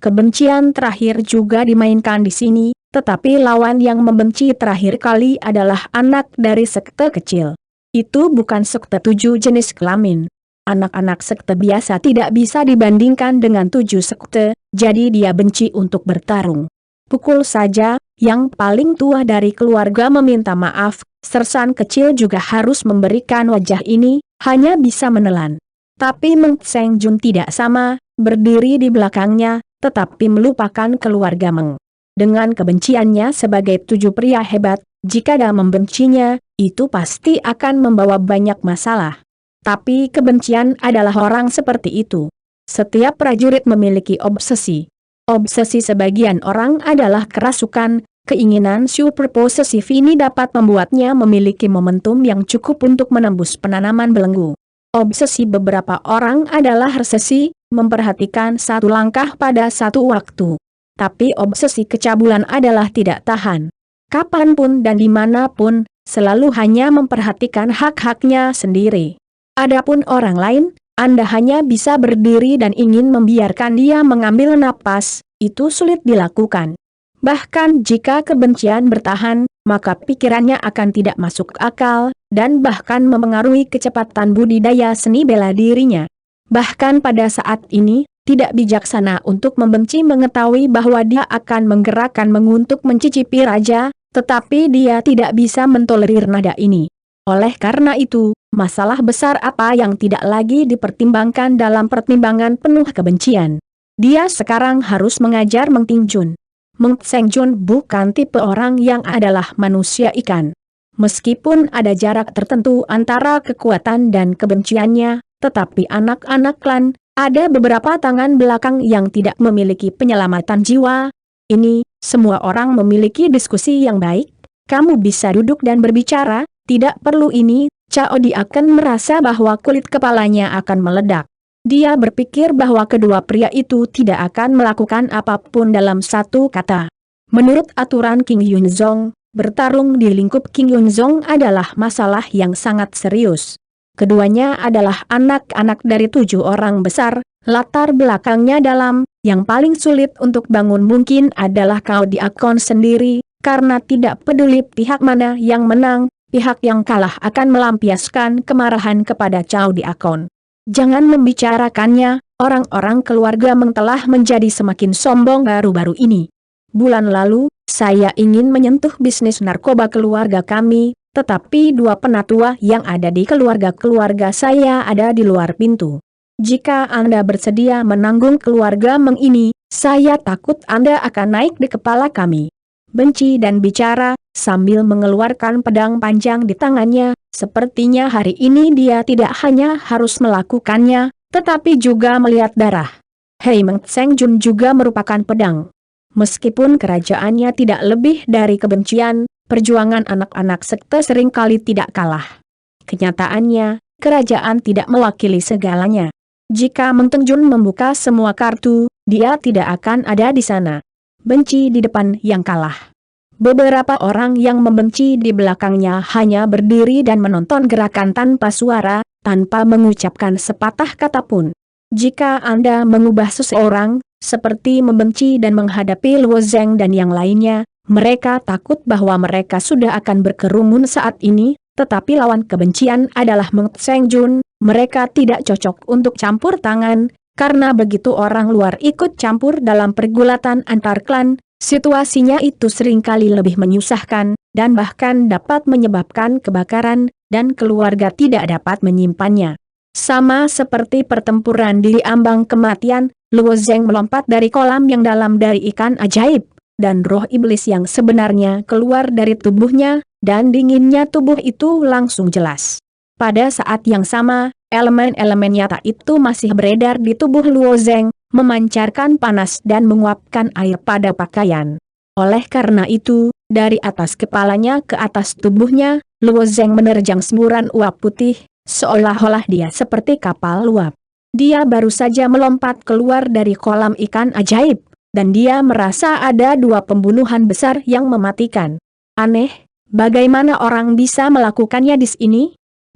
Kebencian terakhir juga dimainkan di sini, tetapi lawan yang membenci terakhir kali adalah anak dari sekte kecil. Itu bukan sekte 7 jenis kelamin. Anak-anak sekte biasa tidak bisa dibandingkan dengan 7 sekte, jadi dia benci untuk bertarung. Pukul saja, yang paling tua dari keluarga meminta maaf, sersan kecil juga harus memberikan wajah ini, hanya bisa menelan. Tapi Meng Seng Jun tidak sama, berdiri di belakangnya, tetapi melupakan keluarga Meng. Dengan kebenciannya sebagai 7 pria hebat, jika dia membencinya, itu pasti akan membawa banyak masalah. Tapi kebencian adalah orang seperti itu. Setiap prajurit memiliki obsesi. Obsesi sebagian orang adalah kerasukan, keinginan super posesif ini dapat membuatnya memiliki momentum yang cukup untuk menembus penanaman belenggu. Obsesi beberapa orang adalah resesi, memperhatikan satu langkah pada satu waktu. Tapi obsesi kecabulan adalah tidak tahan. Kapanpun dan dimanapun, selalu hanya memperhatikan hak-haknya sendiri. Adapun orang lain, Anda hanya bisa berdiri dan ingin membiarkan dia mengambil napas, itu sulit dilakukan. Bahkan jika kebencian bertahan, maka pikirannya akan tidak masuk akal, dan bahkan memengaruhi kecepatan budidaya seni bela dirinya. Bahkan pada saat ini, tidak bijaksana untuk membenci mengetahui bahwa dia akan menggerakkan menguntuk mencicipi raja, tetapi dia tidak bisa mentolerir nada ini. Oleh karena itu, masalah besar apa yang tidak lagi dipertimbangkan dalam pertimbangan penuh kebencian. Dia sekarang harus mengajar Meng Tingjun. Meng Seng Jun bukan tipe orang yang adalah manusia ikan. Meskipun ada jarak tertentu antara kekuatan dan kebenciannya, tetapi anak-anak klan, ada beberapa tangan belakang yang tidak memiliki penyelamatan jiwa. Ini, semua orang memiliki diskusi yang baik. Kamu bisa duduk dan berbicara, tidak perlu ini. Cao Di akan merasa bahwa kulit kepalanya akan meledak. Dia berpikir bahwa kedua pria itu tidak akan melakukan apapun dalam satu kata. Menurut aturan King Yunzong, bertarung di lingkup King Yunzong adalah masalah yang sangat serius. Keduanya adalah anak-anak dari 7 orang besar, latar belakangnya dalam, yang paling sulit untuk bangun mungkin adalah Cao Di Akon sendiri, karena tidak peduli pihak mana yang menang, pihak yang kalah akan melampiaskan kemarahan kepada Cao Di Akon. Jangan membicarakannya, orang-orang keluarga Meng telah menjadi semakin sombong baru-baru ini. Bulan lalu, saya ingin menyentuh bisnis narkoba keluarga kami, tetapi 2 penatua yang ada di keluarga saya ada di luar pintu. Jika Anda bersedia menanggung keluarga Meng ini, saya takut Anda akan naik di kepala kami. Benci dan bicara, sambil mengeluarkan pedang panjang di tangannya, sepertinya hari ini dia tidak hanya harus melakukannya, tetapi juga melihat darah. Hei Meng Seng Jun juga merupakan pedang. Meskipun kerajaannya tidak lebih dari kebencian, perjuangan anak-anak sekte seringkali tidak kalah. Kenyataannya, kerajaan tidak mewakili segalanya. Jika Meng Tengjun membuka semua kartu, dia tidak akan ada di sana. Benci di depan yang kalah. Beberapa orang yang membenci di belakangnya hanya berdiri dan menonton gerakan tanpa suara, tanpa mengucapkan sepatah kata pun. Jika Anda mengubah seseorang, seperti membenci dan menghadapi Luo Zeng dan yang lainnya, mereka takut bahwa mereka sudah akan berkerumun saat ini, tetapi lawan kebencian adalah Meng Seng Jun, mereka tidak cocok untuk campur tangan. Karena begitu orang luar ikut campur dalam pergulatan antar klan, situasinya itu seringkali lebih menyusahkan, dan bahkan dapat menyebabkan kebakaran, dan keluarga tidak dapat menyimpannya. Sama seperti pertempuran di ambang kematian, Luo Zeng melompat dari kolam yang dalam dari ikan ajaib, dan roh iblis yang sebenarnya keluar dari tubuhnya, dan dinginnya tubuh itu langsung jelas. Pada saat yang sama, elemen-elemen nyata itu masih beredar di tubuh Luo Zeng, memancarkan panas dan menguapkan air pada pakaian. Oleh karena itu, dari atas kepalanya ke atas tubuhnya, Luo Zeng menerjang semburan uap putih, seolah-olah dia seperti kapal uap. Dia baru saja melompat keluar dari kolam ikan ajaib, dan dia merasa ada 2 pembunuhan besar yang mematikan. Aneh, bagaimana orang bisa melakukannya di sini?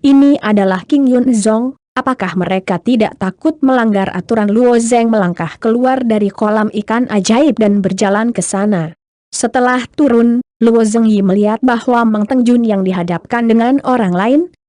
Ini adalah King Yunzong, Apakah mereka tidak takut melanggar aturan? Luo Zeng melangkah keluar dari kolam ikan ajaib dan berjalan ke sana. Setelah turun, Luo Zengyi melihat bahwa Meng Tengjun yang dihadapkan dengan orang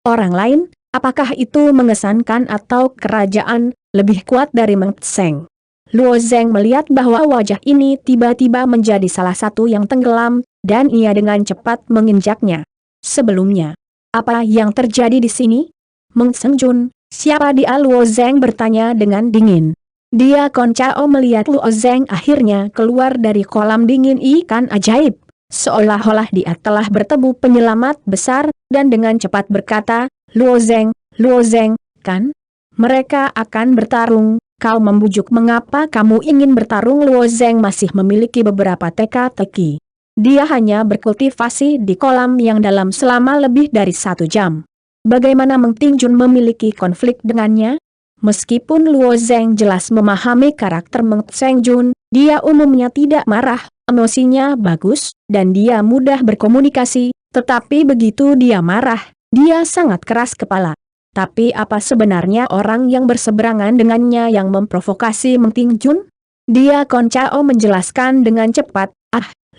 lain, apakah itu mengesankan atau kerajaan lebih kuat dari Meng Tseng? Luo Zeng melihat bahwa wajah ini tiba-tiba menjadi salah satu yang tenggelam, dan ia dengan cepat menginjaknya. Sebelumnya, apa yang terjadi di sini? Meng Tengjun, siapa dia? Luo Zeng bertanya dengan dingin. Dia Kon Chao melihat Luo Zeng akhirnya keluar dari kolam dingin ikan ajaib. Seolah-olah dia telah bertemu penyelamat besar, dan dengan cepat berkata, Luo Zeng, kan? Mereka akan bertarung, kau membujuk. Mengapa kamu ingin bertarung? Luo Zeng masih memiliki beberapa teka-teki. Dia hanya berkultivasi di kolam yang dalam selama lebih dari 1 jam. Bagaimana Meng Tengjun memiliki konflik dengannya? Meskipun Luo Zeng jelas memahami karakter Meng Tengjun, dia umumnya tidak marah, emosinya bagus, dan dia mudah berkomunikasi, tetapi begitu dia marah, dia sangat keras kepala. Tapi apa sebenarnya orang yang berseberangan dengannya yang memprovokasi Meng Tengjun? Dia Kon Chao menjelaskan dengan cepat,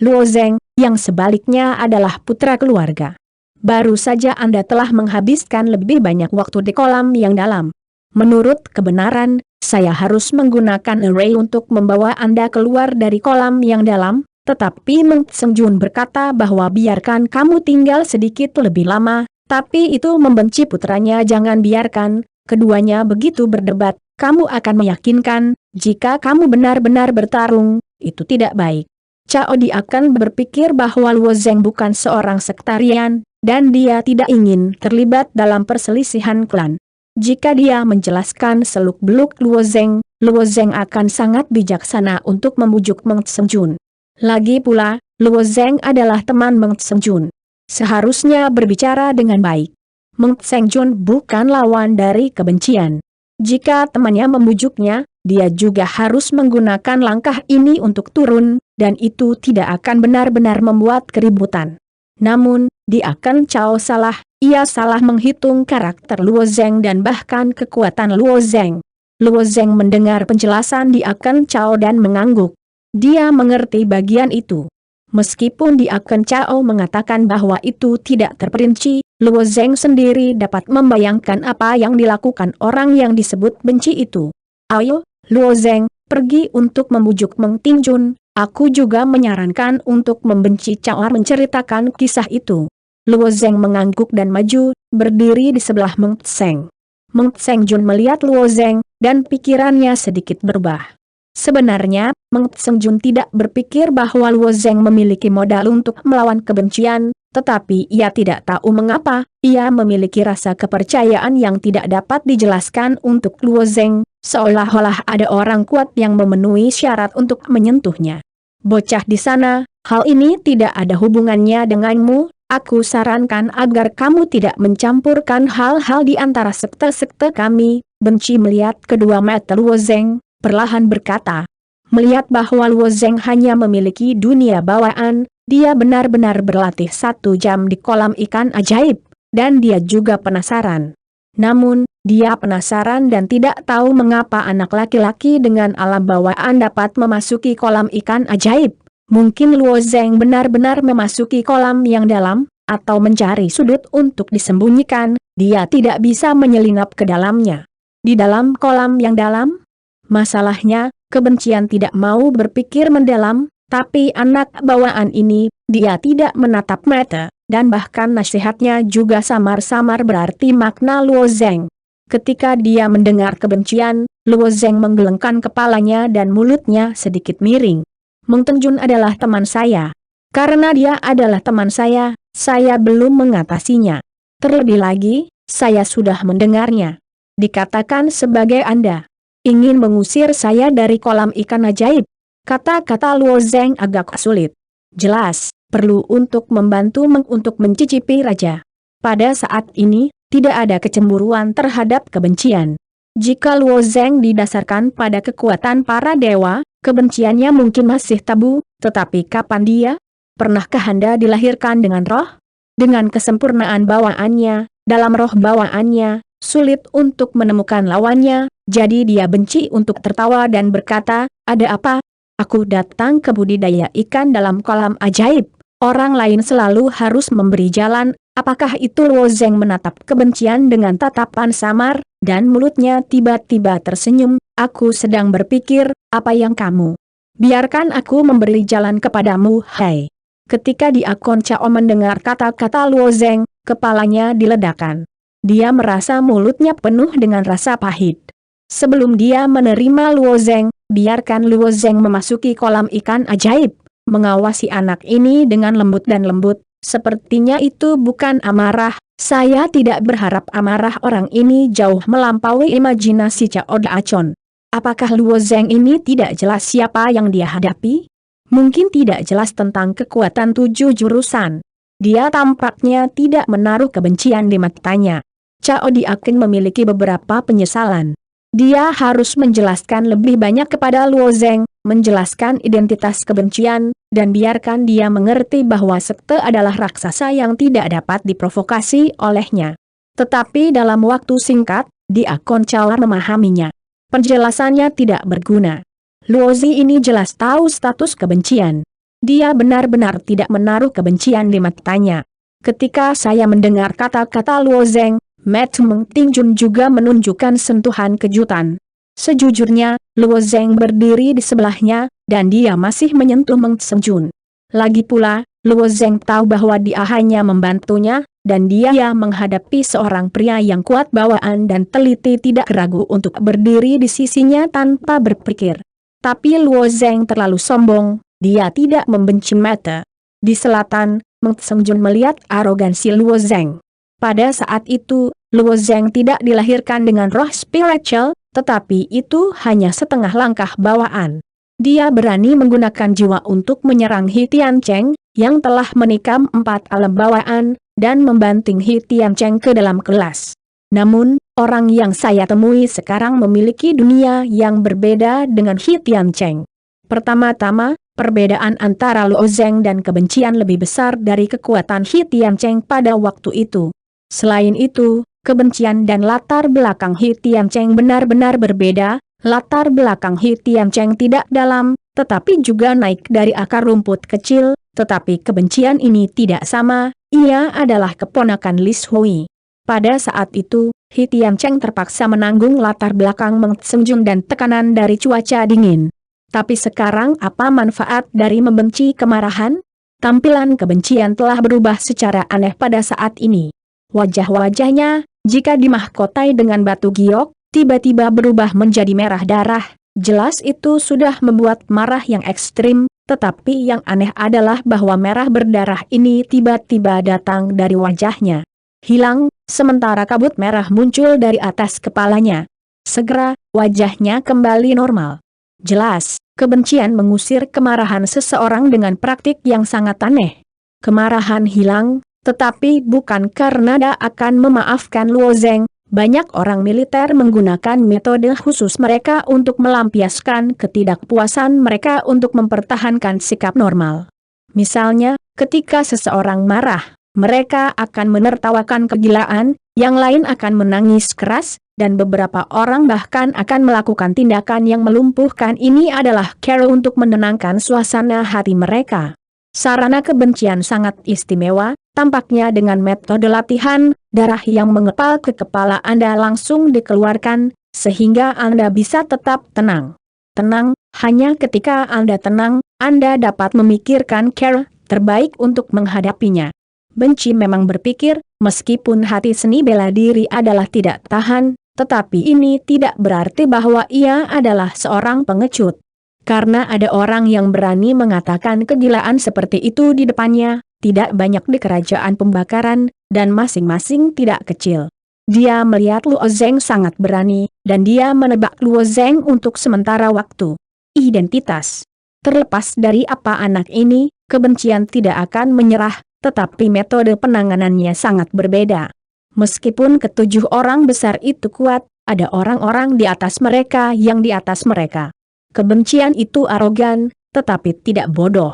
Luo Zeng, yang sebaliknya adalah putra keluarga. Baru saja Anda telah menghabiskan lebih banyak waktu di kolam yang dalam. Menurut kebenaran, saya harus menggunakan array untuk membawa Anda keluar dari kolam yang dalam, tetapi Meng Tengjun berkata bahwa biarkan kamu tinggal sedikit lebih lama, tapi itu membenci putranya. Jangan biarkan keduanya begitu berdebat, kamu akan meyakinkan, jika kamu benar-benar bertarung, itu tidak baik. Cao Di akan berpikir bahwa Luo Zeng bukan seorang sektarian, dan dia tidak ingin terlibat dalam perselisihan klan. Jika dia menjelaskan seluk-beluk Luo Zeng akan sangat bijaksana untuk membujuk Meng Tengjun. Lagi pula, Luo Zeng adalah teman Meng Tengjun. Seharusnya berbicara dengan baik. Meng Tengjun bukan lawan dari kebencian. Jika temannya membujuknya, dia juga harus menggunakan langkah ini untuk turun, dan itu tidak akan benar-benar membuat keributan. Namun, di akan Cao salah, ia salah menghitung karakter Luo Zeng dan bahkan kekuatan Luo Zeng. Luo Zeng mendengar penjelasan di akan Cao dan mengangguk. Dia mengerti bagian itu. Meskipun di akan Cao mengatakan bahwa itu tidak terperinci, Luo Zeng sendiri dapat membayangkan apa yang dilakukan orang yang disebut benci itu. Ayo, Luo Zeng, pergi untuk membujuk Meng Tengjun. Aku juga menyarankan untuk membenci Cao. Menceritakan kisah itu. Luo Zeng mengangguk dan maju, berdiri di sebelah Meng Tseng. Meng Tengjun melihat Luo Zeng, dan pikirannya sedikit berubah. Sebenarnya, Meng Tengjun tidak berpikir bahwa Luo Zeng memiliki modal untuk melawan kebencian, tetapi ia tidak tahu mengapa, ia memiliki rasa kepercayaan yang tidak dapat dijelaskan untuk Luo Zeng, seolah-olah ada orang kuat yang memenuhi syarat untuk menyentuhnya. Bocah di sana, hal ini tidak ada hubungannya denganmu. Aku sarankan agar kamu tidak mencampurkan hal-hal di antara sekte-sekte kami. Benci melihat kedua mata Luo Zeng, perlahan berkata. Melihat bahwa Luo Zeng hanya memiliki dunia bawaan, dia benar-benar berlatih 1 jam di kolam ikan ajaib, dan dia juga penasaran. Namun, dia penasaran dan tidak tahu mengapa anak laki-laki dengan alam bawaan dapat memasuki kolam ikan ajaib. Mungkin Luo Zeng benar-benar memasuki kolam yang dalam, atau mencari sudut untuk disembunyikan, dia tidak bisa menyelinap ke dalamnya. Di dalam kolam yang dalam? Masalahnya, kebencian tidak mau berpikir mendalam, tapi anak bawaan ini, dia tidak menatap mata, dan bahkan nasihatnya juga samar-samar berarti makna Luo Zeng. Ketika dia mendengar kebencian, Luo Zeng menggelengkan kepalanya dan mulutnya sedikit miring. Meng Tengjun adalah teman saya. Karena dia adalah teman saya belum mengatasinya. Terlebih lagi, saya sudah mendengarnya. Dikatakan sebagai Anda ingin mengusir saya dari kolam ikan ajaib. Kata-kata Luo Zeng agak sulit. Jelas, perlu untuk membantu untuk mencicipi raja. Pada saat ini, tidak ada kecemburuan terhadap kebencian. Jika Luo Zeng didasarkan pada kekuatan para dewa, kebenciannya mungkin masih tabu, tetapi kapan dia? Pernahkah Anda dilahirkan dengan roh? Dengan kesempurnaan bawaannya, dalam roh bawaannya, Sulit untuk menemukan lawannya, jadi dia benci untuk tertawa dan berkata, "Ada apa? Aku datang ke budidaya ikan dalam kolam ajaib. Orang lain selalu harus memberi jalan." Apakah itu? Luo Zeng menatap kebencian dengan tatapan samar, dan mulutnya tiba-tiba tersenyum. "Aku sedang berpikir, apa yang kamu? Biarkan aku memberi jalan kepadamu, hai." Ketika Dia Kon Chao mendengar kata-kata Luo Zeng, kepalanya diledakkan. Dia merasa mulutnya penuh dengan rasa pahit. Sebelum dia menerima Luo Zeng, biarkan Luo Zeng memasuki kolam ikan ajaib, mengawasi anak ini dengan lembut dan lembut. Sepertinya itu bukan amarah. Saya tidak berharap amarah orang ini jauh melampaui imajinasi Cao Dacon. Apakah Luo Zeng ini tidak jelas siapa yang dia hadapi? Mungkin tidak jelas tentang kekuatan 7 jurusan. Dia tampaknya tidak menaruh kebencian di matanya. Cao Diaken memiliki beberapa penyesalan. Dia harus menjelaskan lebih banyak kepada Luo Zeng, menjelaskan identitas kebencian, dan biarkan dia mengerti bahwa sekte adalah raksasa yang tidak dapat diprovokasi olehnya. Tetapi dalam waktu singkat, Dia Kon Chao memahaminya. Penjelasannya tidak berguna. Luo Zi ini jelas tahu status kebencian. Dia benar-benar tidak menaruh kebencian di matanya. Ketika saya mendengar kata-kata Luo Zeng, Mata Meng Tingjun juga menunjukkan sentuhan kejutan. Sejujurnya, Luo Zeng berdiri di sebelahnya, dan dia masih menyentuh Meng Tingjun. Lagi pula, Luo Zeng tahu bahwa dia hanya membantunya, dan dia menghadapi seorang pria yang kuat bawaan dan teliti, tidak ragu untuk berdiri di sisinya tanpa berpikir. Tapi Luo Zeng terlalu sombong, dia tidak membenci Mata. Di selatan, Meng Tingjun melihat arogansi Luo Zeng. Pada saat itu, Luo Zeng tidak dilahirkan dengan roh spiritual, tetapi itu hanya setengah langkah bawaan. Dia berani menggunakan jiwa untuk menyerang Hi Tian Cheng, yang telah menikam 4 alam bawaan, dan membanting Hi Tian Cheng ke dalam kelas. Namun, orang yang saya temui sekarang memiliki dunia yang berbeda dengan Hi Tian Cheng. Pertama-tama, perbedaan antara Luo Zeng dan kebencian lebih besar dari kekuatan Hi Tian Cheng pada waktu itu. Selain itu, kebencian dan latar belakang Hi Tian Cheng benar-benar berbeda. Latar belakang Hi Tian Cheng tidak dalam, tetapi juga naik dari akar rumput kecil, tetapi kebencian ini tidak sama. Ia adalah keponakan Lis Hui. Pada saat itu, Hi Tian Cheng terpaksa menanggung latar belakang Meng Tingjun dan tekanan dari cuaca dingin. Tapi sekarang apa manfaat dari membenci kemarahan? Tampilan kebencian telah berubah secara aneh pada saat ini. Wajah-wajahnya, jika dimahkotai dengan batu giok, tiba-tiba berubah menjadi merah darah. Jelas itu sudah membuat marah yang ekstrim, tetapi yang aneh adalah bahwa merah berdarah ini tiba-tiba datang dari wajahnya. Hilang, sementara kabut merah muncul dari atas kepalanya. Segera, wajahnya kembali normal. Jelas, kebencian mengusir kemarahan seseorang dengan praktik yang sangat aneh. Kemarahan hilang, tetapi bukan karena dia akan memaafkan Luo Zeng. Banyak orang militer menggunakan metode khusus mereka untuk melampiaskan ketidakpuasan mereka untuk mempertahankan sikap normal. Misalnya, ketika seseorang marah, mereka akan menertawakan kegilaan, yang lain akan menangis keras, dan beberapa orang bahkan akan melakukan tindakan yang melumpuhkan. Ini adalah cara untuk menenangkan suasana hati mereka. Sarana kebencian sangat istimewa, tampaknya dengan metode latihan, darah yang mengepal ke kepala Anda langsung dikeluarkan, sehingga Anda bisa tetap tenang. Tenang, hanya ketika Anda tenang, Anda dapat memikirkan cara terbaik untuk menghadapinya. Benci memang berpikir, meskipun hati seni bela diri adalah tidak tahan, tetapi ini tidak berarti bahwa ia adalah seorang pengecut. Karena ada orang yang berani mengatakan kegilaan seperti itu di depannya, tidak banyak di kerajaan pembakaran, dan masing-masing tidak kecil. Dia melihat Luo Zeng sangat berani, dan dia menebak Luo Zeng untuk sementara waktu. Identitas. Terlepas dari apa anak ini, kebencian tidak akan menyerah, tetapi metode penanganannya sangat berbeda. Meskipun ketujuh orang besar itu kuat, ada orang-orang di atas mereka yang di atas mereka. Kebencian itu arogan, tetapi tidak bodoh.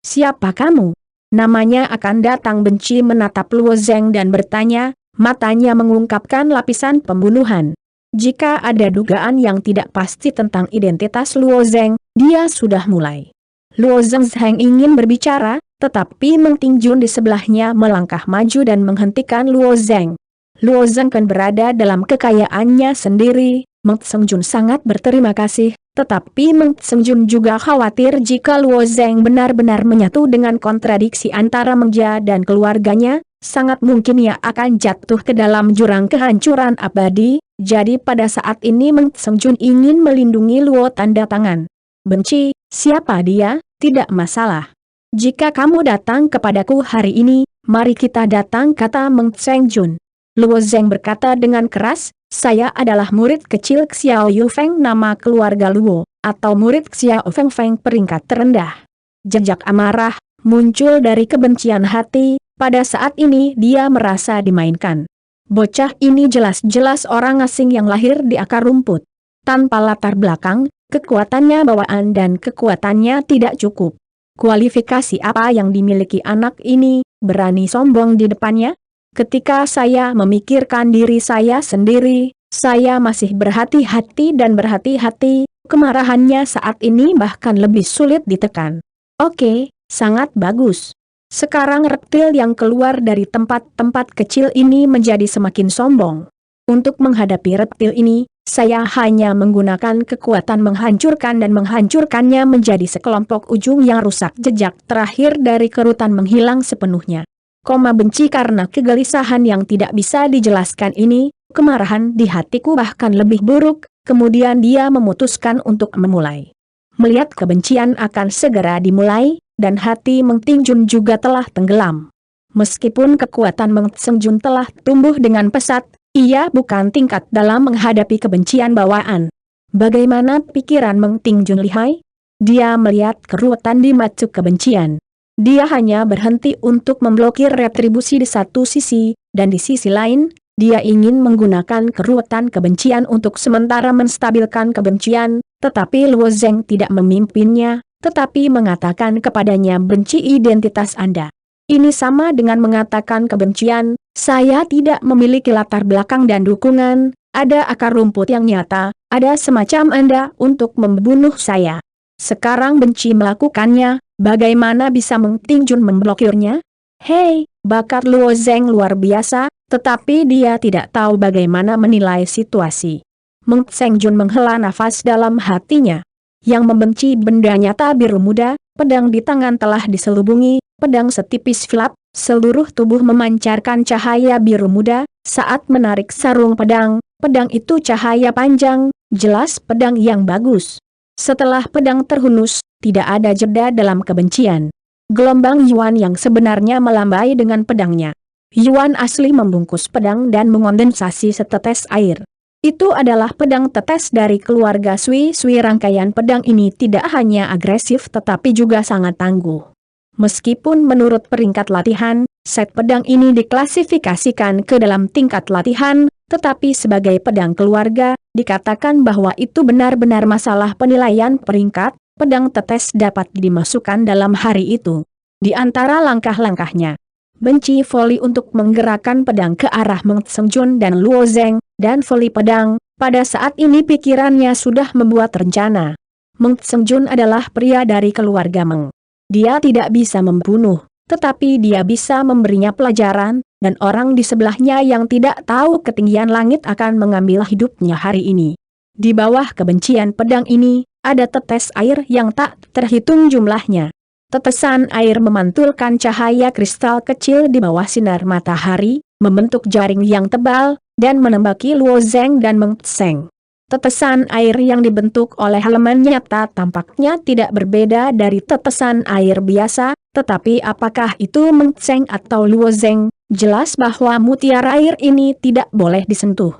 Siapa kamu? Namanya akan datang. Benci menatap Luo Zeng dan bertanya, Matanya mengungkapkan lapisan pembunuhan. Jika ada dugaan yang tidak pasti tentang identitas Luo Zeng, dia sudah mulai. Luo Zeng ingin berbicara, tetapi Meng Tingjun di sebelahnya melangkah maju dan menghentikan Luo Zeng. Luo Zeng kan berada dalam kekayaannya sendiri. Meng Tingjun sangat berterima kasih, tetapi Meng Tingjun juga khawatir jika Luo Zeng benar-benar menyatu dengan kontradiksi antara Meng Jia dan keluarganya, sangat mungkin ia akan jatuh ke dalam jurang kehancuran abadi. Jadi pada saat ini Meng Tingjun ingin melindungi Luo tanda tangan. Benci, siapa dia? Tidak masalah. Jika kamu datang kepadaku hari ini, mari kita datang, kata Meng Tingjun. Luo Zeng berkata dengan keras, saya adalah murid kecil Xiao Yufeng nama keluarga Luo, atau murid Xiao Feng peringkat terendah. Jejak amarah muncul dari kebencian hati, pada saat ini dia merasa dimainkan. Bocah ini jelas-jelas orang asing yang lahir di akar rumput. Tanpa latar belakang, kekuatannya bawaan dan kekuatannya tidak cukup. Kualifikasi apa yang dimiliki anak ini, berani sombong di depannya? Ketika saya memikirkan diri saya sendiri, saya masih berhati-hati dan berhati-hati, kemarahannya saat ini bahkan lebih sulit ditekan. Oke, sangat bagus. Sekarang reptil yang keluar dari tempat-tempat kecil ini menjadi semakin sombong. Untuk menghadapi reptil ini, saya hanya menggunakan kekuatan menghancurkan dan menghancurkannya menjadi sekelompok ujung yang rusak. Jejak terakhir dari kerutan menghilang sepenuhnya. Benci karena kegelisahan yang tidak bisa dijelaskan ini, kemarahan di hatiku bahkan lebih buruk, kemudian dia memutuskan untuk memulai. Melihat kebencian akan segera dimulai, dan hati Meng Tingjun juga telah tenggelam. Meskipun kekuatan Meng Tingjun telah tumbuh dengan pesat, ia bukan tingkat dalam menghadapi kebencian bawaan. Bagaimana pikiran Meng Tingjun lihai? Dia melihat kerutan di mata kebencian. Dia hanya berhenti untuk memblokir retribusi di satu sisi, dan di sisi lain, dia ingin menggunakan kerutan kebencian untuk sementara menstabilkan kebencian, tetapi Luo Zeng tidak memimpinnya, tetapi mengatakan kepadanya, benci identitas Anda. Ini sama dengan mengatakan kebencian, saya tidak memiliki latar belakang dan dukungan, ada akar rumput yang nyata, ada semacam Anda untuk membunuh saya. Sekarang benci melakukannya, bagaimana bisa Meng Tingjun memblokirnya? Hei, bakat Luo Zeng luar biasa, tetapi dia tidak tahu bagaimana menilai situasi. Meng Tingjun menghela nafas dalam hatinya. Yang membenci benda nyata biru muda, pedang di tangan telah diselubungi, pedang setipis filap, seluruh tubuh memancarkan cahaya biru muda, saat menarik sarung pedang, pedang itu cahaya panjang, jelas pedang yang bagus. Setelah pedang terhunus, tidak ada jeda dalam kebencian. Gelombang Yuan yang sebenarnya melambai dengan pedangnya. Yuan asli membungkus pedang dan mengondensasi setetes air. Itu adalah pedang tetes dari keluarga Sui. Rangkaian pedang ini tidak hanya agresif tetapi juga sangat tangguh. Meskipun menurut peringkat latihan, set pedang ini diklasifikasikan ke dalam tingkat latihan, tetapi sebagai pedang keluarga, dikatakan bahwa itu benar-benar masalah penilaian peringkat, pedang tetes dapat dimasukkan dalam hari itu. Di antara langkah-langkahnya, benci voli untuk menggerakkan pedang ke arah Meng Tingjun dan Luo Zeng, dan voli pedang, pada saat ini pikirannya sudah membuat rencana. Meng Tingjun adalah pria dari keluarga Meng. Dia tidak bisa membunuh, tetapi dia bisa memberinya pelajaran, dan orang di sebelahnya yang tidak tahu ketinggian langit akan mengambil hidupnya hari ini. Di bawah kebencian pedang ini, ada tetes air yang tak terhitung jumlahnya. Tetesan air memantulkan cahaya kristal kecil di bawah sinar matahari, membentuk jaring yang tebal, dan menembaki Luo Zeng dan Meng Tseng. Tetesan air yang dibentuk oleh elemen nyata tampaknya tidak berbeda dari tetesan air biasa, tetapi apakah itu Meng Tseng atau Luo Zeng, jelas bahwa mutiara air ini tidak boleh disentuh.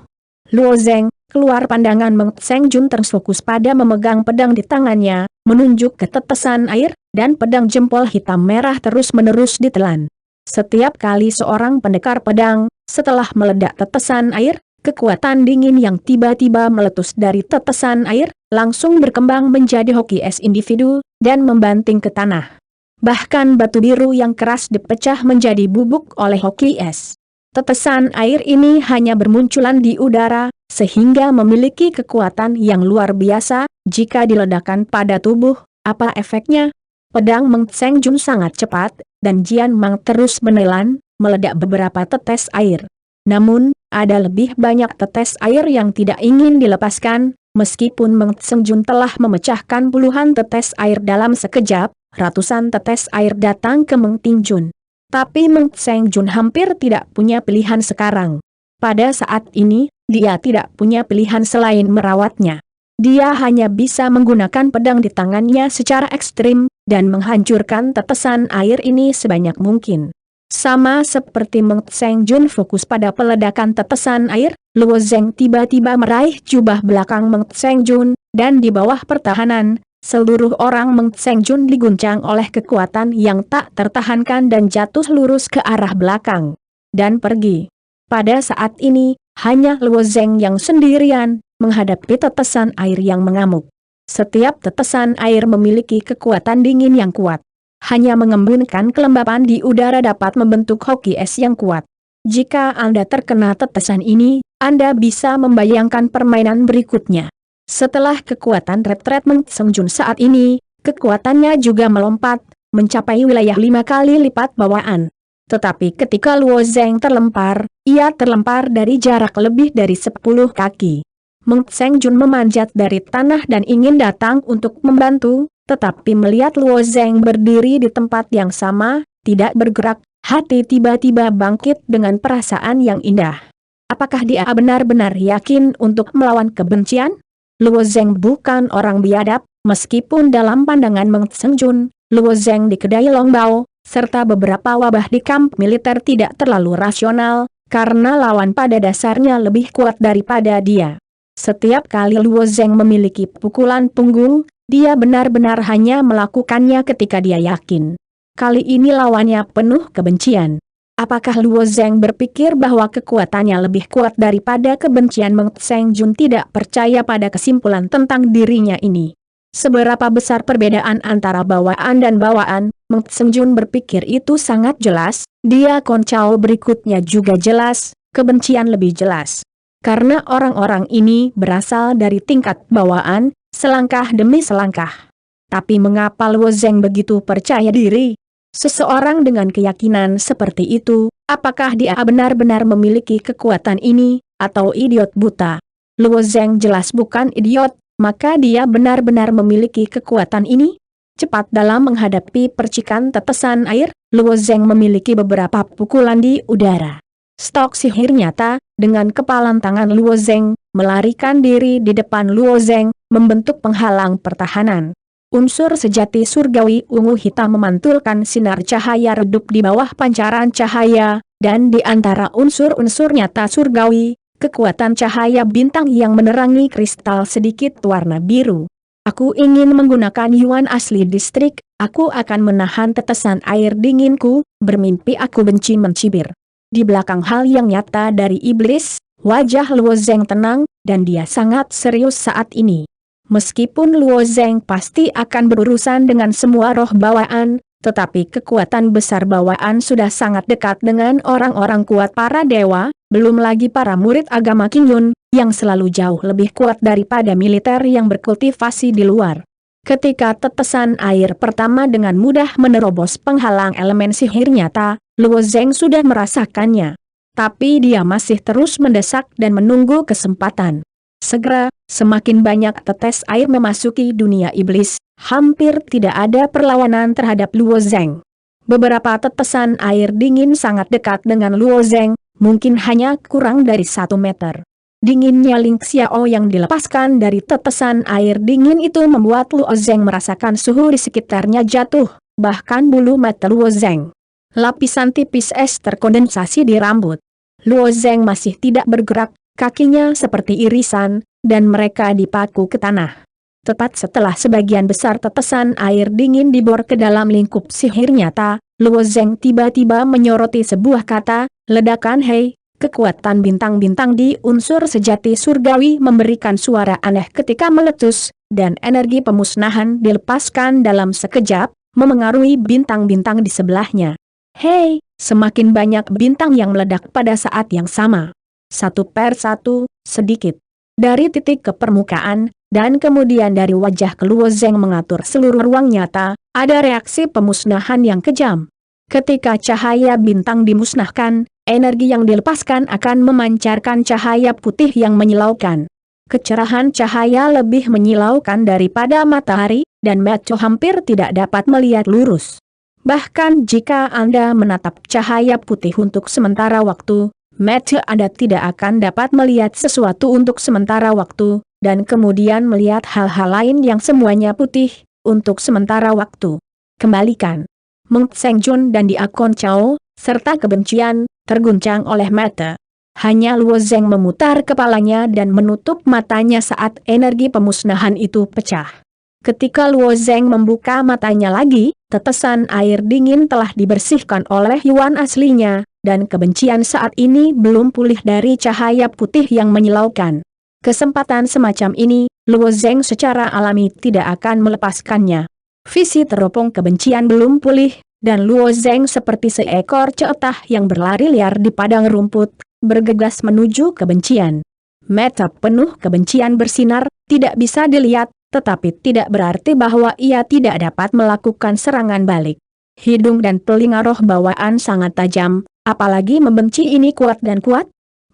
Luo Zeng, keluar pandangan Meng Tingjun terfokus pada memegang pedang di tangannya, menunjuk ke tetesan air, dan pedang jempol hitam merah terus-menerus ditelan. Setiap kali seorang pendekar pedang, setelah meledak tetesan air, kekuatan dingin yang tiba-tiba meletus dari tetesan air, langsung berkembang menjadi hoki es individu, dan membanting ke tanah. Bahkan batu biru yang keras dipecah menjadi bubuk oleh hoki es. Tetesan air ini hanya bermunculan di udara, sehingga memiliki kekuatan yang luar biasa. Jika diledakkan pada tubuh, apa efeknya? Pedang Meng Tseng Jun sangat cepat, dan Jian Mang terus menelan, meledak beberapa tetes air. Namun, ada lebih banyak tetes air yang tidak ingin dilepaskan. Meskipun Meng Tseng Jun telah memecahkan puluhan tetes air dalam sekejap, ratusan tetes air datang ke Meng Tingjun. Tapi Meng Tseng Jun hampir tidak punya pilihan sekarang. Pada saat ini, dia tidak punya pilihan selain merawatnya. Dia hanya bisa menggunakan pedang di tangannya secara ekstrim, dan menghancurkan tetesan air ini sebanyak mungkin. Sama seperti Meng Tseng Jun fokus pada peledakan tetesan air, Luo Zeng tiba-tiba meraih jubah belakang Meng Tseng Jun, dan di bawah pertahanan, seluruh orang Meng Tseng Jun diguncang oleh kekuatan yang tak tertahankan dan jatuh lurus ke arah belakang. Dan pergi. Pada saat ini, hanya Luo Zeng yang sendirian, menghadapi tetesan air yang mengamuk. Setiap tetesan air memiliki kekuatan dingin yang kuat. Hanya mengembunkan kelembapan di udara dapat membentuk hoki es yang kuat. Jika Anda terkena tetesan ini, Anda bisa membayangkan permainan berikutnya. Setelah kekuatan retret Meng Tseng Jun saat ini, kekuatannya juga melompat, mencapai wilayah 5 kali lipat bawaan. Tetapi ketika Luo Zeng terlempar, ia terlempar dari jarak lebih dari 10 kaki. Meng Tseng Jun memanjat dari tanah dan ingin datang untuk membantu, tetapi melihat Luo Zeng berdiri di tempat yang sama, tidak bergerak, hati tiba-tiba bangkit dengan perasaan yang indah. Apakah dia benar-benar yakin untuk melawan kebencian? Luo Zeng bukan orang biadab, meskipun dalam pandangan Meng Tseng Jun, Luo Zeng di kedai Longbao, serta beberapa wabah di kamp militer tidak terlalu rasional, karena lawan pada dasarnya lebih kuat daripada dia. Setiap kali Luo Zeng memiliki pukulan punggung, dia benar-benar hanya melakukannya ketika dia yakin. Kali ini lawannya penuh kebencian. Apakah Luo Zeng berpikir bahwa kekuatannya lebih kuat daripada kebencian? Meng Tseng Jun tidak percaya pada kesimpulan tentang dirinya ini. Seberapa besar perbedaan antara bawaan dan bawaan, Meng Tseng Jun berpikir itu sangat jelas, dia Koncao berikutnya juga jelas, kebencian lebih jelas. Karena orang-orang ini berasal dari tingkat bawaan, selangkah demi selangkah. Tapi mengapa Luo Zeng begitu percaya diri? Seseorang dengan keyakinan seperti itu, apakah dia benar-benar memiliki kekuatan ini, atau idiot buta? Luo Zeng jelas bukan idiot, maka dia benar-benar memiliki kekuatan ini. Cepat dalam menghadapi percikan tetesan air, Luo Zeng memiliki beberapa pukulan di udara. Stok sihir nyata, dengan kepalan tangan Luo Zeng, melarikan diri di depan Luo Zeng, membentuk penghalang pertahanan. Unsur sejati surgawi ungu hitam memantulkan sinar cahaya redup di bawah pancaran cahaya, dan di antara unsur-unsur nyata surgawi, kekuatan cahaya bintang yang menerangi kristal sedikit warna biru. Aku ingin menggunakan Yuan asli distrik, aku akan menahan tetesan air dinginku, bermimpi aku benci mencibir. Di belakang hal yang nyata dari iblis, wajah Luo Zeng tenang, dan dia sangat serius saat ini. Meskipun Luo Zeng pasti akan berurusan dengan semua roh bawaan, tetapi kekuatan besar bawaan sudah sangat dekat dengan orang-orang kuat para dewa, belum lagi para murid agama Qingyun, yang selalu jauh lebih kuat daripada militer yang berkultivasi di luar. Ketika tetesan air pertama dengan mudah menerobos penghalang elemen sihir nyata, Luo Zeng sudah merasakannya. Tapi dia masih terus mendesak dan menunggu kesempatan. Segera, semakin banyak tetes air memasuki dunia iblis, hampir tidak ada perlawanan terhadap Luo Zeng. Beberapa tetesan air dingin sangat dekat dengan Luo Zeng, mungkin hanya kurang dari 1 meter. Dinginnya Ling Xiao yang dilepaskan dari tetesan air dingin itu membuat Luo Zeng merasakan suhu di sekitarnya jatuh, bahkan bulu mata Luo Zeng. Lapisan tipis es terkondensasi di rambut. Luo Zeng masih tidak bergerak, kakinya seperti irisan, dan mereka dipaku ke tanah. Tepat setelah sebagian besar tetesan air dingin dibor ke dalam lingkup sihir nyata, Luo Zeng tiba-tiba menyoroti sebuah kata, ledakan. Hei, kekuatan bintang-bintang di unsur sejati surgawi memberikan suara aneh ketika meletus, dan energi pemusnahan dilepaskan dalam sekejap, memengaruhi bintang-bintang di sebelahnya. Hei, Semakin banyak bintang yang meledak pada saat yang sama. Satu per satu, sedikit. Dari titik ke permukaan, dan kemudian dari wajah Luo Zeng mengatur seluruh ruang nyata, ada reaksi pemusnahan yang kejam. Ketika cahaya bintang dimusnahkan, energi yang dilepaskan akan memancarkan cahaya putih yang menyilaukan. Kecerahan cahaya lebih menyilaukan daripada matahari, dan mata hampir tidak dapat melihat lurus. Bahkan jika Anda menatap cahaya putih untuk sementara waktu, mata Anda tidak akan dapat melihat sesuatu untuk sementara waktu, dan kemudian melihat hal-hal lain yang semuanya putih, untuk sementara waktu. Kembalikan. Meng Seng Jun dan Dia Kon Chao, serta kebencian, terguncang oleh mata. Hanya Luo Zeng memutar kepalanya dan menutup matanya saat energi pemusnahan itu pecah. Ketika Luo Zeng membuka matanya lagi, tetesan air dingin telah dibersihkan oleh Yuan aslinya, dan kebencian saat ini belum pulih dari cahaya putih yang menyilaukan. Kesempatan semacam ini, Luo Zeng secara alami tidak akan melepaskannya. Visi teropong kebencian belum pulih, dan Luo Zeng seperti seekor ceetah yang berlari liar di padang rumput, bergegas menuju kebencian. Mata penuh kebencian bersinar, tidak bisa dilihat, tetapi tidak berarti bahwa ia tidak dapat melakukan serangan balik. Hidung dan telinga roh bawaan sangat tajam, apalagi membenci ini kuat dan kuat.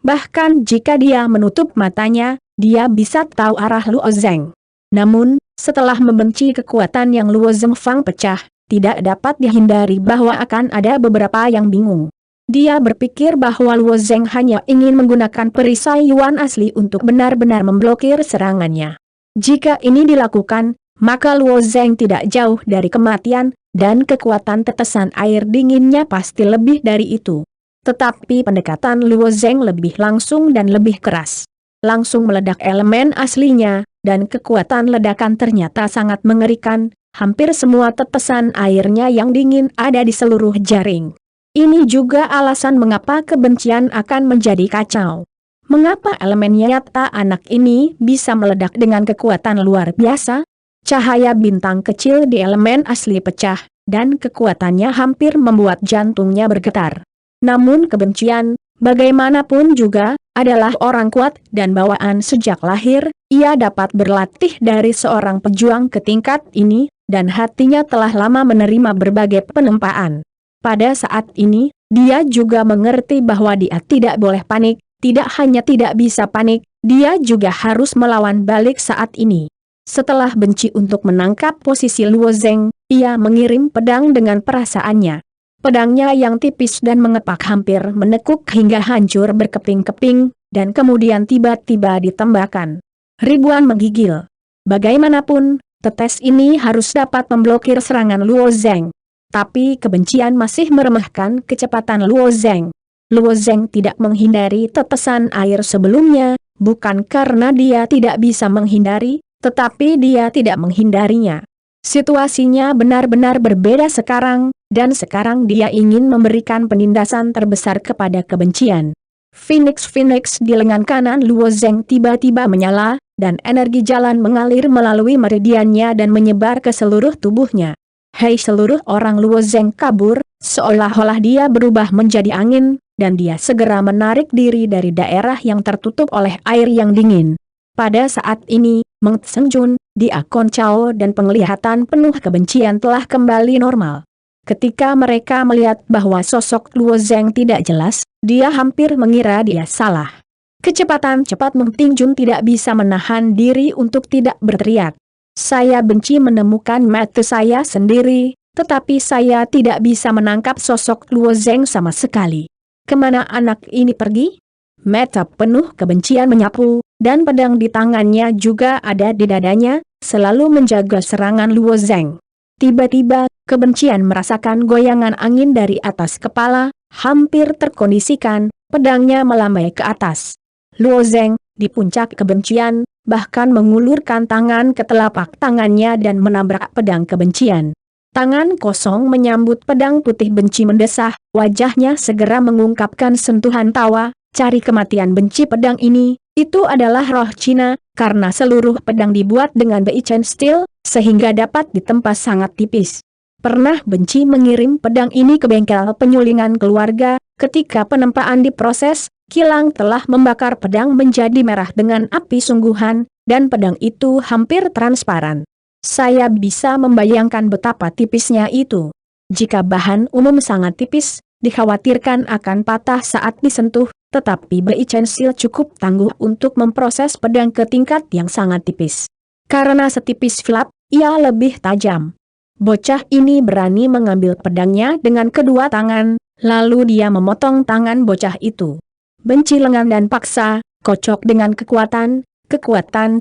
Bahkan jika dia menutup matanya, dia bisa tahu arah Luo Zeng. Namun, setelah membenci kekuatan yang Luo Zeng Fang pecah, tidak dapat dihindari bahwa akan ada beberapa yang bingung. Dia berpikir bahwa Luo Zeng hanya ingin menggunakan perisai Yuan asli untuk benar-benar memblokir serangannya. Jika ini dilakukan, maka Luo Zeng tidak jauh dari kematian, dan kekuatan tetesan air dinginnya pasti lebih dari itu. Tetapi pendekatan Luo Zeng lebih langsung dan lebih keras. Langsung meledak elemen aslinya, dan kekuatan ledakan ternyata sangat mengerikan, hampir semua tetesan airnya yang dingin ada di seluruh jaring. Ini juga alasan mengapa kebencian akan menjadi kacau. Mengapa elemen nyata anak ini bisa meledak dengan kekuatan luar biasa? Cahaya bintang kecil di elemen asli pecah, dan kekuatannya hampir membuat jantungnya bergetar. Namun kebencian, bagaimanapun juga, adalah orang kuat dan bawaan sejak lahir, ia dapat berlatih dari seorang pejuang ke tingkat ini, dan hatinya telah lama menerima berbagai penempaan. Pada saat ini, dia juga mengerti bahwa dia tidak boleh panik. Tidak hanya tidak bisa panik, dia juga harus melawan balik saat ini. Setelah benci untuk menangkap posisi Luo Zeng, ia mengirim pedang dengan perasaannya. Pedangnya yang tipis dan mengepak hampir menekuk hingga hancur berkeping-keping, dan kemudian tiba-tiba ditembakkan. Ribuan menggigil. Bagaimanapun, tetes ini harus dapat memblokir serangan Luo Zeng. Tapi kebencian masih meremehkan kecepatan Luo Zeng. Luo Zeng tidak menghindari tetesan air sebelumnya, bukan karena dia tidak bisa menghindari, tetapi dia tidak menghindarinya. Situasinya benar-benar berbeda sekarang, dan sekarang dia ingin memberikan penindasan terbesar kepada kebencian. Phoenix di lengan kanan Luo Zeng tiba-tiba menyala, dan energi jalan mengalir melalui meridiannya dan menyebar ke seluruh tubuhnya. Hei, seluruh orang Luo Zeng kabur, seolah-olah dia berubah menjadi angin, dan dia segera menarik diri dari daerah yang tertutup oleh air yang dingin. Pada saat ini, Meng Seng Jun, Dia Kon Chao dan penglihatan penuh kebencian telah kembali normal. Ketika mereka melihat bahwa sosok Luo Zeng tidak jelas, dia hampir mengira dia salah. Kecepatan cepat Meng Ting Jun tidak bisa menahan diri untuk tidak berteriak. Saya benci menemukan mata saya sendiri, tetapi saya tidak bisa menangkap sosok Luo Zeng sama sekali. Kemana anak ini pergi? Mata penuh kebencian menyapu, dan pedang di tangannya juga ada di dadanya, selalu menjaga serangan Luo Zeng. Tiba-tiba, kebencian merasakan goyangan angin dari atas kepala, hampir terkondisikan, pedangnya melambai ke atas. Luo Zeng, di puncak kebencian, bahkan mengulurkan tangan ke telapak tangannya dan menabrak pedang kebencian. Tangan kosong menyambut pedang putih benci mendesah, wajahnya segera mengungkapkan sentuhan tawa, cari kematian benci pedang ini, itu adalah roh Cina, karena seluruh pedang dibuat dengan Beichen Steel, sehingga dapat ditempa sangat tipis. pernah benci mengirim pedang ini ke bengkel penyulingan keluarga. Ketika penempaan diproses, kilang telah membakar pedang menjadi merah dengan api sungguhan, dan pedang itu hampir transparan. Saya bisa membayangkan betapa tipisnya itu. Jika bahan umum sangat tipis, dikhawatirkan akan patah saat disentuh, tetapi Bei Chensil cukup tangguh untuk memproses pedang ke tingkat yang sangat tipis. Karena setipis filap, ia lebih tajam. Bocah ini berani mengambil pedangnya dengan kedua tangan, lalu dia memotong tangan bocah itu. Benci lengan dan paksa, kocok dengan kekuatan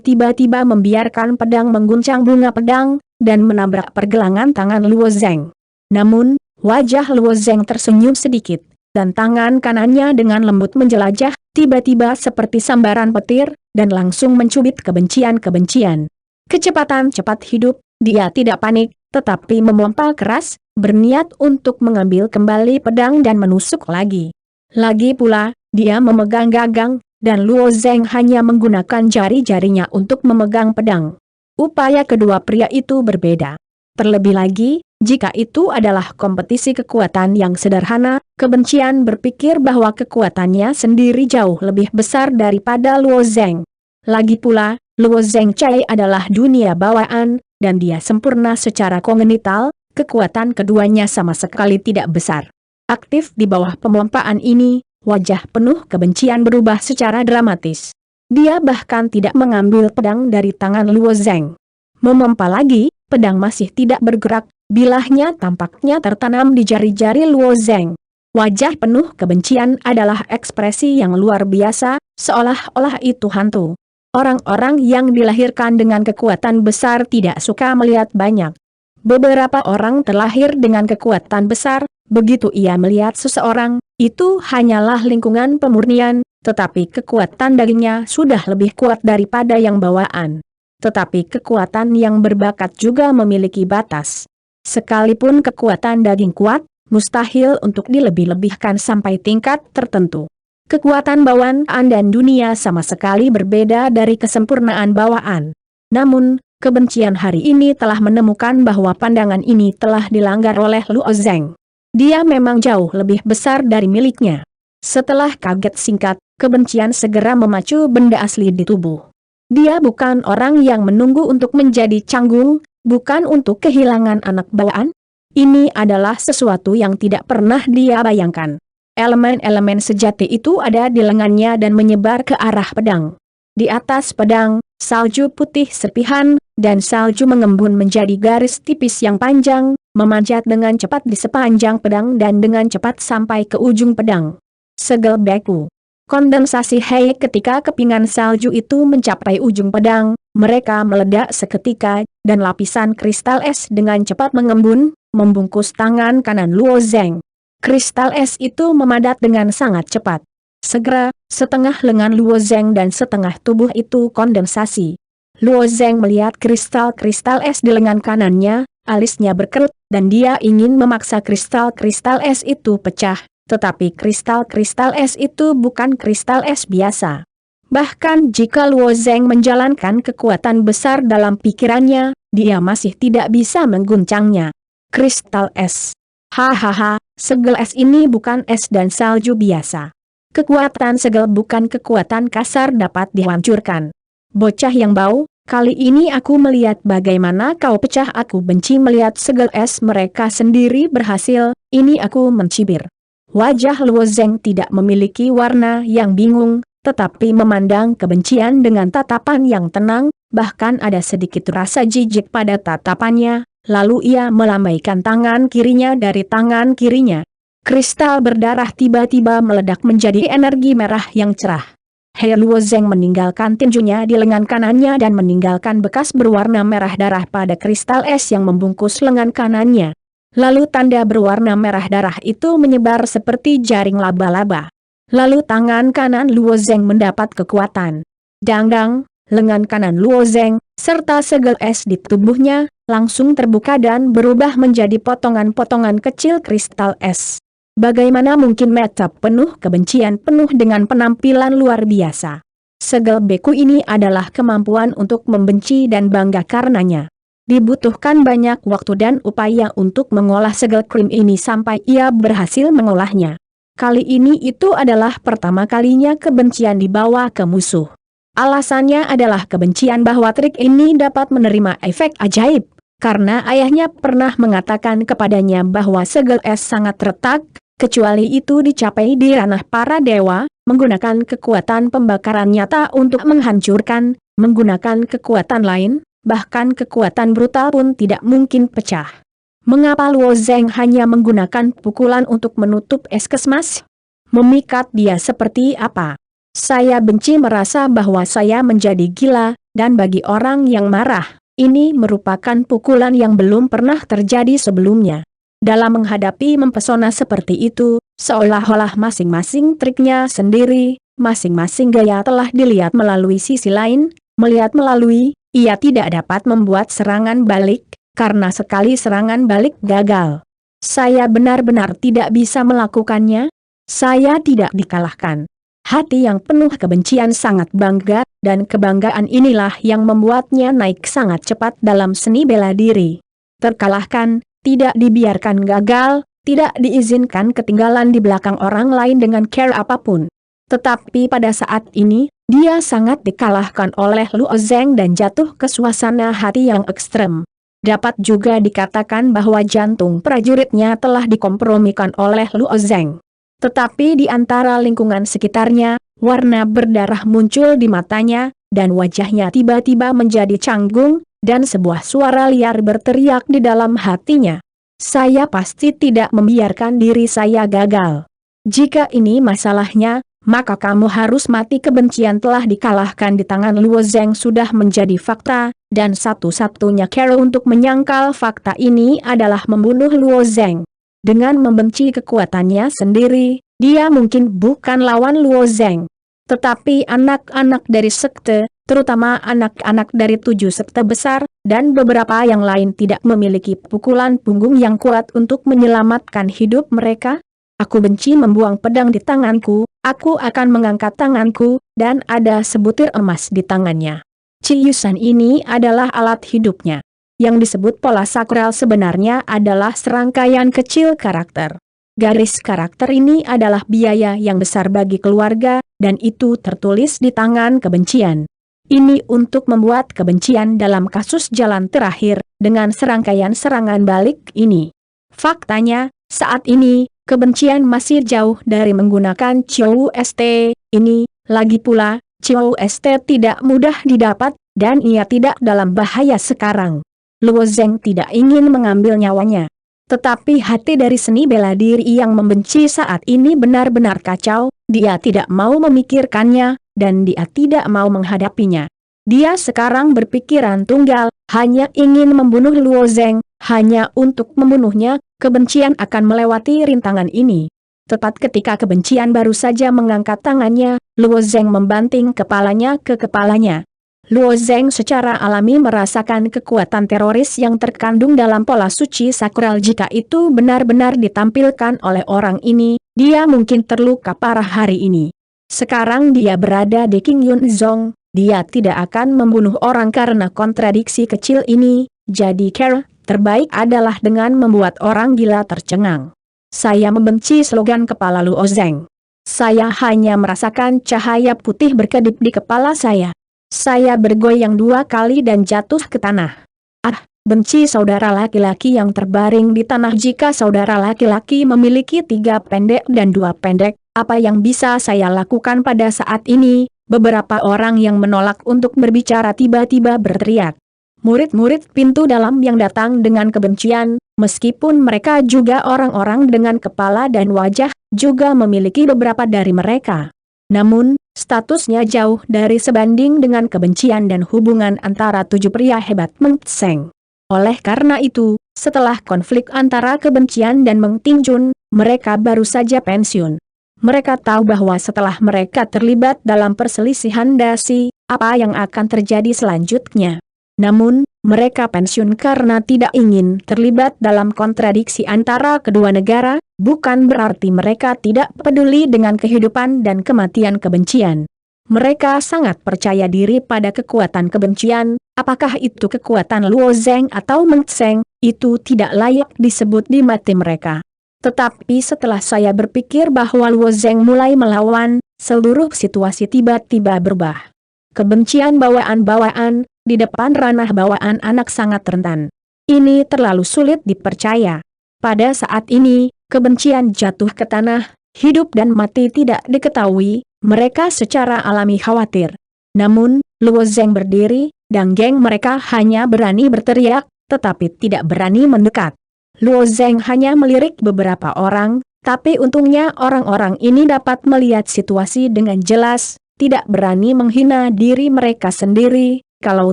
tiba-tiba membiarkan pedang mengguncang bunga pedang, dan menabrak pergelangan tangan Luo Zeng. Namun, wajah Luo Zeng tersenyum sedikit, dan tangan kanannya dengan lembut menjelajah, tiba-tiba seperti sambaran petir, dan langsung mencubit kebencian-kebencian. Kecepatan cepat hidup, dia tidak panik, tetapi memompa keras, berniat untuk mengambil kembali pedang dan menusuk lagi. Lagi pula, dia memegang gagang, dan Luo Zeng hanya menggunakan jari-jarinya untuk memegang pedang. Upaya kedua pria itu berbeda. Terlebih lagi, jika itu adalah kompetisi kekuatan yang sederhana, kebencian berpikir bahwa kekuatannya sendiri jauh lebih besar daripada Luo Zeng. Lagi pula, Luo Zeng Cai adalah dunia bawaan, dan dia sempurna secara kognitif, kekuatan keduanya sama sekali tidak besar. Aktif di bawah pemompaan ini, wajah penuh kebencian berubah secara dramatis. Dia bahkan tidak mengambil pedang dari tangan Luo Zeng. Memompa lagi, pedang masih tidak bergerak, bilahnya tampaknya tertanam di jari-jari Luo Zeng. Wajah penuh kebencian adalah ekspresi yang luar biasa, seolah-olah itu hantu. Orang-orang yang dilahirkan dengan kekuatan besar tidak suka melihat banyak. Beberapa orang terlahir dengan kekuatan besar, begitu ia melihat seseorang, itu hanyalah lingkungan pemurnian, tetapi kekuatan dagingnya sudah lebih kuat daripada yang bawaan. Tetapi kekuatan yang berbakat juga memiliki batas. Sekalipun kekuatan daging kuat, mustahil untuk dilebih-lebihkan sampai tingkat tertentu. Kekuatan bawaan dan dunia sama sekali berbeda dari kesempurnaan bawaan. Namun, kebencian hari ini telah menemukan bahwa pandangan ini telah dilanggar oleh Luo Zeng. Dia memang jauh lebih besar dari miliknya. Setelah kaget singkat, kebencian segera memacu benda asli di tubuh. Dia bukan orang yang menunggu untuk menjadi canggung, bukan untuk kehilangan anak bawaan. Ini adalah sesuatu yang tidak pernah dia bayangkan. Elemen-elemen sejati itu ada di lengannya dan menyebar ke arah pedang. Di atas pedang, salju putih serpihan, dan salju mengembun menjadi garis tipis yang panjang, memanjat dengan cepat di sepanjang pedang dan dengan cepat sampai ke ujung pedang. Segel beku. Kondensasi hai ketika kepingan salju itu mencapai ujung pedang, mereka meledak seketika, dan lapisan kristal es dengan cepat mengembun, membungkus tangan kanan Luo Zeng. Kristal es itu memadat dengan sangat cepat. Segera, setengah lengan Luo Zeng dan setengah tubuh itu kondensasi. Luo Zeng melihat kristal-kristal es di lengan kanannya, alisnya berkerut, dan dia ingin memaksa kristal-kristal es itu pecah, tetapi kristal-kristal es itu bukan kristal es biasa. Bahkan jika Luo Zeng menjalankan kekuatan besar dalam pikirannya, dia masih tidak bisa mengguncangnya. Kristal es. Hahaha, segel es ini bukan es dan salju biasa. Kekuatan segel bukan kekuatan kasar dapat dihancurkan. Bocah yang bau, kali ini aku melihat bagaimana kau pecah. Aku benci melihat segel es mereka sendiri berhasil, ini aku mencibir. Wajah Luo Zeng tidak memiliki warna yang bingung, tetapi memandang kebencian dengan tatapan yang tenang, bahkan ada sedikit rasa jijik pada tatapannya. Lalu ia melambaikan tangan kirinya dari tangan kirinya. Kristal berdarah tiba-tiba meledak menjadi energi merah yang cerah. He Luo Zeng meninggalkan tinjunya di lengan kanannya dan meninggalkan bekas berwarna merah darah pada kristal es yang membungkus lengan kanannya. Lalu tanda berwarna merah darah itu menyebar seperti jaring laba-laba. Lalu tangan kanan Luo Zeng mendapat kekuatan. Dang-dang, lengan kanan Luo Zeng, serta segel es di tubuhnya, langsung terbuka dan berubah menjadi potongan-potongan kecil kristal es. Bagaimana mungkin mata penuh kebencian penuh dengan penampilan luar biasa. Segel beku ini adalah kemampuan untuk membenci dan bangga karenanya. Dibutuhkan banyak waktu dan upaya untuk mengolah segel krim ini sampai ia berhasil mengolahnya. Kali ini itu adalah pertama kalinya kebencian dibawa ke musuh. Alasannya adalah kebencian bahwa trik ini dapat menerima efek ajaib, karena ayahnya pernah mengatakan kepadanya bahwa segel es sangat retak, kecuali itu dicapai di ranah para dewa, menggunakan kekuatan pembakaran nyata untuk menghancurkan, menggunakan kekuatan lain, bahkan kekuatan brutal pun tidak mungkin pecah. Mengapa Luo Zeng hanya menggunakan pukulan untuk menutup es kesmas? Memikat dia seperti apa? Saya benci merasa bahwa saya menjadi gila, dan bagi orang yang marah, ini merupakan pukulan yang belum pernah terjadi sebelumnya. Dalam menghadapi mempesona seperti itu, seolah-olah masing-masing triknya sendiri, masing-masing gaya telah dilihat melalui sisi lain, melihat melalui, ia tidak dapat membuat serangan balik, karena sekali serangan balik gagal. Saya benar-benar tidak bisa melakukannya. Saya tidak dikalahkan. Hati yang penuh kebencian sangat bangga, dan kebanggaan inilah yang membuatnya naik sangat cepat dalam seni bela diri. Terkalahkan, tidak dibiarkan gagal, tidak diizinkan ketinggalan di belakang orang lain dengan cara apapun. Tetapi pada saat ini, dia sangat dikalahkan oleh Luo Zeng dan jatuh ke suasana hati yang ekstrem. Dapat juga dikatakan bahwa jantung prajuritnya telah dikompromikan oleh Luo Zeng. Tetapi di antara lingkungan sekitarnya, warna berdarah muncul di matanya, dan wajahnya tiba-tiba menjadi canggung, dan sebuah suara liar berteriak di dalam hatinya. Saya pasti tidak membiarkan diri saya gagal. Jika ini masalahnya, maka kamu harus mati. Kebencian telah dikalahkan di tangan Luo Zeng sudah menjadi fakta, dan satu-satunya cara untuk menyangkal fakta ini adalah membunuh Luo Zeng. Dengan membenci kekuatannya sendiri, dia mungkin bukan lawan Luo Zeng. Tetapi anak-anak dari sekte, terutama anak-anak dari 7 sekte besar, dan beberapa yang lain tidak memiliki pukulan punggung yang kuat untuk menyelamatkan hidup mereka. Aku benci membuang pedang di tanganku, aku akan mengangkat tanganku, dan ada sebutir emas di tangannya. Ciusan ini adalah alat hidupnya. Yang disebut pola sakral sebenarnya adalah serangkaian kecil karakter. Garis karakter ini adalah biaya yang besar bagi keluarga, dan itu tertulis di tangan kebencian. Ini untuk membuat kebencian dalam kasus jalan terakhir, dengan serangkaian serangan balik ini. Faktanya, saat ini, kebencian masih jauh dari menggunakan Chou ST ini, lagi pula, Chou ST tidak mudah didapat, dan ia tidak dalam bahaya sekarang. Luo Zeng tidak ingin mengambil nyawanya. Tetapi hati dari seni bela diri yang membenci saat ini benar-benar kacau, dia tidak mau memikirkannya, dan dia tidak mau menghadapinya. Dia sekarang berpikiran tunggal, hanya ingin membunuh Luo Zeng, hanya untuk membunuhnya. Kebencian akan melewati rintangan ini. Tepat ketika kebencian baru saja mengangkat tangannya, Luo Zeng membanting kepalanya ke kepalanya. Luo Zeng secara alami merasakan kekuatan teroris yang terkandung dalam pola suci sakral. Jika itu benar-benar ditampilkan oleh orang ini, dia mungkin terluka parah hari ini. Sekarang dia berada di King Yun Zong, dia tidak akan membunuh orang karena kontradiksi kecil ini, jadi cara terbaik adalah dengan membuat orang gila tercengang. Saya membenci slogan kepala Luo Zeng. Saya hanya merasakan cahaya putih berkedip di kepala saya. Saya bergoyang 2 kali dan jatuh ke tanah. Ah, benci saudara laki-laki yang terbaring di tanah. Jika saudara laki-laki memiliki 3 pendek dan 2 pendek, apa yang bisa saya lakukan pada saat ini? Beberapa orang yang menolak untuk berbicara tiba-tiba berteriak. Murid-murid pintu dalam yang datang dengan kebencian, meskipun mereka juga orang-orang dengan kepala dan wajah, juga memiliki beberapa dari mereka. Namun, statusnya jauh dari sebanding dengan kebencian dan hubungan antara 7 pria hebat Meng Tseng. Oleh karena itu, setelah konflik antara kebencian dan Meng Tingjun, mereka baru saja pensiun. Mereka tahu bahwa setelah mereka terlibat dalam perselisihan dasi, apa yang akan terjadi selanjutnya. Namun, mereka pensiun karena tidak ingin terlibat dalam kontradiksi antara kedua negara, bukan berarti mereka tidak peduli dengan kehidupan dan kematian kebencian. Mereka sangat percaya diri pada kekuatan kebencian. Apakah itu kekuatan Luo Zeng atau Meng Tseng, itu tidak layak disebut di mata mereka. Tetapi setelah saya berpikir bahwa Luo Zeng mulai melawan, seluruh situasi tiba-tiba berubah. Kebencian bawaan-bawaan, di depan ranah bawaan anak sangat rentan. Ini terlalu sulit dipercaya. Pada saat ini, kebencian jatuh ke tanah, hidup dan mati tidak diketahui, mereka secara alami khawatir. Namun, Luo Zeng berdiri, dan geng mereka hanya berani berteriak, tetapi tidak berani mendekat. Luo Zeng hanya melirik beberapa orang, tapi untungnya orang-orang ini dapat melihat situasi dengan jelas, tidak berani menghina diri mereka sendiri, kalau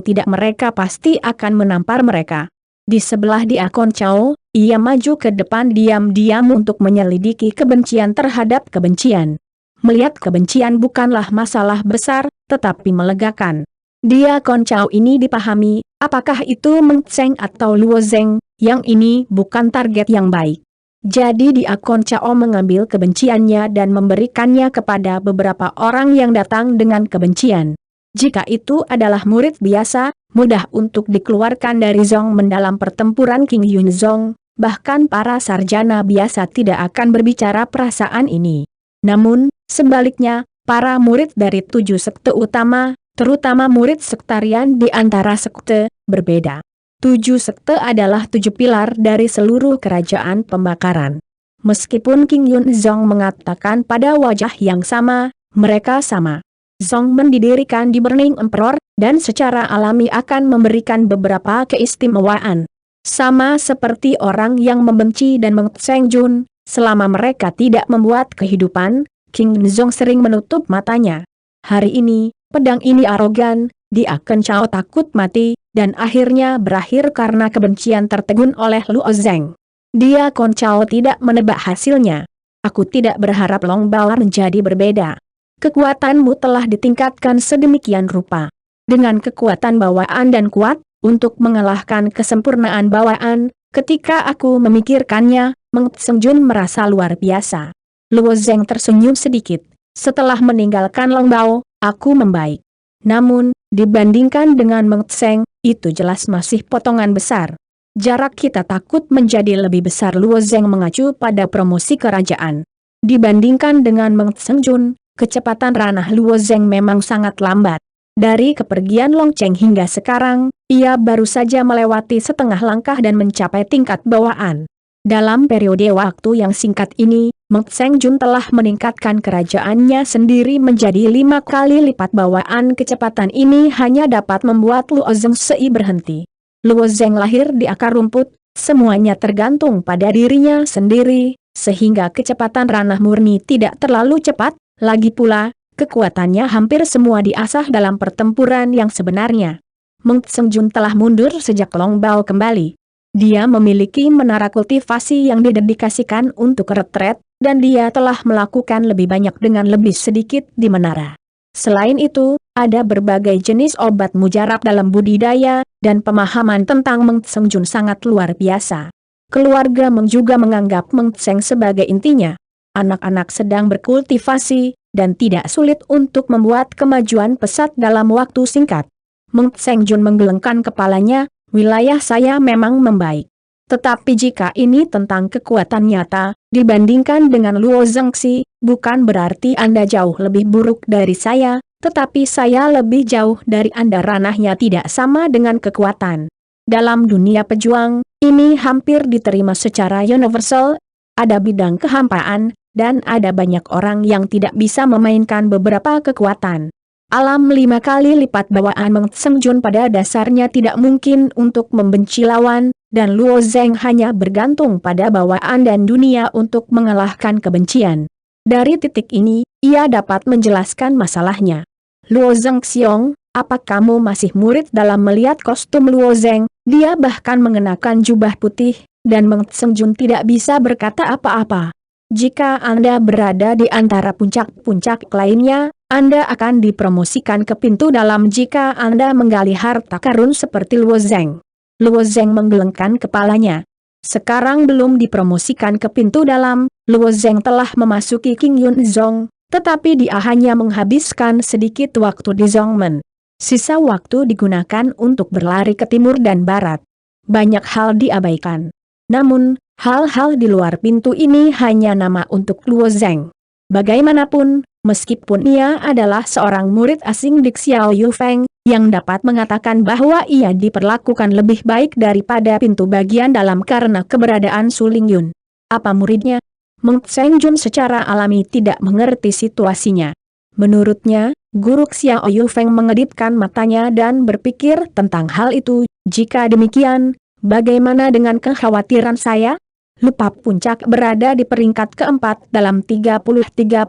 tidak mereka pasti akan menampar mereka. Di sebelah Dia Kon Chao, ia maju ke depan diam-diam untuk menyelidiki kebencian terhadap kebencian. Melihat kebencian bukanlah masalah besar, tetapi melegakan. Dia Kon Chao ini dipahami, apakah itu Meng Tseng atau Luo Zeng, yang ini bukan target yang baik. Jadi Dia Kon Chao mengambil kebenciannya dan memberikannya kepada beberapa orang yang datang dengan kebencian. Jika itu adalah murid biasa, mudah untuk dikeluarkan dari Zong mendalam pertempuran King Yun Zong, bahkan para sarjana biasa tidak akan berbicara perasaan ini. Namun, sebaliknya, para murid dari 7 sekte utama, terutama murid sektarian di antara sekte, berbeda. 7 sekte adalah 7 pilar dari seluruh kerajaan pembakaran. Meskipun King Yun Zong mengatakan pada wajah yang sama, mereka sama. Zong mendirikan di Burning Emperor, dan secara alami akan memberikan beberapa keistimewaan. Sama seperti orang yang membenci dan Meng Tseng Jun, selama mereka tidak membuat kehidupan, King Yun Zong sering menutup matanya. Hari ini, pedang ini arogan, Dia Kon Chao takut mati, dan akhirnya berakhir karena kebencian tertegun oleh Luo Zeng. Dia Kon Chao tidak menebak hasilnya. Aku tidak berharap Long Bao menjadi berbeda. Kekuatanmu telah ditingkatkan sedemikian rupa. Dengan kekuatan bawaan dan kuat, untuk mengalahkan kesempurnaan bawaan, ketika aku memikirkannya, Meng Tseng Jun merasa luar biasa. Luo Zeng tersenyum sedikit. Setelah meninggalkan Long Bao, aku membaik. Namun, dibandingkan dengan Meng Tseng, itu jelas masih potongan besar. Jarak kita takut menjadi lebih besar. Luo Zeng mengacu pada promosi kerajaan. Dibandingkan dengan Meng Tseng Jun, kecepatan ranah Luo Zeng memang sangat lambat. Dari kepergian Long Cheng hingga sekarang, ia baru saja melewati setengah langkah dan mencapai tingkat bawaan. Dalam periode waktu yang singkat ini, Meng Tseng Jun telah meningkatkan kerajaannya sendiri menjadi 5 kali lipat bawaan. Kecepatan ini hanya dapat membuat Luo Zeng Sei berhenti. Luo Zeng lahir di akar rumput, semuanya tergantung pada dirinya sendiri, sehingga kecepatan ranah murni tidak terlalu cepat, lagi pula, kekuatannya hampir semua diasah dalam pertempuran yang sebenarnya. Meng Tseng Jun telah mundur sejak Long Bao kembali. Dia memiliki menara kultivasi yang didedikasikan untuk retret, dan dia telah melakukan lebih banyak dengan lebih sedikit di menara. Selain itu, ada berbagai jenis obat mujarab dalam budidaya, dan pemahaman tentang Meng Tseng Jun sangat luar biasa. Keluarga Meng juga menganggap Meng Tseng sebagai intinya. Anak-anak sedang berkultivasi, dan tidak sulit untuk membuat kemajuan pesat dalam waktu singkat. Meng Tseng Jun menggelengkan kepalanya. Wilayah saya memang membaik. Tetapi jika ini tentang kekuatan nyata, dibandingkan dengan Luo Zengxi, bukan berarti Anda jauh lebih buruk dari saya, tetapi saya lebih jauh dari Anda. Ranahnya tidak sama dengan kekuatan. Dalam dunia pejuang, ini hampir diterima secara universal, ada bidang kehampaan, dan ada banyak orang yang tidak bisa memainkan beberapa kekuatan. Alam 5 kali lipat bawaan Meng Tseng Jun pada dasarnya tidak mungkin untuk membenci lawan, dan Luo Zeng hanya bergantung pada bawaan dan dunia untuk mengalahkan kebencian. Dari titik ini, ia dapat menjelaskan masalahnya. Luo Zeng Xiong, apa kamu masih murid? Dalam melihat kostum Luo Zeng, dia bahkan mengenakan jubah putih, dan Meng Tseng Jun tidak bisa berkata apa-apa. Jika Anda berada di antara puncak-puncak lainnya, Anda akan dipromosikan ke pintu dalam jika Anda menggali harta karun seperti Luo Zeng. Luo Zeng menggelengkan kepalanya. Sekarang belum dipromosikan ke pintu dalam, Luo Zeng telah memasuki King Yun Zong, tetapi dia hanya menghabiskan sedikit waktu di Zongmen. Sisa waktu digunakan untuk berlari ke timur dan barat. Banyak hal diabaikan. Namun, hal-hal di luar pintu ini hanya nama untuk Luo Zeng. Bagaimanapun, meskipun ia adalah seorang murid asing di Xiao Yufeng, yang dapat mengatakan bahwa ia diperlakukan lebih baik daripada pintu bagian dalam karena keberadaan Su Lingyun. Apa muridnya? Meng Sengjun secara alami tidak mengerti situasinya. Menurutnya, Guru Xiao Yufeng mengedipkan matanya dan berpikir tentang hal itu. Jika demikian, bagaimana dengan kekhawatiran saya? Lupa Puncak berada di peringkat keempat dalam 33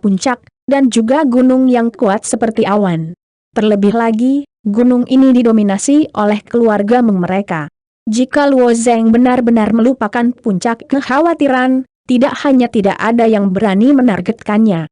puncak, dan juga gunung yang kuat seperti awan. Terlebih lagi, gunung ini didominasi oleh keluarga Meng mereka. Jika Luo Zeng benar-benar melupakan puncak kekhawatiran, tidak hanya tidak ada yang berani menargetkannya,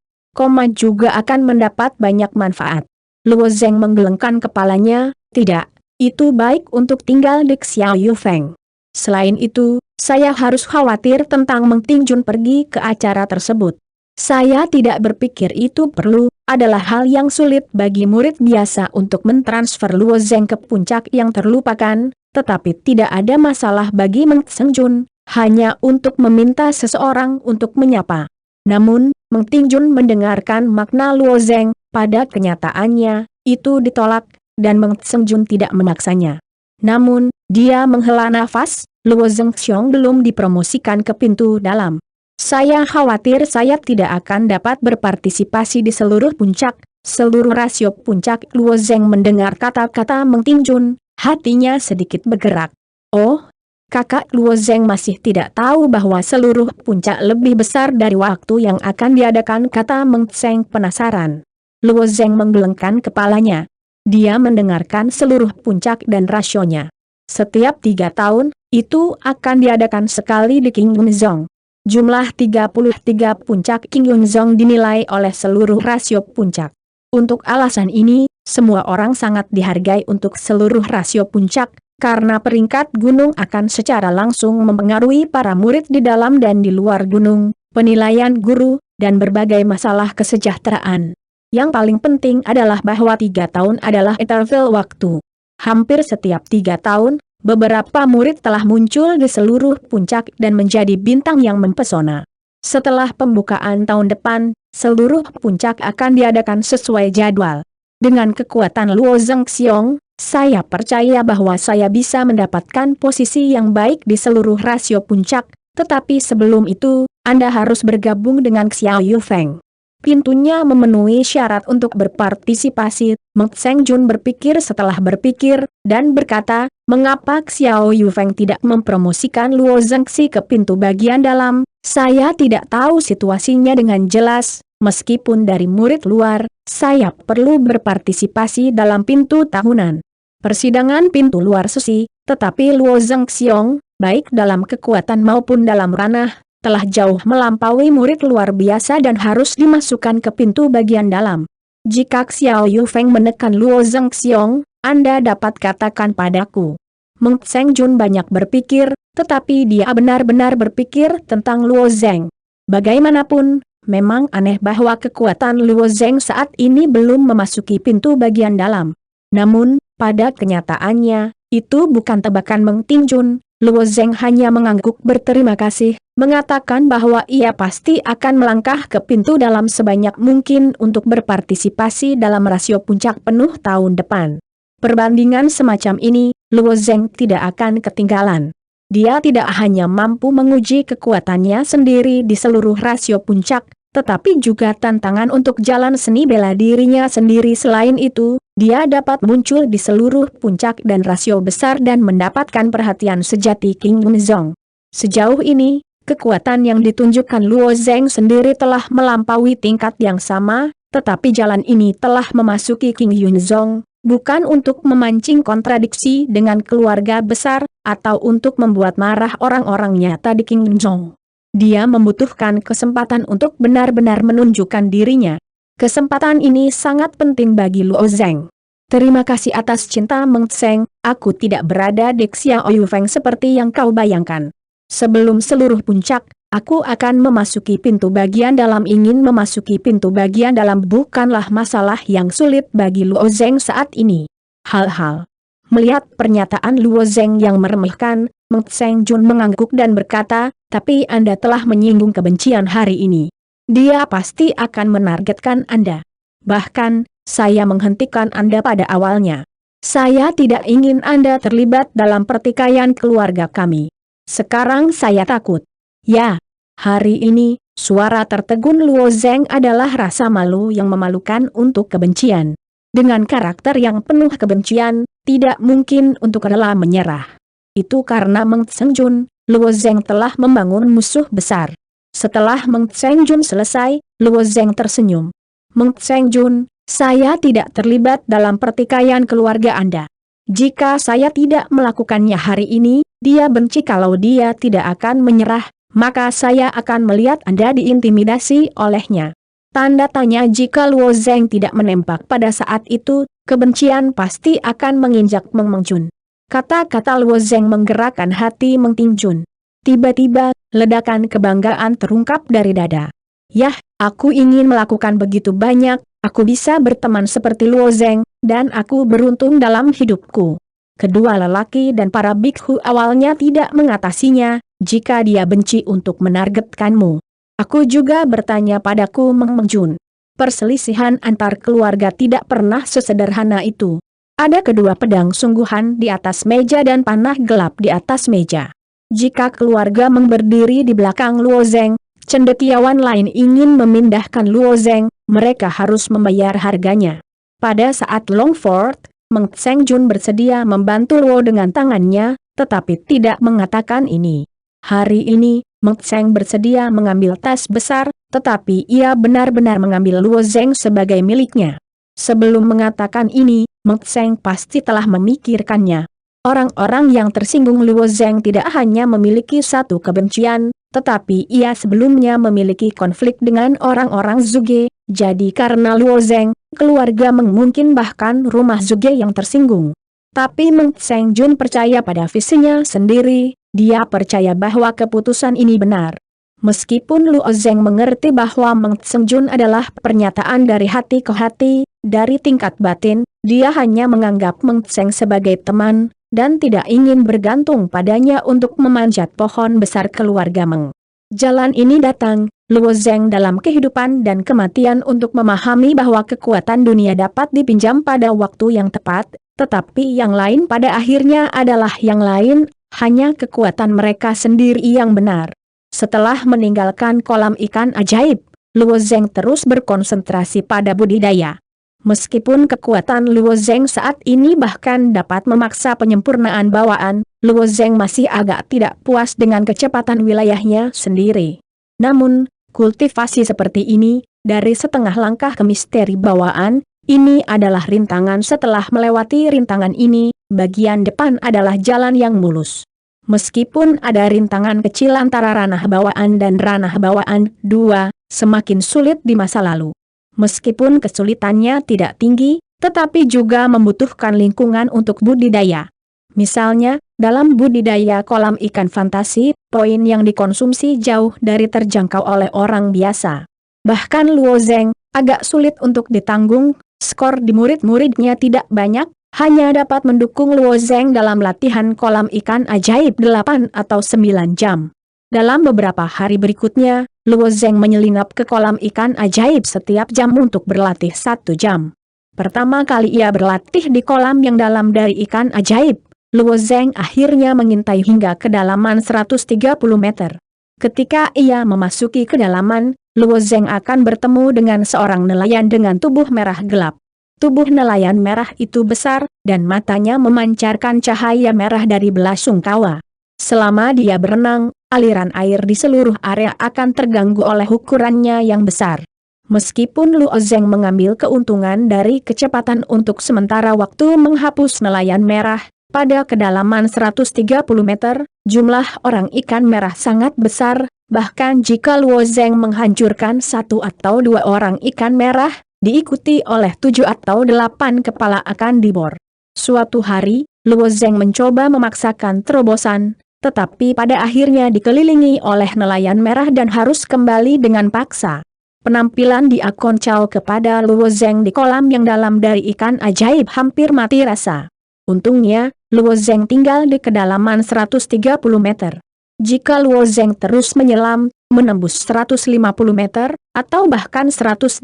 juga akan mendapat banyak manfaat. Luo Zeng menggelengkan kepalanya, tidak, itu baik untuk tinggal di Xiao Yufeng. Selain itu, saya harus khawatir tentang Meng Tingjun pergi ke acara tersebut. Saya tidak berpikir itu perlu, adalah hal yang sulit bagi murid biasa untuk mentransfer Luo Zeng ke puncak yang terlupakan, tetapi tidak ada masalah bagi Meng Sengjun, hanya untuk meminta seseorang untuk menyapa. Namun, Meng Tingjun mendengarkan makna Luo Zeng, pada kenyataannya, itu ditolak, dan Meng Sengjun tidak memaksanya. Namun, dia menghela nafas. Luo Zeng Xiong belum dipromosikan ke pintu dalam. Saya khawatir saya tidak akan dapat berpartisipasi di seluruh puncak, seluruh rasio puncak. Luo Zeng mendengar kata-kata Meng Tingjun, hatinya sedikit bergerak. Oh, kakak Luo Zeng masih tidak tahu bahwa seluruh puncak lebih besar dari waktu yang akan diadakan, kata Meng Tseng penasaran. Luo Zeng menggelengkan kepalanya. Dia mendengarkan seluruh puncak dan rasionya. Setiap 3 tahun, itu akan diadakan sekali di Qingyunzong. Jumlah 33 puncak Qingyunzong dinilai oleh seluruh rasio puncak. Untuk alasan ini, semua orang sangat dihargai untuk seluruh rasio puncak, karena peringkat gunung akan secara langsung mempengaruhi para murid di dalam dan di luar gunung, penilaian guru, dan berbagai masalah kesejahteraan. Yang paling penting adalah bahwa 3 tahun adalah interval waktu. Hampir setiap 3 tahun, beberapa murid telah muncul di seluruh puncak dan menjadi bintang yang mempesona. Setelah pembukaan tahun depan, seluruh puncak akan diadakan sesuai jadwal. Dengan kekuatan Luo Zeng Xiong, saya percaya bahwa saya bisa mendapatkan posisi yang baik di seluruh rasio puncak, tetapi sebelum itu, Anda harus bergabung dengan Xiao Yufeng. Pintunya memenuhi syarat untuk berpartisipasi. Meng Sengjun berpikir setelah berpikir, dan berkata, mengapa Xiao Yufeng tidak mempromosikan Luo Zengxi ke pintu bagian dalam? Saya tidak tahu situasinya dengan jelas, meskipun dari murid luar, saya perlu berpartisipasi dalam pintu tahunan. Persidangan pintu luar sesi, tetapi Luo Zeng Xiong, baik dalam kekuatan maupun dalam ranah, telah jauh melampaui murid luar biasa dan harus dimasukkan ke pintu bagian dalam. Jika Xiao Yufeng menekan Luo Zeng Xiong, Anda dapat katakan padaku. Meng Sengjun banyak berpikir, tetapi dia benar-benar berpikir tentang Luo Zeng. Bagaimanapun, memang aneh bahwa kekuatan Luo Zeng saat ini belum memasuki pintu bagian dalam. Namun, pada kenyataannya, itu bukan tebakan Meng Tingjun. Luo Zeng hanya mengangguk berterima kasih, mengatakan bahwa ia pasti akan melangkah ke pintu dalam sebanyak mungkin untuk berpartisipasi dalam rasio puncak penuh tahun depan. Perbandingan semacam ini, Luo Zeng tidak akan ketinggalan. Dia tidak hanya mampu menguji kekuatannya sendiri di seluruh rasio puncak, tetapi juga tantangan untuk jalan seni bela dirinya sendiri. Selain itu, dia dapat muncul di seluruh puncak dan rasio besar dan mendapatkan perhatian sejati Qingyunzong. Sejauh ini, kekuatan yang ditunjukkan Luo Zeng sendiri telah melampaui tingkat yang sama, tetapi jalan ini telah memasuki Qingyunzong, bukan untuk memancing kontradiksi dengan keluarga besar, atau untuk membuat marah orang-orang nyata di Qingyunzong. Dia membutuhkan kesempatan untuk benar-benar menunjukkan dirinya. Kesempatan ini sangat penting bagi Luo Zeng. Terima kasih atas cinta Meng Tseng, aku tidak berada di Xiao Yufeng seperti yang kau bayangkan. Sebelum seluruh puncak, Aku akan memasuki pintu bagian dalam. Ingin memasuki pintu bagian dalam bukanlah masalah yang sulit bagi Luo Zeng saat ini. Hal-hal. Melihat pernyataan Luo Zeng yang meremehkan, Meng Tseng Jun mengangguk dan berkata, tapi Anda telah menyinggung kebencian hari ini. Dia pasti akan menargetkan Anda. Bahkan, saya menghentikan Anda pada awalnya. Saya tidak ingin Anda terlibat dalam pertikaian keluarga kami. Sekarang saya takut. Ya, hari ini, suara tertegun Luo Zeng adalah rasa malu yang memalukan untuk kebencian. Dengan karakter yang penuh kebencian, tidak mungkin untuk rela menyerah. Itu karena Meng Tseng Jun, Luo Zeng telah membangun musuh besar. Setelah Meng Tseng Jun selesai, Luo Zeng tersenyum. Meng Tseng Jun, saya tidak terlibat dalam pertikaian keluarga Anda. Jika saya tidak melakukannya hari ini, dia benci kalau dia tidak akan menyerah, maka saya akan melihat Anda diintimidasi olehnya. Tanda tanya. Jika Luo Zeng tidak menembak pada saat itu, kebencian pasti akan menginjak Meng Jun. Kata-kata Luo Zeng menggerakkan hati Meng Jun. Tiba-tiba, ledakan kebanggaan terungkap dari dada. Yah, aku ingin melakukan begitu banyak, aku bisa berteman seperti Luo Zeng, dan aku beruntung dalam hidupku. Kedua lelaki dan para bikhu awalnya tidak mengatasinya, jika dia benci untuk menargetkanmu. Aku juga bertanya padaku Meng Jun. Perselisihan antar keluarga tidak pernah sesederhana itu. Ada kedua pedang sungguhan di atas meja dan panah gelap di atas meja. Jika keluarga Meng berdiri di belakang Luo Zeng, cendekiawan lain ingin memindahkan Luo Zeng, mereka harus membayar harganya. Pada saat Longford, Meng Tseng Jun bersedia membantu Luo dengan tangannya, tetapi tidak mengatakan ini. Hari ini, Meng Tseng bersedia mengambil tas besar, tetapi ia benar-benar mengambil Luo Zeng sebagai miliknya. Sebelum mengatakan ini, Meng Tseng pasti telah memikirkannya. Orang-orang yang tersinggung Luo Zeng tidak hanya memiliki satu kebencian, tetapi ia sebelumnya memiliki konflik dengan orang-orang Zuge, jadi karena Luo Zeng, keluarga Meng mungkin bahkan rumah Zuge yang tersinggung. Tapi Meng Tseng Jun percaya pada visinya sendiri, dia percaya bahwa keputusan ini benar. Meskipun Luo Zeng mengerti bahwa Meng Tseng Jun adalah pernyataan dari hati ke hati, dari tingkat batin, dia hanya menganggap Meng Tseng sebagai teman, dan tidak ingin bergantung padanya untuk memanjat pohon besar keluarga Meng. Jalan ini datang, Luo Zeng dalam kehidupan dan kematian untuk memahami bahwa kekuatan dunia dapat dipinjam pada waktu yang tepat, tetapi yang lain pada akhirnya adalah yang lain, hanya kekuatan mereka sendiri yang benar. Setelah meninggalkan kolam ikan ajaib, Luo Zeng terus berkonsentrasi pada budidaya. Meskipun kekuatan Luo Zeng saat ini bahkan dapat memaksa penyempurnaan bawaan, Luo Zeng masih agak tidak puas dengan kecepatan wilayahnya sendiri. Namun, kultivasi seperti ini, dari setengah langkah ke misteri bawaan, ini adalah rintangan. Setelah melewati rintangan ini, bagian depan adalah jalan yang mulus. Meskipun ada rintangan kecil antara ranah bawaan dan ranah bawaan 2, semakin sulit di masa lalu. Meskipun kesulitannya tidak tinggi, tetapi juga membutuhkan lingkungan untuk budidaya. Misalnya, dalam budidaya kolam ikan fantasi, poin yang dikonsumsi jauh dari terjangkau oleh orang biasa. Bahkan Luo Zeng, agak sulit untuk ditanggung, skor di murid-muridnya tidak banyak, hanya dapat mendukung Luo Zeng dalam latihan kolam ikan ajaib 8 atau 9 jam. Dalam beberapa hari berikutnya, Luo Zeng menyelinap ke kolam ikan ajaib setiap jam untuk berlatih 1 jam. Pertama kali ia berlatih di kolam yang dalam dari ikan ajaib, Luo Zeng akhirnya mengintai hingga kedalaman 130 meter. Ketika ia memasuki kedalaman, Luo Zeng akan bertemu dengan seorang nelayan dengan tubuh merah gelap. Tubuh nelayan merah itu besar, dan matanya memancarkan cahaya merah dari belasungkawa. Selama dia berenang, aliran air di seluruh area akan terganggu oleh ukurannya yang besar. Meskipun Luo Zeng mengambil keuntungan dari kecepatan untuk sementara waktu menghapus nelayan merah, pada kedalaman 130 meter, jumlah orang ikan merah sangat besar, bahkan jika Luo Zeng menghancurkan 1 atau 2 orang ikan merah, diikuti oleh 7 atau 8 kepala akan dibor. Suatu hari, Luo Zeng mencoba memaksakan terobosan, tetapi pada akhirnya dikelilingi oleh nelayan merah dan harus kembali dengan paksa. Penampilan Dia Kon Chao kepada Luo Zeng di kolam yang dalam dari ikan ajaib hampir mati rasa. Untungnya, Luo Zeng tinggal di kedalaman 130 meter. Jika Luo Zeng terus menyelam, menembus 150 meter, atau bahkan 180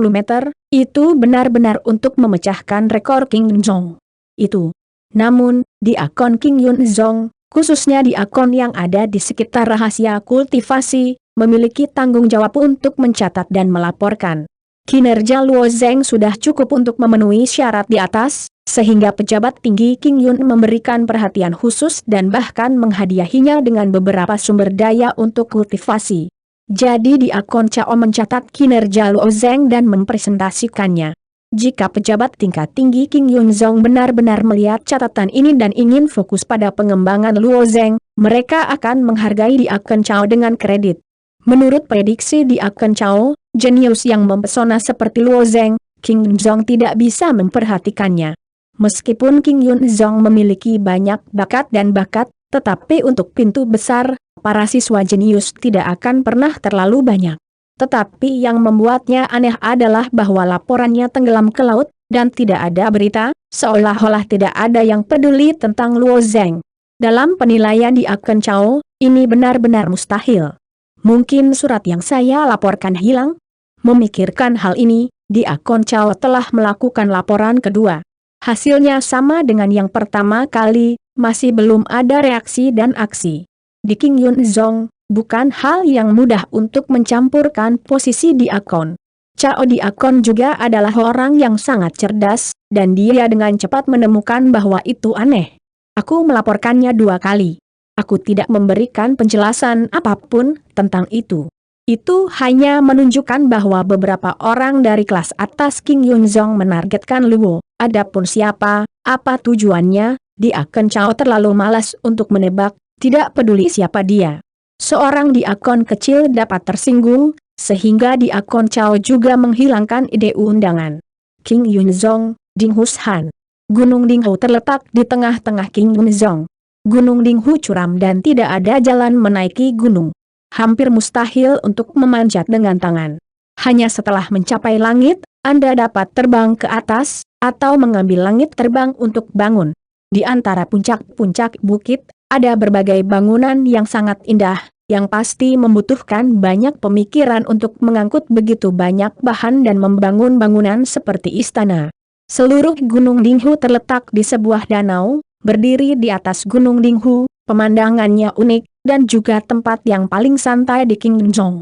meter, itu benar-benar untuk memecahkan rekor King Zong. Itu. Namun, di akun King Yun Zong, khususnya di akun yang ada di sekitar rahasia kultivasi, memiliki tanggung jawab untuk mencatat dan melaporkan. Kinerja Luo Zeng sudah cukup untuk memenuhi syarat di atas, sehingga pejabat tinggi King Yun memberikan perhatian khusus dan bahkan menghadiahinya dengan beberapa sumber daya untuk kultivasi. Jadi Dia Kon Chao mencatat kinerja Luo Zeng dan mempresentasikannya. Jika pejabat tingkat tinggi King Yun Zong benar-benar melihat catatan ini dan ingin fokus pada pengembangan Luo Zeng, mereka akan menghargai Dia Kon Chao dengan kredit. Menurut prediksi Dia Kon Chao, jenius yang mempesona seperti Luo Zeng, King Yun Zong tidak bisa memperhatikannya. Meskipun King Yun Zong memiliki banyak bakat, tetapi untuk pintu besar, para siswa jenius tidak akan pernah terlalu banyak. Tetapi yang membuatnya aneh adalah bahwa laporannya tenggelam ke laut, dan tidak ada berita, seolah-olah tidak ada yang peduli tentang Luo Zeng. Dalam penilaian Dia Kon Chao, ini benar-benar mustahil. Mungkin surat yang saya laporkan hilang? Memikirkan hal ini, Dia Kon Chao telah melakukan laporan kedua. Hasilnya sama dengan yang pertama kali, masih belum ada reaksi dan aksi. Di King Yun Zong, bukan hal yang mudah untuk mencampurkan posisi Dia Kon Chao. Dia Kon juga adalah orang yang sangat cerdas, dan dia dengan cepat menemukan bahwa itu aneh. Aku melaporkannya 2 kali. Aku tidak memberikan penjelasan apapun tentang itu. Itu hanya menunjukkan bahwa beberapa orang dari kelas atas King Yun Zong menargetkan Luo. Adapun siapa, apa tujuannya, Dia Kon Chao terlalu malas untuk menebak, tidak peduli siapa dia. Seorang Dia Kon kecil dapat tersinggung, sehingga Dia Kon Chao juga menghilangkan ide undangan. King Yun Zong, Ding Hushan. Gunung Dinghu terletak di tengah-tengah King Yun Zong. Gunung Dinghu curam dan tidak ada jalan menaiki gunung. Hampir mustahil untuk memanjat dengan tangan. Hanya setelah mencapai langit, Anda dapat terbang ke atas, atau mengambil langit terbang untuk bangun. Di antara puncak-puncak bukit, ada berbagai bangunan yang sangat indah, yang pasti membutuhkan banyak pemikiran untuk mengangkut begitu banyak bahan dan membangun bangunan seperti istana. Seluruh Gunung Dinghu terletak di sebuah danau, berdiri di atas Gunung Dinghu, pemandangannya unik, dan juga tempat yang paling santai di King Yun Zong.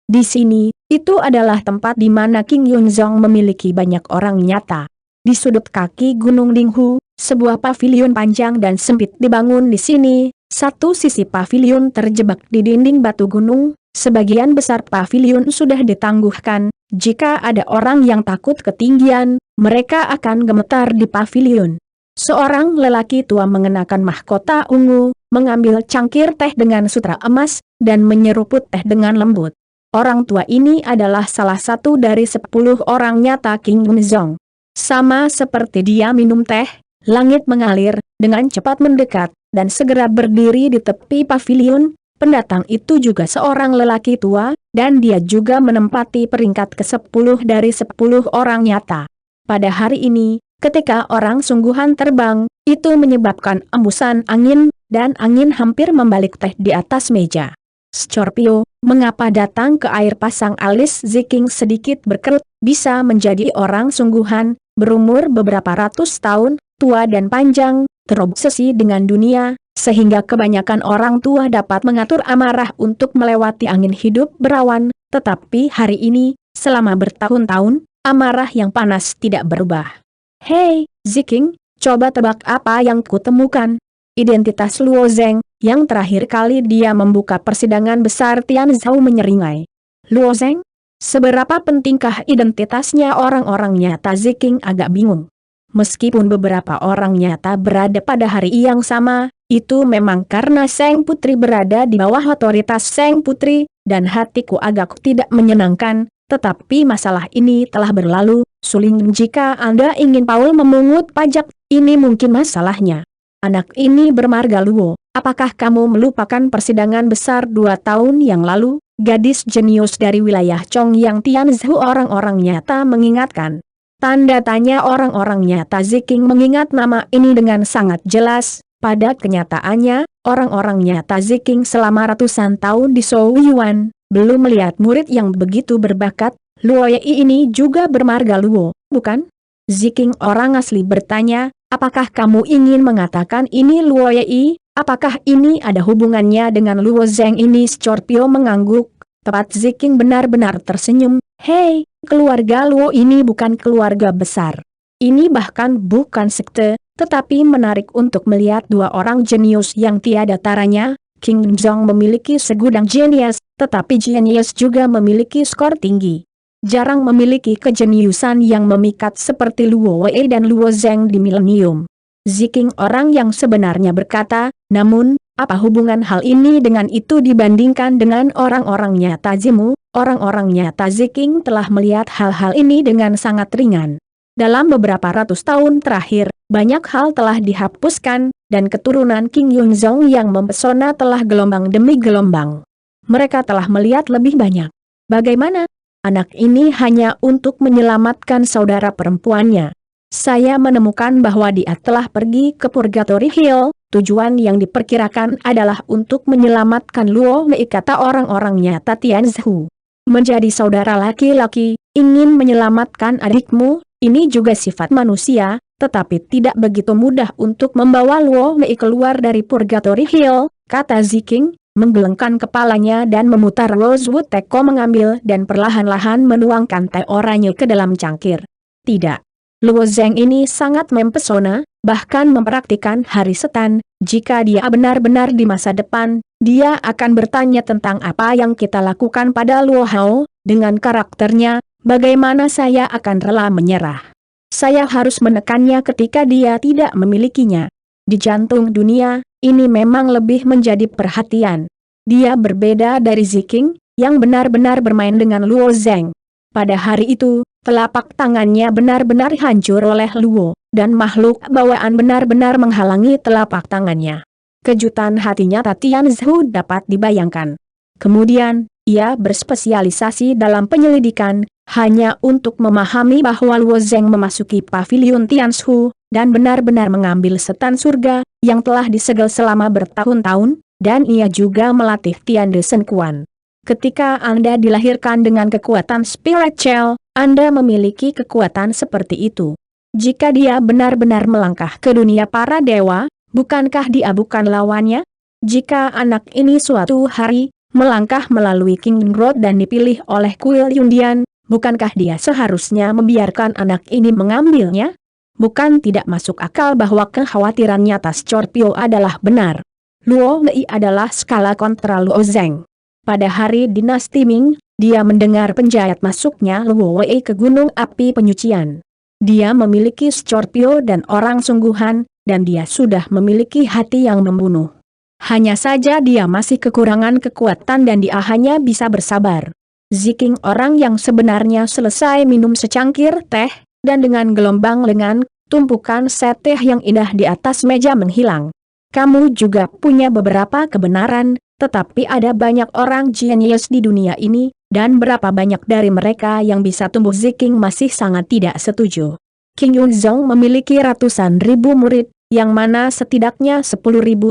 Di sini, itu adalah tempat di mana King Yun Zong memiliki banyak orang nyata. Di sudut kaki Gunung Dinghu, sebuah pavilion panjang dan sempit dibangun di sini. Satu sisi pavilion terjebak di dinding batu gunung, sebagian besar pavilion sudah ditangguhkan. Jika ada orang yang takut ketinggian, mereka akan gemetar di pavilion. Seorang lelaki tua mengenakan mahkota ungu, mengambil cangkir teh dengan sutra emas, dan menyeruput teh dengan lembut. Orang tua ini adalah salah satu dari 10 orang nyata King Yun Zong. Sama seperti dia minum teh, langit mengalir, dengan cepat mendekat, dan segera berdiri di tepi pavilion. Pendatang itu juga seorang lelaki tua, dan dia juga menempati peringkat ke-10 dari 10 orang nyata. Pada hari ini, ketika orang sungguhan terbang, itu menyebabkan embusan angin, dan angin hampir membalik teh di atas meja. Scorpio, mengapa datang ke air pasang alis Ziking sedikit berkerut, bisa menjadi orang sungguhan, berumur beberapa ratus tahun, tua dan panjang, terobsesi dengan dunia, sehingga kebanyakan orang tua dapat mengatur amarah untuk melewati angin hidup berawan, tetapi hari ini, selama bertahun-tahun, amarah yang panas tidak berubah. Hei, Ziking, coba tebak apa yang kutemukan. Identitas Luo Zeng, yang terakhir kali dia membuka persidangan besar Tian Zhao menyeringai. Luo Zeng? Seberapa pentingkah identitasnya orang-orang nyata? Ziking agak bingung. Meskipun beberapa orang nyata berada pada hari yang sama, itu memang karena Seng Putri berada di bawah otoritas Seng Putri, dan hatiku agak tidak menyenangkan, tetapi masalah ini telah berlalu. Suling, jika Anda ingin Paul memungut pajak, ini mungkin masalahnya. Anak ini bermarga Luo, Apakah kamu melupakan persidangan besar 2 tahun yang lalu? Gadis jenius dari wilayah Chongyang Tianzhu orang-orang nyata mengingatkan. Tanda tanya orang-orang nyata. Ziking mengingat nama ini dengan sangat jelas. Pada kenyataannya, orang-orang nyata Ziking selama ratusan tahun di Souyuan, belum melihat murid yang begitu berbakat. Luo Yi ini juga bermarga Luo, bukan? Ziking orang asli bertanya, apakah kamu ingin mengatakan ini Luo Yi? Apakah ini ada hubungannya dengan Luo Zeng ini? Scorpio mengangguk. Tepat Ziking benar-benar tersenyum. Hei, keluarga Luo ini bukan keluarga besar. Ini bahkan bukan sekte, tetapi menarik untuk melihat 2 orang jenius yang tiada taranya. King Zhong memiliki segudang jenius, tetapi jenius juga memiliki skor tinggi. Jarang memiliki kejeniusan yang memikat seperti Luo Wei dan Luo Zeng di milenium. Ziking orang yang sebenarnya berkata, namun, apa hubungan hal ini dengan itu dibandingkan dengan orang-orang nyata Zimu? Orang-orang nyata Ziking telah melihat hal-hal ini dengan sangat ringan. Dalam beberapa ratus tahun terakhir, banyak hal telah dihapuskan, dan keturunan King Yunzong yang mempesona telah gelombang demi gelombang. Mereka telah melihat lebih banyak. Bagaimana? Anak ini hanya untuk menyelamatkan saudara perempuannya. Saya menemukan bahwa dia telah pergi ke Purgatory Hill. Tujuan yang diperkirakan adalah untuk menyelamatkan Luo Wei, kata orang-orang nyata Tianzhu. Menjadi saudara laki-laki, ingin menyelamatkan adikmu, ini juga sifat manusia, tetapi tidak begitu mudah untuk membawa Luo Wei keluar dari Purgatory Hill, kata Ziking, menggelengkan kepalanya dan memutar rosewood teko mengambil dan perlahan-lahan menuangkan teh oranye ke dalam cangkir. Tidak. Luo Zeng ini sangat mempesona, bahkan mempraktikkan hari setan. Jika dia benar-benar di masa depan, dia akan bertanya tentang apa yang kita lakukan pada Luo Hao. Dengan karakternya, bagaimana saya akan rela menyerah? Saya harus menekannya ketika dia tidak memilikinya. Di jantung dunia, ini memang lebih menjadi perhatian. Dia berbeda dari Ziking, yang benar-benar bermain dengan Luo Zeng. Pada hari itu, telapak tangannya benar-benar hancur oleh Luo, dan makhluk bawaan benar-benar menghalangi telapak tangannya. Kejutan hatinya Tianzhu dapat dibayangkan. Kemudian, ia berspesialisasi dalam penyelidikan, hanya untuk memahami bahwa Luo Zeng memasuki pavilion Tianzhu, dan benar-benar mengambil setan surga, yang telah disegel selama bertahun-tahun, dan ia juga melatih Tian De Shen Quan. Ketika Anda dilahirkan dengan kekuatan spiritual, Anda memiliki kekuatan seperti itu. Jika dia benar-benar melangkah ke dunia para dewa, bukankah dia bukan lawannya? Jika anak ini suatu hari melangkah melalui King Road dan dipilih oleh Kuil Yundian, bukankah dia seharusnya membiarkan anak ini mengambilnya? Bukan tidak masuk akal bahwa kekhawatiran nyata Scorpio adalah benar. Luo Wei adalah skala kontra Luo Zeng. Pada hari dinasti Ming, dia mendengar penjahit masuknya Luo Wei ke gunung api penyucian. Dia memiliki Scorpio dan orang sungguhan, dan dia sudah memiliki hati yang membunuh. Hanya saja dia masih kekurangan kekuatan dan dia hanya bisa bersabar. Ziking orang yang sebenarnya selesai minum secangkir teh, dan dengan gelombang lengan, tumpukan set teh yang indah di atas meja menghilang. Kamu juga punya beberapa kebenaran, tetapi ada banyak orang jenius di dunia ini, dan berapa banyak dari mereka yang bisa tumbuh? Ziking masih sangat tidak setuju. King Yunzong memiliki ratusan ribu murid, yang mana setidaknya 10.000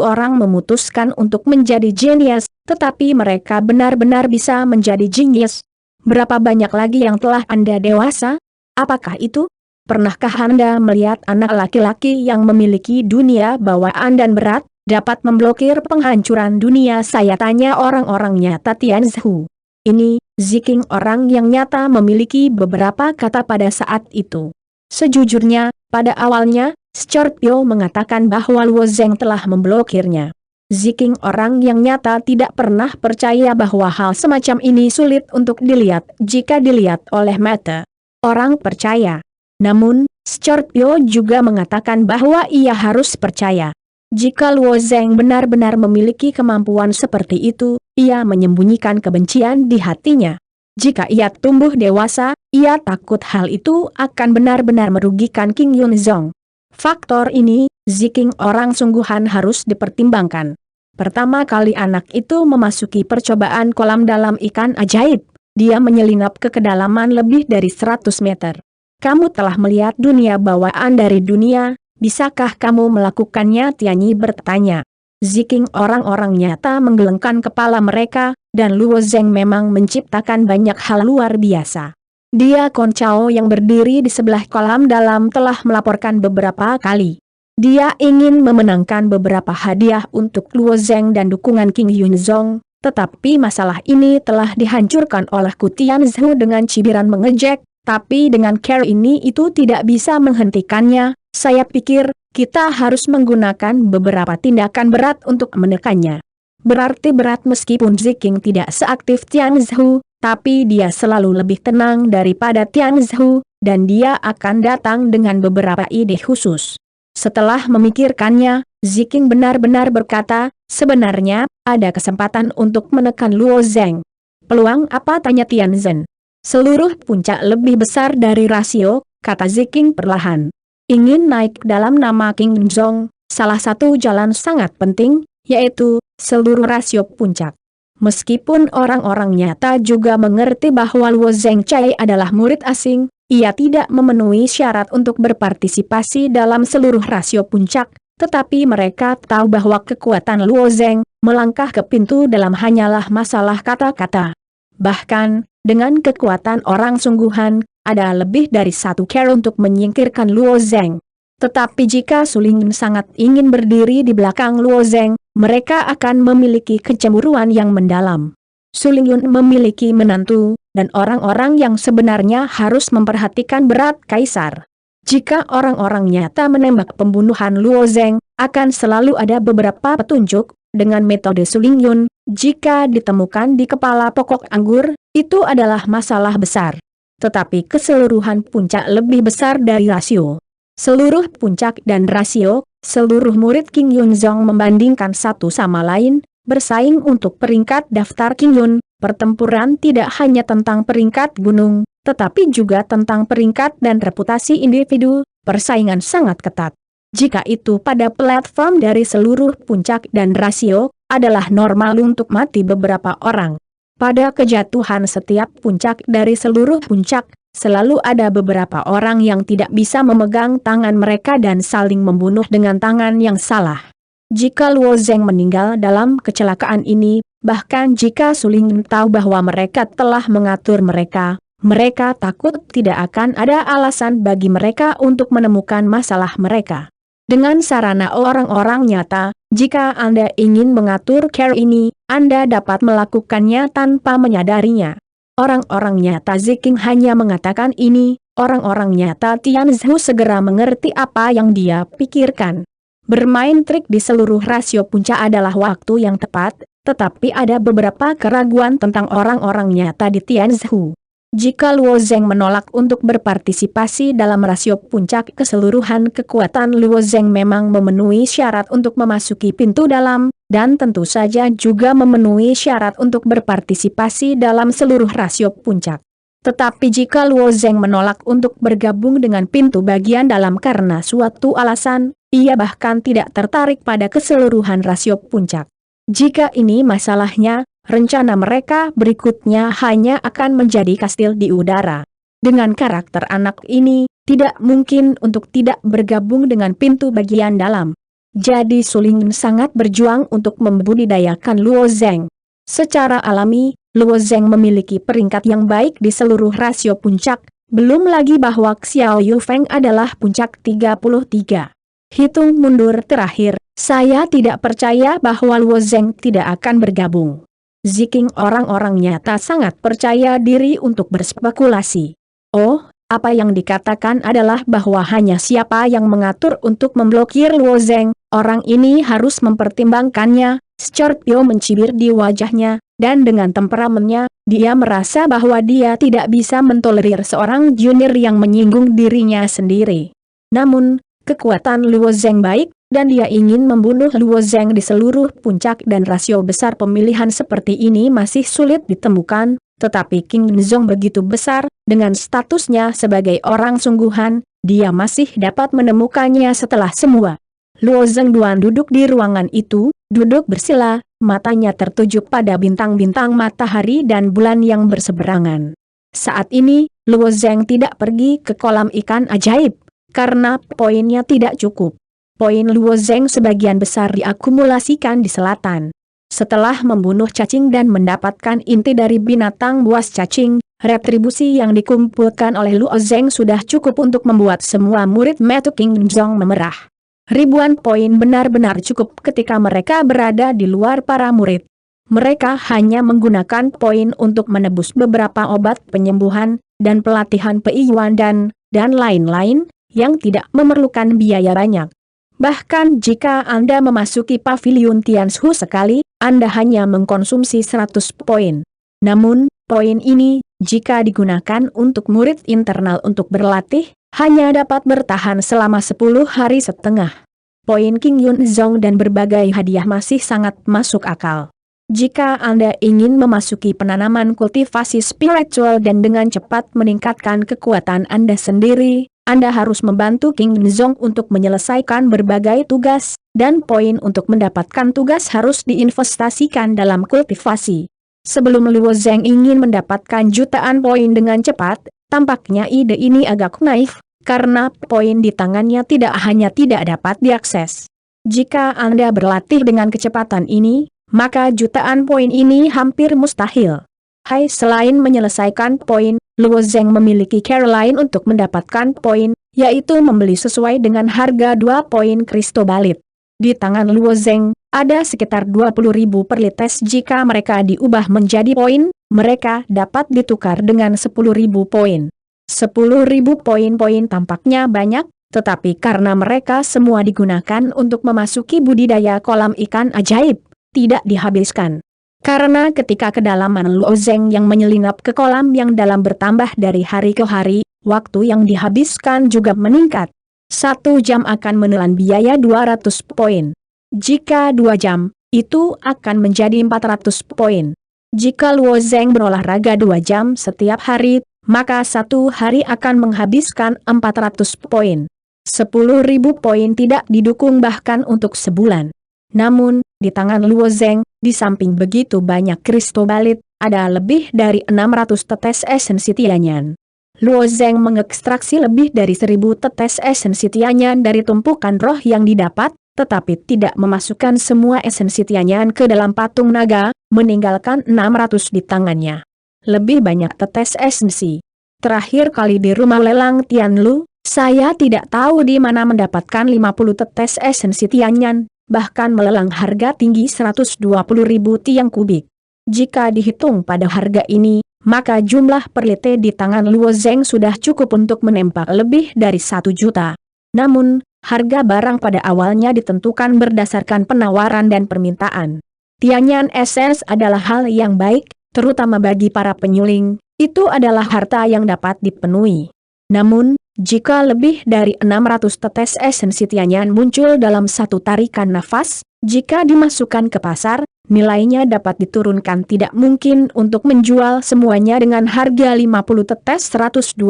orang memutuskan untuk menjadi jenius, tetapi mereka benar-benar bisa menjadi jenius. Berapa banyak lagi yang telah Anda dewasa? Apakah itu? Pernahkah Anda melihat anak laki-laki yang memiliki dunia bawaan dan berat, dapat memblokir penghancuran dunia? Saya tanya orang-orang nyata Tianzhu. Ini, Ziking orang yang nyata memiliki beberapa kata pada saat itu. Sejujurnya, pada awalnya, Scorpio mengatakan bahwa Luo Zeng telah memblokirnya. Ziking orang yang nyata tidak pernah percaya bahwa hal semacam ini sulit untuk dilihat jika dilihat oleh mata orang percaya. Namun, Scorpio juga mengatakan bahwa ia harus percaya. Jika Luo Zeng benar-benar memiliki kemampuan seperti itu, ia menyembunyikan kebencian di hatinya. Jika ia tumbuh dewasa, ia takut hal itu akan benar-benar merugikan King Yunzong. Faktor ini, Ziking orang sungguhan harus dipertimbangkan. Pertama kali anak itu memasuki percobaan kolam dalam ikan ajaib, dia menyelinap ke kedalaman lebih dari 100 meter. Kamu telah melihat dunia bawaan dari dunia, bisakah kamu melakukannya? Tianyi bertanya. Ziking orang-orang nyata menggelengkan kepala mereka, dan Luo Zeng memang menciptakan banyak hal luar biasa. Dia Koncao yang berdiri di sebelah kolam dalam telah melaporkan beberapa kali. Dia ingin memenangkan beberapa hadiah untuk Luo Zeng dan dukungan King Yunzong, tetapi masalah ini telah dihancurkan oleh Ku Tianzhu dengan cibiran mengejek. Tapi dengan cara ini itu tidak bisa menghentikannya. Saya pikir, kita harus menggunakan beberapa tindakan berat untuk menekannya. Berarti berat meskipun Ziking tidak seaktif Tianzhu, tapi dia selalu lebih tenang daripada Tianzhu, dan dia akan datang dengan beberapa ide khusus. Setelah memikirkannya, Ziking benar-benar berkata, sebenarnya, ada kesempatan untuk menekan Luo Zeng. Peluang apa? Tanya Tianzhen. Seluruh puncak lebih besar dari rasio, kata Ziking perlahan. Ingin naik dalam nama King Yunzong, salah satu jalan sangat penting, yaitu seluruh rasio puncak. Meskipun orang-orang nyata juga mengerti bahwa Luo Zeng Cai adalah murid asing, ia tidak memenuhi syarat untuk berpartisipasi dalam seluruh rasio puncak, tetapi mereka tahu bahwa kekuatan Luo Zeng melangkah ke pintu dalam hanyalah masalah kata-kata. Bahkan, dengan kekuatan orang sungguhan, ada lebih dari satu cara untuk menyingkirkan Luo Zeng. Tetapi jika Sulingin sangat ingin berdiri di belakang Luo Zeng, mereka akan memiliki kecemburuan yang mendalam. Sulingin memiliki menantu, dan orang-orang yang sebenarnya harus memperhatikan berat kaisar. Jika orang-orang nyata menembak pembunuhan Luo Zeng, akan selalu ada beberapa petunjuk. Dengan metode Sulingin, jika ditemukan di kepala pokok anggur, itu adalah masalah besar. Tetapi keseluruhan puncak lebih besar dari rasio. Seluruh puncak dan rasio, seluruh murid King Yunzong membandingkan satu sama lain, bersaing untuk peringkat daftar King Yun. Pertempuran tidak hanya tentang peringkat gunung, tetapi juga tentang peringkat dan reputasi individu, persaingan sangat ketat. Jika itu pada platform dari seluruh puncak dan rasio, adalah normal untuk mati beberapa orang. Pada kejatuhan setiap puncak dari seluruh puncak, selalu ada beberapa orang yang tidak bisa memegang tangan mereka dan saling membunuh dengan tangan yang salah. Jika Luo Zeng meninggal dalam kecelakaan ini, bahkan jika Sulingin tahu bahwa mereka telah mengatur mereka, mereka takut tidak akan ada alasan bagi mereka untuk menemukan masalah mereka. Dengan sarana orang-orang nyata, jika Anda ingin mengatur cara ini, Anda dapat melakukannya tanpa menyadarinya. Orang-orang nyata Ziking hanya mengatakan ini, orang-orang nyata Tianzhu segera mengerti apa yang dia pikirkan. Bermain trik di seluruh rasio puncak adalah waktu yang tepat, tetapi ada beberapa keraguan tentang orang-orang nyata di Tianzhu. Jika Luo Zeng menolak untuk berpartisipasi dalam rasio puncak keseluruhan kekuatan Luo Zeng memang memenuhi syarat untuk memasuki pintu dalam, dan tentu saja juga memenuhi syarat untuk berpartisipasi dalam seluruh rasio puncak. Tetapi jika Luo Zeng menolak untuk bergabung dengan pintu bagian dalam karena suatu alasan, ia bahkan tidak tertarik pada keseluruhan rasio puncak. Jika ini masalahnya, rencana mereka berikutnya hanya akan menjadi kastil di udara. Dengan karakter anak ini, tidak mungkin untuk tidak bergabung dengan pintu bagian dalam. Jadi Sulingin sangat berjuang untuk membudidayakan Luo Zeng. Secara alami, Luo Zeng memiliki peringkat yang baik di seluruh rasio puncak, belum lagi bahwa Xiao Yufeng adalah puncak 33. Hitung mundur terakhir, saya tidak percaya bahwa Luo Zeng tidak akan bergabung. Ziking orang-orang nyata sangat percaya diri untuk berspekulasi. Oh, apa yang dikatakan adalah bahwa hanya siapa yang mengatur untuk memblokir Luo Zeng, orang ini harus mempertimbangkannya. Scorpio mencibir di wajahnya, dan dengan temperamennya, dia merasa bahwa dia tidak bisa mentolerir seorang junior yang menyinggung dirinya sendiri. Namun, kekuatan Luo Zeng baik, dan dia ingin membunuh Luo Zeng di seluruh puncak dan rasio besar pemilihan seperti ini masih sulit ditemukan, tetapi King Yunzong begitu besar, dengan statusnya sebagai orang sungguhan, dia masih dapat menemukannya setelah semua. Luo Zeng Duan duduk di ruangan itu, Duduk bersila, matanya tertuju pada bintang-bintang matahari dan bulan yang berseberangan. Saat ini, Luo Zheng tidak pergi ke kolam ikan ajaib, karena poinnya tidak cukup. Poin Luo Zheng sebagian besar diakumulasikan di selatan. Setelah membunuh cacing dan mendapatkan inti dari binatang buas cacing, retribusi yang dikumpulkan oleh Luo Zheng sudah cukup untuk membuat semua murid Metu King Zhong memerah. Ribuan poin benar-benar cukup ketika mereka berada di luar para murid. Mereka hanya menggunakan poin untuk menebus beberapa obat penyembuhan, dan pelatihan Pei Yuan dan lain-lain, yang tidak memerlukan biaya banyak. Bahkan jika Anda memasuki pavilion Tianshu sekali, Anda hanya mengkonsumsi 100 poin. Namun, poin ini, jika digunakan untuk murid internal untuk berlatih, hanya dapat bertahan selama 10 hari setengah. Poin King Yun Zhong dan berbagai hadiah masih sangat masuk akal. Jika Anda ingin memasuki penanaman kultivasi spiritual dan dengan cepat meningkatkan kekuatan Anda sendiri, Anda harus membantu King Yun Zhong untuk menyelesaikan berbagai tugas, dan poin untuk mendapatkan tugas harus diinvestasikan dalam kultivasi. Sebelum Luo Zheng ingin mendapatkan jutaan poin dengan cepat, tampaknya ide ini agak naif, karena poin di tangannya tidak dapat diakses. Jika Anda berlatih dengan kecepatan ini, maka jutaan poin ini hampir mustahil. Selain menyelesaikan poin, Luo Zheng memiliki cara lain untuk mendapatkan poin, yaitu membeli sesuai dengan harga 2 poin kristobalit. Di tangan Luo Zheng, ada sekitar 20.000 perlites. Jika mereka diubah menjadi poin, mereka dapat ditukar dengan 10.000 poin. 10.000 poin tampaknya banyak, tetapi karena mereka semua digunakan untuk memasuki budidaya kolam ikan ajaib, tidak dihabiskan. Karena ketika kedalaman Luo Zheng yang menyelinap ke kolam yang dalam bertambah dari hari ke hari, waktu yang dihabiskan juga meningkat. 1 jam akan menelan biaya 200 poin. Jika 2 jam, itu akan menjadi 400 poin. Jika Luo Zheng berolahraga 2 jam setiap hari, maka 1 hari akan menghabiskan 400 poin. 10.000 poin tidak didukung bahkan untuk sebulan. Namun, di tangan Luo Zheng, di samping begitu banyak kristobalit, ada lebih dari 600 tetes esensi Tianyan. Luo Zheng mengekstraksi lebih dari 1000 tetes esensi Tianyan dari tumpukan roh yang didapat, tetapi tidak memasukkan semua esensi Tianyan ke dalam patung naga, meninggalkan 600 di tangannya. Lebih banyak tetes esensi. Terakhir kali di rumah lelang Tianlu, saya tidak tahu di mana mendapatkan 50 tetes esensi Tianyan, bahkan melelang harga tinggi 120.000 tiang kubik. Jika dihitung pada harga ini, maka jumlah perlite di tangan Luo Zheng sudah cukup untuk menempa lebih dari 1 juta. Namun, harga barang pada awalnya ditentukan berdasarkan penawaran dan permintaan. Tianyan Essence adalah hal yang baik, terutama bagi para penyuling, itu adalah harta yang dapat dipenuhi. Namun, jika lebih dari 600 tetes esensi Tianyan muncul dalam satu tarikan nafas, jika dimasukkan ke pasar, nilainya dapat diturunkan. Tidak mungkin untuk menjual semuanya dengan harga 50 tetes 120.000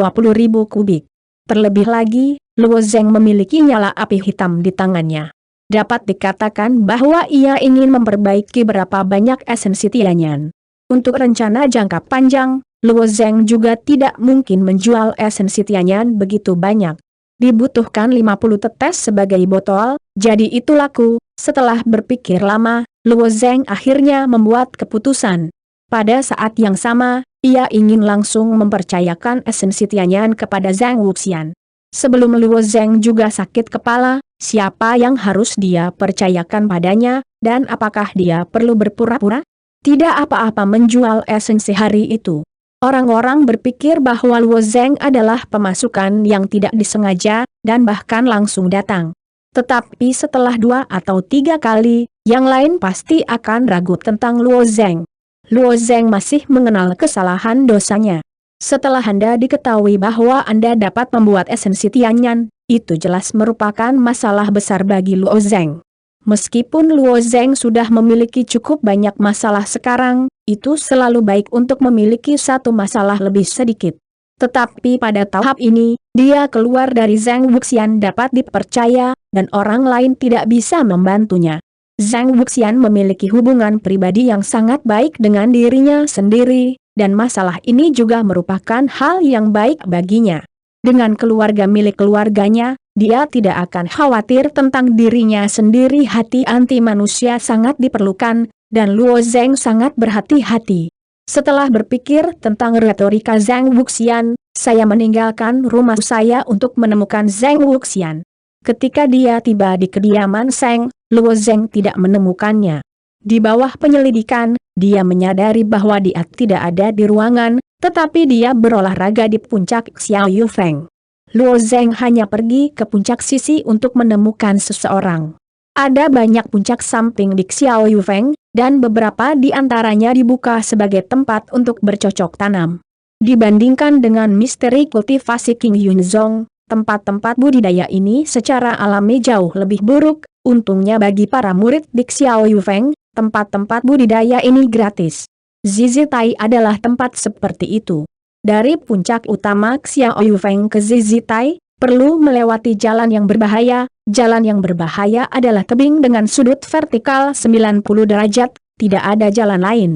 kubik. Terlebih lagi, Luo Zheng memiliki nyala api hitam di tangannya. Dapat dikatakan bahwa ia ingin memperbaiki berapa banyak esensi Tianyan. Untuk rencana jangka panjang, Luo Zheng juga tidak mungkin menjual esensi Tianyan begitu banyak. Dibutuhkan 50 tetes sebagai botol, jadi itu laku. Setelah berpikir lama, Luo Zheng akhirnya membuat keputusan. Pada saat yang sama, ia ingin langsung mempercayakan esensi Tianyan kepada Zhang Wuxian. Sebelum Luo Zheng juga sakit kepala, siapa yang harus dia percayakan padanya, dan apakah dia perlu berpura-pura? Tidak apa-apa menjual esensi hari itu. Orang-orang berpikir bahwa Luo Zheng adalah pemasukan yang tidak disengaja, dan bahkan langsung datang. Tetapi setelah 2 atau 3 kali, yang lain pasti akan ragu tentang Luo Zheng. Luo Zheng masih mengenal kesalahan dosanya. Setelah Anda diketahui bahwa Anda dapat membuat esensi Tianyan, itu jelas merupakan masalah besar bagi Luo Zheng. Meskipun Luo Zheng sudah memiliki cukup banyak masalah sekarang, itu selalu baik untuk memiliki satu masalah lebih sedikit. Tetapi pada tahap ini, dia keluar dari Zhang Wuxian dapat dipercaya, dan orang lain tidak bisa membantunya. Zhang Wuxian memiliki hubungan pribadi yang sangat baik dengan dirinya sendiri, dan masalah ini juga merupakan hal yang baik baginya. Dengan keluarga milik keluarganya, dia tidak akan khawatir tentang dirinya sendiri. Hati anti manusia sangat diperlukan, dan Luo Zheng sangat berhati-hati. Setelah berpikir tentang retorika Zhang Wuxian, saya meninggalkan rumah saya untuk menemukan Zhang Wuxian. Ketika dia tiba di kediaman Zheng, Luo Zheng tidak menemukannya. Di bawah penyelidikan, dia menyadari bahwa dia tidak ada di ruangan, tetapi dia berolahraga di puncak Xiao Yufeng. Luo Zheng hanya pergi ke puncak sisi untuk menemukan seseorang. Ada banyak puncak samping di Xiao Yufeng, dan beberapa di antaranya dibuka sebagai tempat untuk bercocok tanam. Dibandingkan dengan misteri kultivasi King Yunzong, tempat-tempat budidaya ini secara alami jauh lebih buruk. Untungnya bagi para murid di Xiao Yufeng, tempat-tempat budidaya ini gratis. Zizitai adalah tempat seperti itu. Dari puncak utama Xiao Yufeng ke Zizitai, perlu melewati jalan yang berbahaya. Jalan yang berbahaya adalah tebing dengan sudut vertikal 90 derajat, tidak ada jalan lain.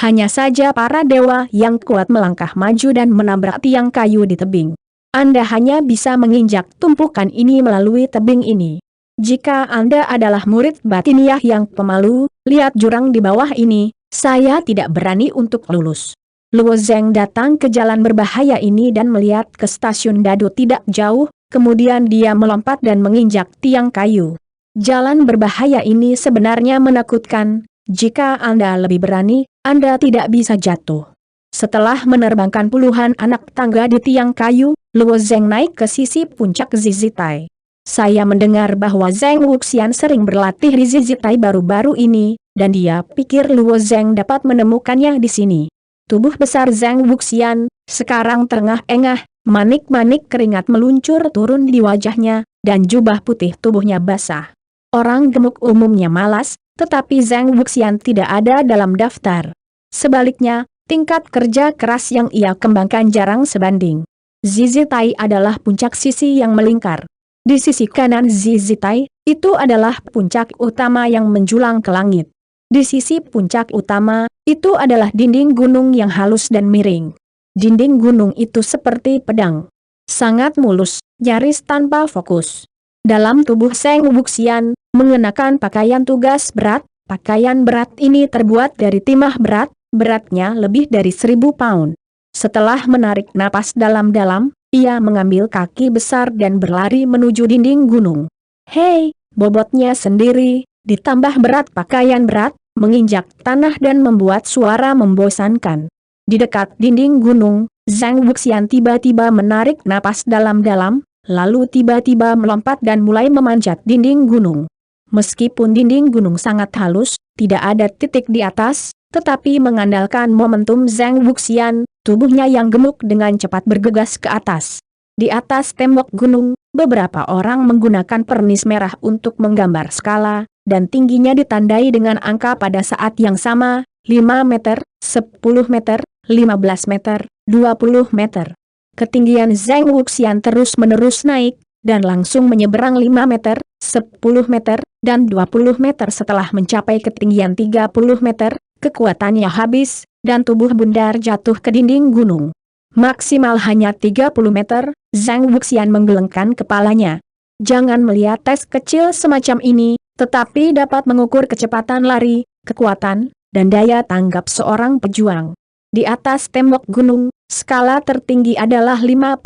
Hanya saja para dewa yang kuat melangkah maju dan menabrak tiang kayu di tebing. Anda hanya bisa menginjak tumpukan ini melalui tebing ini. Jika Anda adalah murid batiniah yang pemalu, lihat jurang di bawah ini, saya tidak berani untuk lulus. Luo Zheng datang ke jalan berbahaya ini dan melihat ke stasiun Dadu tidak jauh, kemudian dia melompat dan menginjak tiang kayu. Jalan berbahaya ini sebenarnya menakutkan, jika Anda lebih berani, Anda tidak bisa jatuh. Setelah menerbangkan puluhan anak tangga di tiang kayu, Luo Zheng naik ke sisi puncak Zizitai. Saya mendengar bahwa Zhang Wuxian sering berlatih di Zizitai baru-baru ini, dan dia pikir Luo Zheng dapat menemukannya di sini. Tubuh besar Zhang Wuxian sekarang terengah-engah, manik-manik keringat meluncur turun di wajahnya, dan jubah putih tubuhnya basah. Orang gemuk umumnya malas, tetapi Zhang Wuxian tidak ada dalam daftar. Sebaliknya, tingkat kerja keras yang ia kembangkan jarang sebanding. Zizitai adalah puncak sisi yang melingkar. Di sisi kanan Zizitai, itu adalah puncak utama yang menjulang ke langit. Di sisi puncak utama, itu adalah dinding gunung yang halus dan miring. Dinding gunung itu seperti pedang. Sangat mulus, nyaris tanpa fokus. Dalam tubuh Zhang Wuxian, mengenakan pakaian tugas berat, pakaian berat ini terbuat dari timah berat, beratnya lebih dari 1000 pound. Setelah menarik napas dalam-dalam, ia mengambil kaki besar dan berlari menuju dinding gunung. Hei, bobotnya sendiri, ditambah berat pakaian berat, menginjak tanah dan membuat suara membosankan. Di dekat dinding gunung, Zhang Wuxian tiba-tiba menarik napas dalam-dalam, lalu tiba-tiba melompat dan mulai memanjat dinding gunung. Meskipun dinding gunung sangat halus, tidak ada titik di atas, tetapi mengandalkan momentum Zhang Wuxian, tubuhnya yang gemuk dengan cepat bergegas ke atas. Di atas tembok gunung, beberapa orang menggunakan pernis merah untuk menggambar skala, dan tingginya ditandai dengan angka pada saat yang sama, 5 meter, 10 meter, 15 meter, 20 meter. Ketinggian Zhang Wuxian terus-menerus naik, dan langsung menyeberang 5 meter, 10 meter, dan 20 meter. Setelah mencapai ketinggian 30 meter, kekuatannya habis, dan tubuh bundar jatuh ke dinding gunung. Maksimal hanya 30 meter, Zhang Wuxian menggelengkan kepalanya. Jangan melihat tes kecil semacam ini, tetapi dapat mengukur kecepatan lari, kekuatan, dan daya tanggap seorang pejuang. Di atas tembok gunung, skala tertinggi adalah 55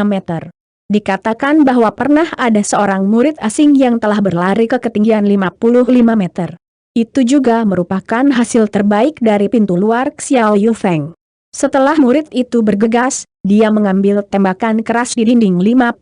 meter. Dikatakan bahwa pernah ada seorang murid asing yang telah berlari ke ketinggian 55 meter. Itu juga merupakan hasil terbaik dari pintu luar Xiao Yufeng. Setelah murid itu bergegas, dia mengambil tembakan keras di dinding 55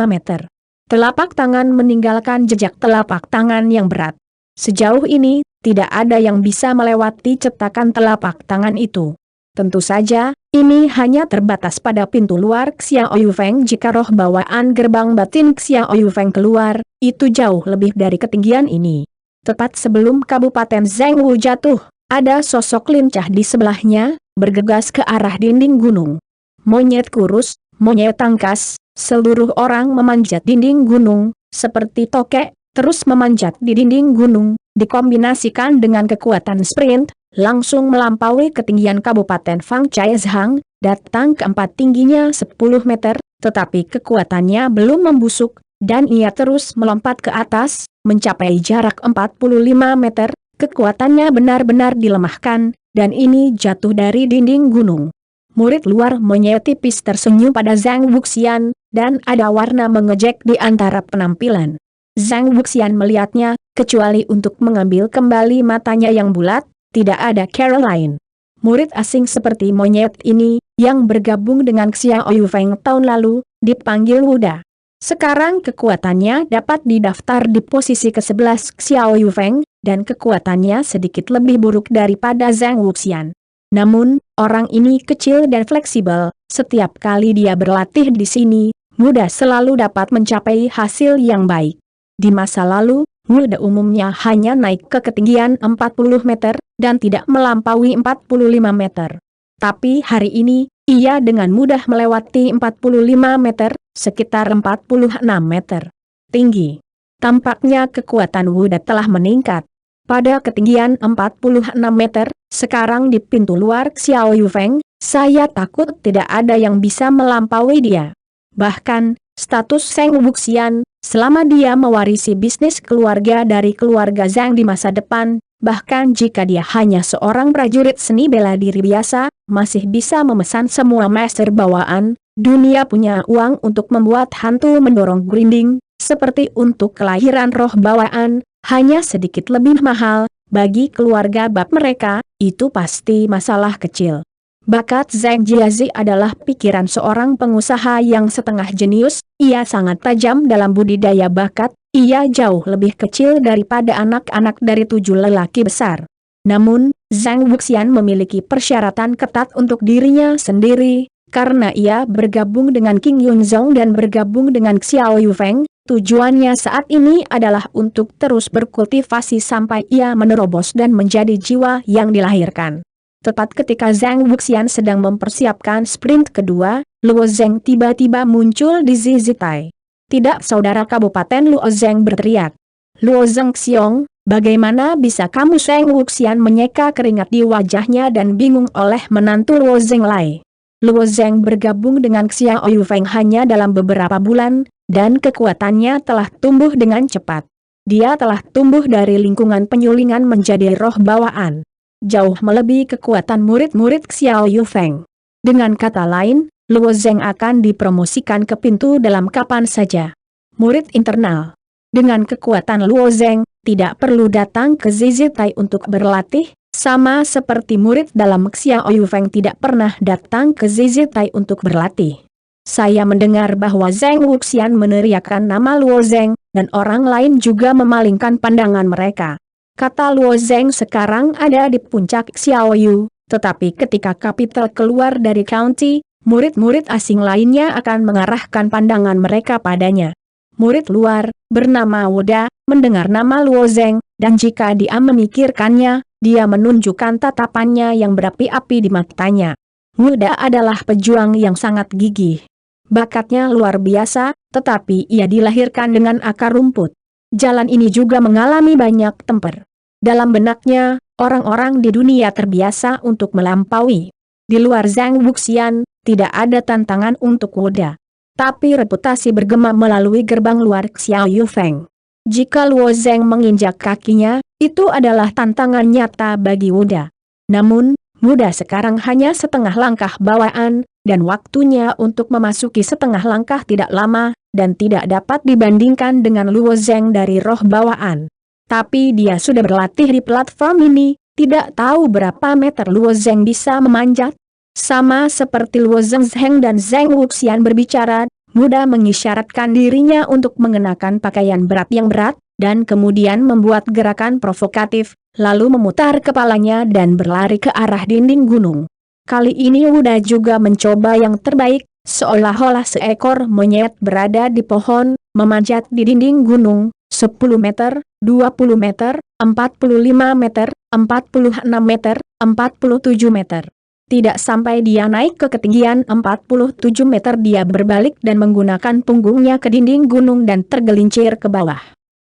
meter. Telapak tangan meninggalkan jejak telapak tangan yang berat. Sejauh ini, tidak ada yang bisa melewati cetakan telapak tangan itu. Tentu saja, ini hanya terbatas pada pintu luar Xiao Yufeng. Jika roh bawaan gerbang batin Xiao Yufeng keluar, itu jauh lebih dari ketinggian ini. Tepat sebelum Kabupaten Zhengwu jatuh, ada sosok lincah di sebelahnya, bergegas ke arah dinding gunung. Monyet kurus, monyet tangkas, seluruh orang memanjat dinding gunung, seperti tokek, terus memanjat di dinding gunung, dikombinasikan dengan kekuatan sprint, langsung melampaui ketinggian Kabupaten Fang Chaizhang, datang ke empat tingginya 10 meter, tetapi kekuatannya belum membusuk, dan ia terus melompat ke atas, mencapai jarak 45 meter, kekuatannya benar-benar dilemahkan, dan ini jatuh dari dinding gunung. Murid luar monyet tipis tersenyum pada Zhang Wuxian, dan ada warna mengejek di antara penampilan. Zhang Wuxian melihatnya, kecuali untuk mengambil kembali matanya yang bulat, tidak ada cara lain. Murid asing seperti monyet ini, yang bergabung dengan Xiao Yufeng tahun lalu, dipanggil Wuda. Sekarang kekuatannya dapat didaftar di posisi ke-11 Xiao Yufeng, dan kekuatannya sedikit lebih buruk daripada Zhang Wuxian. Namun, orang ini kecil dan fleksibel, setiap kali dia berlatih di sini, Wuda selalu dapat mencapai hasil yang baik. Di masa lalu, Wuda umumnya hanya naik ke ketinggian 40 meter, dan tidak melampaui 45 meter. Tapi hari ini, ia dengan mudah melewati 45 meter, sekitar 46 meter tinggi. Tampaknya kekuatan Wuda telah meningkat. Pada ketinggian 46 meter, sekarang di pintu luar Xiao Yufeng, saya takut tidak ada yang bisa melampaui dia. Bahkan, status Zhang Wuxian, selama dia mewarisi bisnis keluarga dari keluarga Zhang di masa depan, bahkan jika dia hanya seorang prajurit seni bela diri biasa, masih bisa memesan semua master bawaan. Dunia punya uang untuk membuat hantu mendorong grinding, seperti untuk kelahiran roh bawaan, hanya sedikit lebih mahal, bagi keluarga bab mereka, itu pasti masalah kecil. Bakat Zhang Jiazi adalah pikiran seorang pengusaha yang setengah jenius, ia sangat tajam dalam budidaya bakat, ia jauh lebih kecil daripada anak-anak dari 7 lelaki besar. Namun, Zhang Wuxian memiliki persyaratan ketat untuk dirinya sendiri, karena ia bergabung dengan King Yunzong dan bergabung dengan Xiao Yufeng. Tujuannya saat ini adalah untuk terus berkultivasi sampai ia menerobos dan menjadi jiwa yang dilahirkan. Tepat ketika Zhang Wuxian sedang mempersiapkan sprint kedua, Luo Zheng tiba-tiba muncul di Zizitai. Tidak, saudara Kabupaten, Luo Zheng berteriak. Luo Zheng Xiong, bagaimana bisa kamu? Zhang Wuxian menyeka keringat di wajahnya dan bingung oleh menantu Luo Zheng Lai. Luo Zheng bergabung dengan Xiao Yufeng hanya dalam beberapa bulan, dan kekuatannya telah tumbuh dengan cepat. Dia telah tumbuh dari lingkungan penyulingan menjadi roh bawaan. Jauh melebihi kekuatan murid-murid Xiao Yufeng. Dengan kata lain, Luo Zheng akan dipromosikan ke pintu dalam kapan saja. Murid internal. Dengan kekuatan Luo Zheng, tidak perlu datang ke Zizitai untuk berlatih, sama seperti murid dalam Xiao Yufeng tidak pernah datang ke Zizitai untuk berlatih. Saya mendengar bahwa Zhang Wuxian meneriakkan nama Luo Zheng, dan orang lain juga memalingkan pandangan mereka. Kata Luo Zheng sekarang ada di puncak Xiao Yu, tetapi ketika kapital keluar dari county, murid-murid asing lainnya akan mengarahkan pandangan mereka padanya. Murid luar, bernama Wuda, mendengar nama Luo Zheng, dan jika dia memikirkannya, dia menunjukkan tatapannya yang berapi-api di matanya. Wuda adalah pejuang yang sangat gigih. Bakatnya luar biasa, tetapi ia dilahirkan dengan akar rumput. Jalan ini juga mengalami banyak temper. Dalam benaknya, orang-orang di dunia terbiasa untuk melampaui. Di luar Zhang Wuxian, tidak ada tantangan untuk Wuda. Tapi reputasi bergema melalui gerbang luar Xiao Yufeng. Jika Luo Zheng menginjak kakinya, itu adalah tantangan nyata bagi Wuda. Namun, Wuda sekarang hanya setengah langkah bawaan, dan waktunya untuk memasuki setengah langkah tidak lama, dan tidak dapat dibandingkan dengan Luo Zheng dari roh bawaan. Tapi dia sudah berlatih di platform ini, tidak tahu berapa meter Luo Zheng bisa memanjat. Sama seperti Luo Zheng dan Zhang Wuxian berbicara, Wuda mengisyaratkan dirinya untuk mengenakan pakaian berat yang berat, dan kemudian membuat gerakan provokatif, lalu memutar kepalanya dan berlari ke arah dinding gunung. Kali ini Wuda juga mencoba yang terbaik, seolah-olah seekor monyet berada di pohon, memanjat di dinding gunung, 10 meter, 20 meter, 45 meter, 46 meter, 47 meter. Tidak sampai dia naik ke ketinggian 47 meter dia berbalik dan menggunakan punggungnya ke dinding gunung dan tergelincir ke bawah.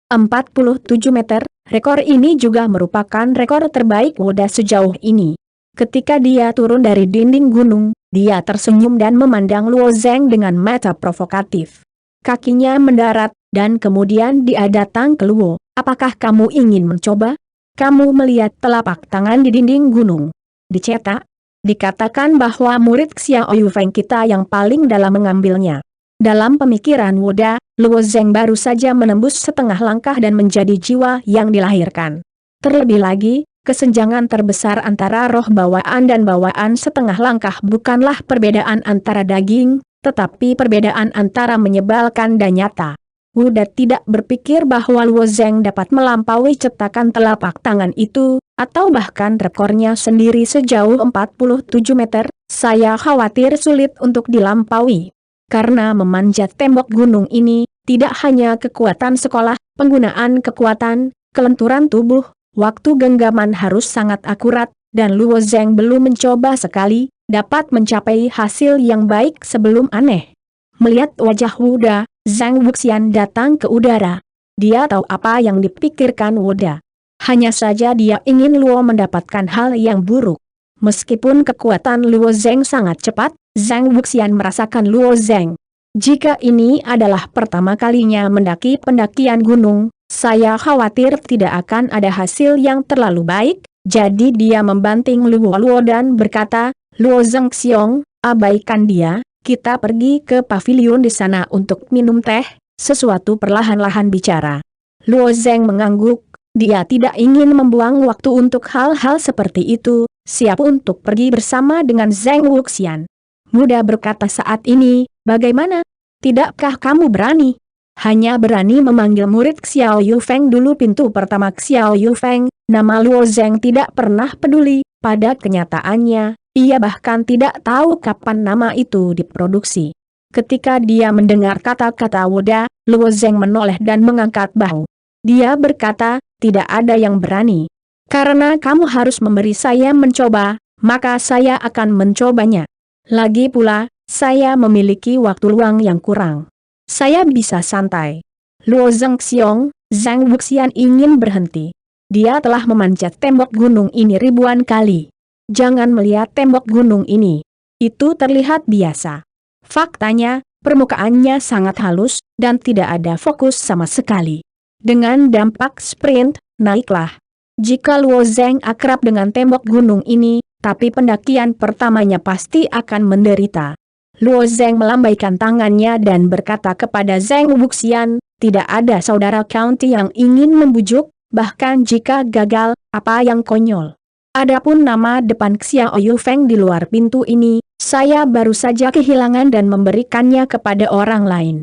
47 meter, rekor ini juga merupakan rekor terbaik Wuda sejauh ini. Ketika dia turun dari dinding gunung, dia tersenyum dan memandang Luo Zeng dengan mata provokatif. Kakinya mendarat, dan kemudian dia datang ke Luo. Apakah kamu ingin mencoba? Kamu melihat telapak tangan di dinding gunung. Dicetak. Dikatakan bahwa murid Xiao Yufeng kita yang paling dalam mengambilnya. Dalam pemikiran Wuda, Luo Zeng baru saja menembus setengah langkah dan menjadi jiwa yang dilahirkan. Terlebih lagi, kesenjangan terbesar antara roh bawaan dan bawaan setengah langkah bukanlah perbedaan antara daging, tetapi perbedaan antara menyebalkan dan nyata. Wuda tidak berpikir bahwa Luo Zeng dapat melampaui cetakan telapak tangan itu, atau bahkan rekornya sendiri sejauh 47 meter, saya khawatir sulit untuk dilampaui. Karena memanjat tembok gunung ini, tidak hanya kekuatan sekolah, penggunaan kekuatan, kelenturan tubuh, waktu genggaman harus sangat akurat, dan Luo Zeng belum mencoba sekali, dapat mencapai hasil yang baik sebelum aneh. Melihat wajah Wuda, Zhang Wuxian datang ke udara. Dia tahu apa yang dipikirkan Wuda. Hanya saja dia ingin Luo mendapatkan hal yang buruk. Meskipun kekuatan Luo Zeng sangat cepat, Zhang Wuxian merasakan Luo Zeng. Jika ini adalah pertama kalinya mendaki pendakian gunung, saya khawatir tidak akan ada hasil yang terlalu baik, jadi dia membanting Luo dan berkata, Luo Zeng Xiong, abaikan dia, kita pergi ke pavilion di sana untuk minum teh, sesuatu perlahan-lahan bicara. Luo Zeng mengangguk, dia tidak ingin membuang waktu untuk hal-hal seperti itu, siap untuk pergi bersama dengan Zhang Wuxian. Muda berkata saat ini, bagaimana? Tidakkah kamu berani? Hanya berani memanggil murid Xiao Yufeng dulu. Pintu pertama Xiao Yufeng, nama Luo Zeng tidak pernah peduli, pada kenyataannya, ia bahkan tidak tahu kapan nama itu diproduksi. Ketika dia mendengar kata-kata Wuda, Luo Zeng menoleh dan mengangkat bahu. Dia berkata, tidak ada yang berani. Karena kamu harus memberi saya mencoba, maka saya akan mencobanya. Lagi pula, saya memiliki waktu luang yang kurang. Saya bisa santai. Luo Zeng Xiong, Zhang Wuxian ingin berhenti. Dia telah memanjat tembok gunung ini ribuan kali. Jangan melihat tembok gunung ini. Itu terlihat biasa. Faktanya, permukaannya sangat halus, dan tidak ada fokus sama sekali. Dengan dampak sprint, naiklah. Jika Luo Zeng akrab dengan tembok gunung ini, tapi pendakian pertamanya pasti akan menderita. Luo Zeng melambaikan tangannya dan berkata kepada Zhang Wuxian, tidak ada saudara county yang ingin membujuk, bahkan jika gagal, apa yang konyol. Adapun nama depan Xiao Yufeng di luar pintu ini, saya baru saja kehilangan dan memberikannya kepada orang lain.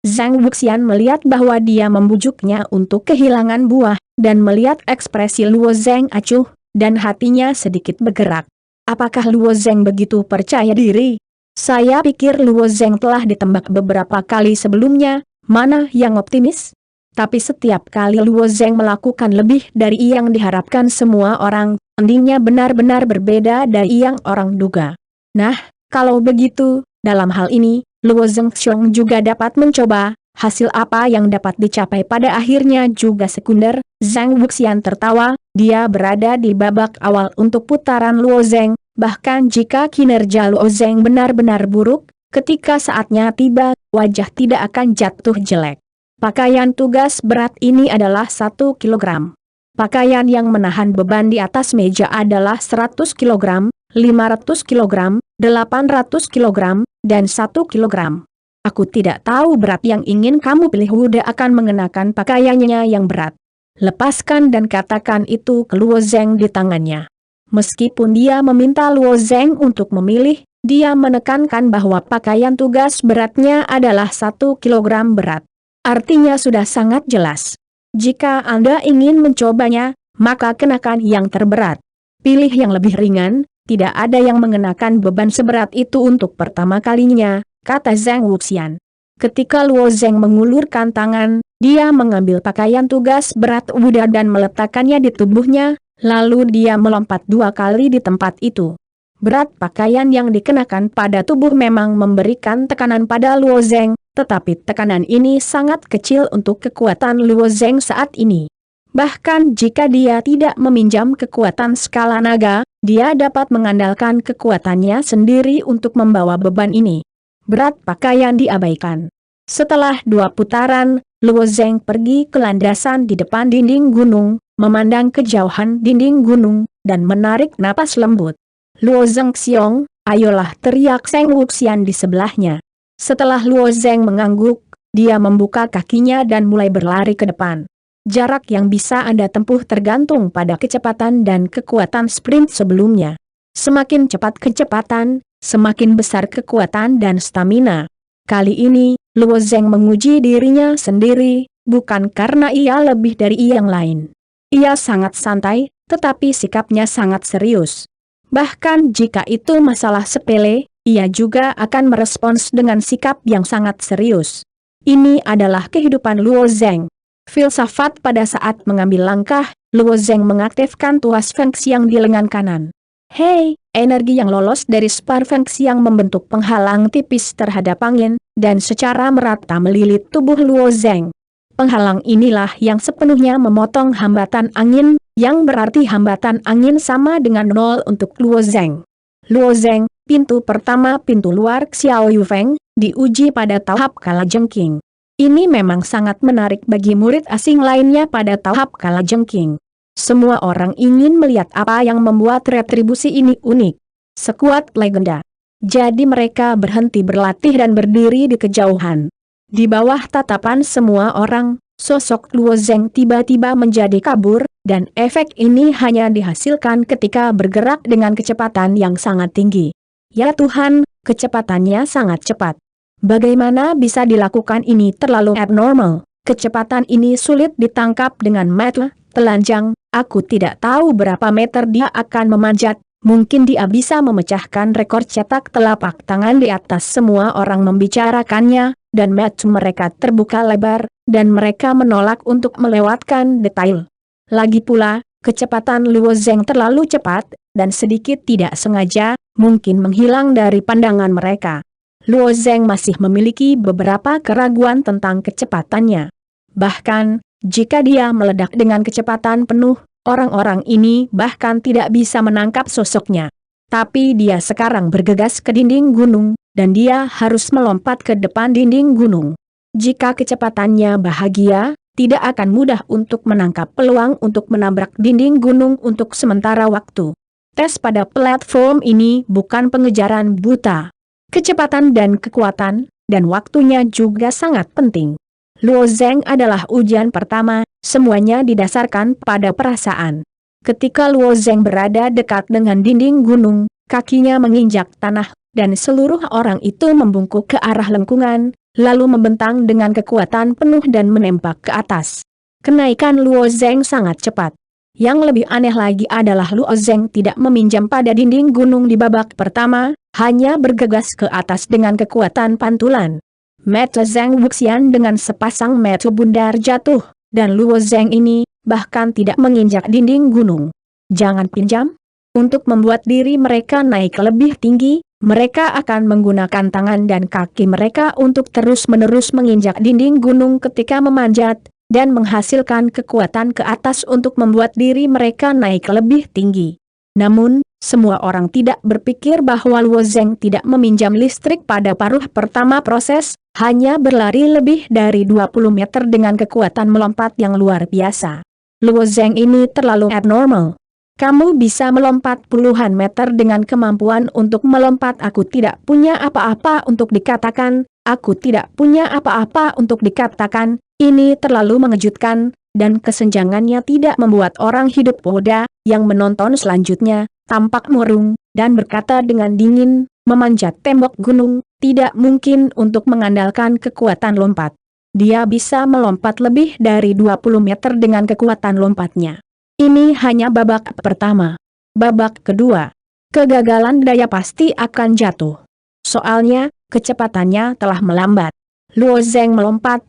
Zhang Wuxian melihat bahwa dia membujuknya untuk kehilangan buah, dan melihat ekspresi Luo Zeng acuh, dan hatinya sedikit bergerak. Apakah Luo Zeng begitu percaya diri? Saya pikir Luo Zeng telah ditembak beberapa kali sebelumnya, mana yang optimis? Tapi setiap kali Luo Zeng melakukan lebih dari yang diharapkan semua orang, endingnya benar-benar berbeda dari yang orang duga. Nah, kalau begitu, dalam hal ini, Luo Zeng Xiong juga dapat mencoba, hasil apa yang dapat dicapai pada akhirnya juga sekunder. Zhang Wuxian tertawa, dia berada di babak awal untuk putaran Luo Zeng, bahkan jika kinerja Luo Zeng benar-benar buruk, ketika saatnya tiba, wajah tidak akan jatuh jelek. Pakaian tugas berat ini adalah 1 kilogram. Pakaian yang menahan beban di atas meja adalah 100 kilogram, 500 kilogram, 800 kilogram, dan 1 kilogram. Aku tidak tahu berat yang ingin kamu pilih. Wuda akan mengenakan pakaiannya yang berat. Lepaskan dan katakan itu ke Luo Zeng di tangannya. Meskipun dia meminta Luo Zeng untuk memilih, dia menekankan bahwa pakaian tugas beratnya adalah 1 kilogram berat. Artinya sudah sangat jelas. Jika Anda ingin mencobanya, maka kenakan yang terberat. Pilih yang lebih ringan, tidak ada yang mengenakan beban seberat itu untuk pertama kalinya, kata Zhang Wuxian. Ketika Luo Zeng mengulurkan tangan, dia mengambil pakaian tugas berat Wuda dan meletakkannya di tubuhnya, lalu dia melompat 2 kali di tempat itu. Berat pakaian yang dikenakan pada tubuh memang memberikan tekanan pada Luo Zeng, tetapi tekanan ini sangat kecil untuk kekuatan Luo Zeng saat ini. Bahkan jika dia tidak meminjam kekuatan skala naga, dia dapat mengandalkan kekuatannya sendiri untuk membawa beban ini. Berat pakaian diabaikan. Setelah 2 putaran, Luo Zeng pergi ke landasan di depan dinding gunung, memandang kejauhan dinding gunung, dan menarik napas lembut. Luo Zeng Xiong, ayolah, teriak Seng Wuxian di sebelahnya. Setelah Luo Zeng mengangguk, dia membuka kakinya dan mulai berlari ke depan. Jarak yang bisa Anda tempuh tergantung pada kecepatan dan kekuatan sprint sebelumnya. Semakin cepat kecepatan, semakin besar kekuatan dan stamina. Kali ini, Luo Zeng menguji dirinya sendiri, bukan karena ia lebih dari yang lain. Ia sangat santai, tetapi sikapnya sangat serius. Bahkan jika itu masalah sepele, ia juga akan merespons dengan sikap yang sangat serius. Ini adalah kehidupan Luo Zeng. Filsafat pada saat mengambil langkah, Luo Zeng mengaktifkan tuas Feng Xiang di lengan kanan. Hei, energi yang lolos dari spar Feng Xiang membentuk penghalang tipis terhadap angin, dan secara merata melilit tubuh Luo Zeng. Penghalang inilah yang sepenuhnya memotong hambatan angin, yang berarti hambatan angin sama dengan 0 untuk Luo Zeng. Luo Zeng, pintu pertama pintu luar Xiao Yufeng, diuji pada tahap kalajengking. Ini memang sangat menarik bagi murid asing lainnya pada tahap kalajengking. Semua orang ingin melihat apa yang membuat retribusi ini unik. Sekuat legenda. Jadi mereka berhenti berlatih dan berdiri di kejauhan. Di bawah tatapan semua orang, sosok Luo Zeng tiba-tiba menjadi kabur, dan efek ini hanya dihasilkan ketika bergerak dengan kecepatan yang sangat tinggi. Ya Tuhan, kecepatannya sangat cepat. Bagaimana bisa dilakukan ini terlalu abnormal? Kecepatan ini sulit ditangkap dengan mata telanjang. Aku tidak tahu berapa meter dia akan memanjat. Mungkin dia bisa memecahkan rekor cetak telapak tangan di atas. Semua orang membicarakannya, dan mata mereka terbuka lebar, dan mereka menolak untuk melewatkan detail. Lagi pula, kecepatan Luo Zeng terlalu cepat, dan sedikit tidak sengaja, mungkin menghilang dari pandangan mereka. Luo Zeng masih memiliki beberapa keraguan tentang kecepatannya. Bahkan, jika dia meledak dengan kecepatan penuh, orang-orang ini bahkan tidak bisa menangkap sosoknya. Tapi dia sekarang bergegas ke dinding gunung, dan dia harus melompat ke depan dinding gunung. Jika kecepatannya bahagia, tidak akan mudah untuk menangkap peluang untuk menabrak dinding gunung untuk sementara waktu. Tes pada platform ini bukan pengejaran buta. Kecepatan dan kekuatan, dan waktunya juga sangat penting. Luo Zeng adalah ujian pertama, semuanya didasarkan pada perasaan. Ketika Luo Zeng berada dekat dengan dinding gunung, kakinya menginjak tanah, dan seluruh orang itu membungkuk ke arah lengkungan, lalu membentang dengan kekuatan penuh dan menembak ke atas. Kenaikan Luo Zeng sangat cepat. Yang lebih aneh lagi adalah Luo Zeng tidak meminjam pada dinding gunung di babak pertama, hanya bergegas ke atas dengan kekuatan pantulan. Mata Zeng Wuxian dengan sepasang mata bundar jatuh, dan Luo Zeng ini bahkan tidak menginjak dinding gunung. Jangan pinjam. Untuk membuat diri mereka naik lebih tinggi, mereka akan menggunakan tangan dan kaki mereka untuk terus-menerus menginjak dinding gunung ketika memanjat, dan menghasilkan kekuatan ke atas untuk membuat diri mereka naik lebih tinggi. Namun, semua orang tidak berpikir bahwa Luo Zeng tidak meminjam listrik pada paruh pertama proses, hanya berlari lebih dari 20 meter dengan kekuatan melompat yang luar biasa. Luo Zeng ini terlalu abnormal. Kamu bisa melompat puluhan meter dengan kemampuan untuk melompat. Aku tidak punya apa-apa untuk dikatakan, aku tidak punya apa-apa untuk dikatakan. Ini terlalu mengejutkan, dan kesenjangannya tidak membuat orang hidup Oda, yang menonton selanjutnya, tampak murung, dan berkata dengan dingin, memanjat tembok gunung, tidak mungkin untuk mengandalkan kekuatan lompat. Dia bisa melompat lebih dari 20 meter dengan kekuatan lompatnya. Ini hanya babak pertama. Babak kedua. Kegagalan daya pasti akan jatuh. Soalnya, kecepatannya telah melambat. Luo Zeng melompat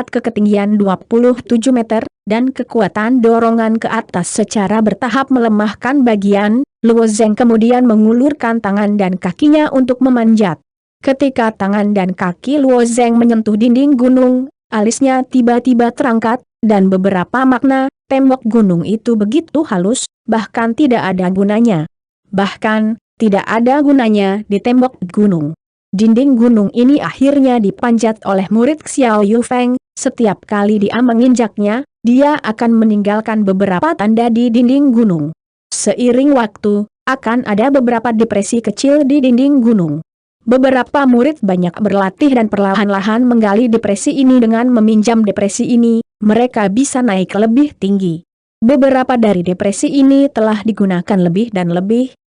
ke ketinggian 27 meter, dan kekuatan dorongan ke atas secara bertahap melemahkan bagian. Luo Zeng kemudian mengulurkan tangan dan kakinya untuk memanjat. Ketika tangan dan kaki Luo Zeng menyentuh dinding gunung, alisnya tiba-tiba terangkat, dan beberapa makna, tembok gunung itu begitu halus, bahkan tidak ada gunanya. Bahkan, tidak ada gunanya di tembok gunung. Dinding gunung ini akhirnya dipanjat oleh murid Xiao Yufeng, setiap kali dia menginjaknya, dia akan meninggalkan beberapa tanda di dinding gunung. Seiring waktu, akan ada beberapa depresi kecil di dinding gunung. Beberapa murid banyak berlatih dan perlahan-lahan menggali depresi ini. Dengan meminjam depresi ini, mereka bisa naik lebih tinggi. Beberapa dari depresi ini telah digunakan lebih,